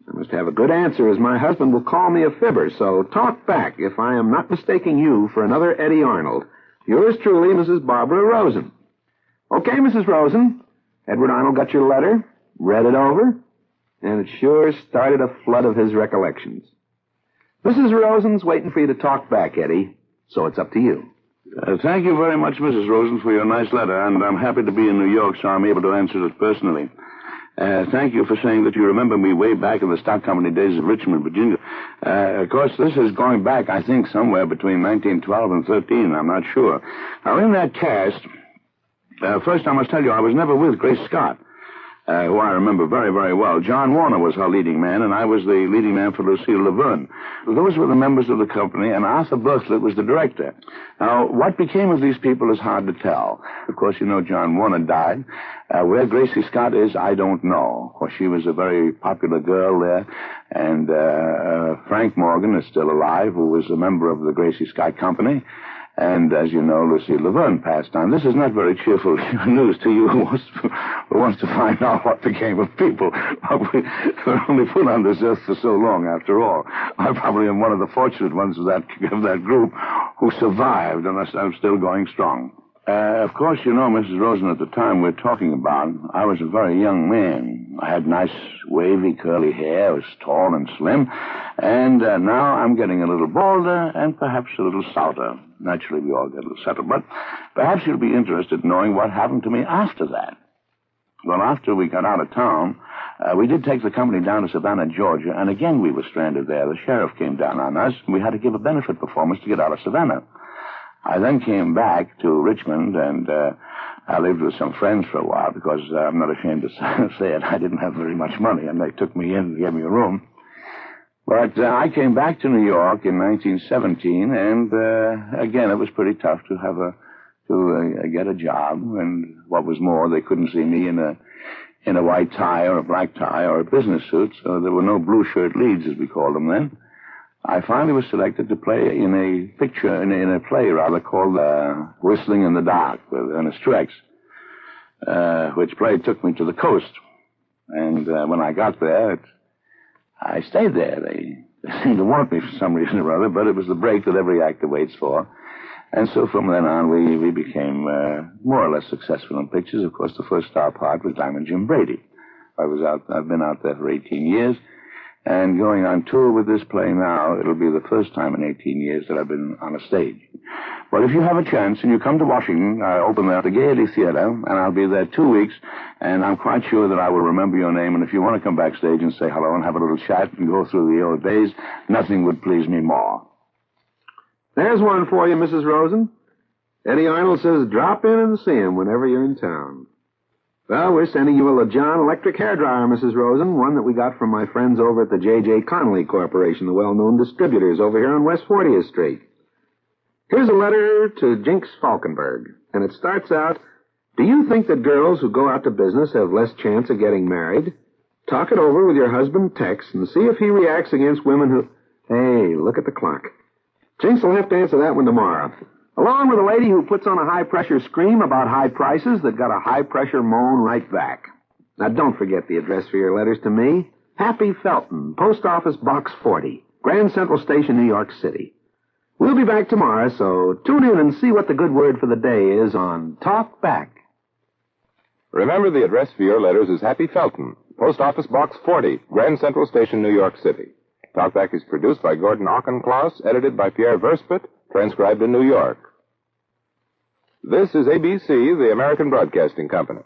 I must have a good answer, as my husband will call me a fibber, so talk back if I am not mistaking you for another Eddie Arnold. Yours truly, Mrs. Barbara Rosen. Okay, Mrs. Rosen. Edward Arnold got your letter, read it over, and it sure started a flood of his recollections. Mrs. Rosen's waiting for you to talk back, Eddie, so it's up to you. Thank you very much, Mrs. Rosen, for your nice letter, and I'm happy to be in New York, so I'm able to answer it personally. Thank you for saying that you remember me way back in the stock company days of Richmond, Virginia. Of course, this is going back, I think, somewhere between 1912 and 13. I'm not sure. Now, in that cast, first I must tell you, I was never with Grace Scott, who I remember very, very well. John Warner was her leading man, and I was the leading man for Lucille Laverne. Those were the members of the company, and Arthur Berthlet was the director. Now, what became of these people is hard to tell. Of course, you know John Warner died. Where Gracie Scott is, I don't know. Of course, she was a very popular girl there, and Frank Morgan is still alive, who was a member of the Gracie Scott Company. And, as you know, Lucille Laverne passed on. This is not very cheerful news to you who wants to find out what became of people. We're only put on this earth for so long, after all. I probably am one of the fortunate ones of that group who survived, and I'm still going strong. Of course, you know, Mrs. Rosen, at the time we're talking about, I was a very young man. I had nice, wavy, curly hair. I was tall and slim. And now I'm getting a little balder and perhaps a little stouter. Naturally, we all get a little settled. But perhaps you'll be interested in knowing what happened to me after that. Well, after we got out of town, we did take the company down to Savannah, Georgia, and again we were stranded there. The sheriff came down on us, and we had to give a benefit performance to get out of Savannah. I then came back to Richmond, and I lived with some friends for a while because I'm not ashamed to say it. I didn't have very much money, and they took me in and gave me a room. But I came back to New York in 1917, and again, it was pretty tough to have to get a job. And what was more, they couldn't see me in a white tie or a black tie or a business suit, so there were no blue shirt leads, as we called them then. I finally was selected to play in a picture, in a play rather, called Whistling in the Dark with Ernest Truex, which play took me to the coast. And when I got there, I stayed there. They seemed to want me for some reason or other, but it was the break that every actor waits for. And so from then on, we became more or less successful in pictures. Of course, the first star part was Diamond Jim Brady. I've been out there for 18 years. And going on tour with this play now, it'll be the first time in 18 years that I've been on a stage. But if you have a chance and you come to Washington, I open there at the Gaiety Theater, and I'll be there 2 weeks, and I'm quite sure that I will remember your name. And if you want to come backstage and say hello and have a little chat and go through the old days, nothing would please me more. There's one for you, Mrs. Rosen. Eddie Arnold says drop in and see him whenever you're in town. Well, we're sending you a LeJohn electric hairdryer, Mrs. Rosen, one that we got from my friends over at the J.J. Connolly Corporation, the well-known distributors over here on West 40th Street. Here's a letter to Jinx Falkenberg, and it starts out, do you think that girls who go out to business have less chance of getting married? Talk it over with your husband Tex and see if he reacts against women who... Hey, look at the clock. Jinx will have to answer that one tomorrow. Along with a lady who puts on a high-pressure scream about high prices that got a high-pressure moan right back. Now, don't forget the address for your letters to me. Happy Felton, Post Office Box 40, Grand Central Station, New York City. We'll be back tomorrow, so tune in and see what the good word for the day is on Talk Back. Remember, the address for your letters is Happy Felton, Post Office Box 40, Grand Central Station, New York City. Talkback is produced by Gordon Auchincloss, edited by Pierre Verspet, transcribed in New York. This is ABC, the American Broadcasting Company.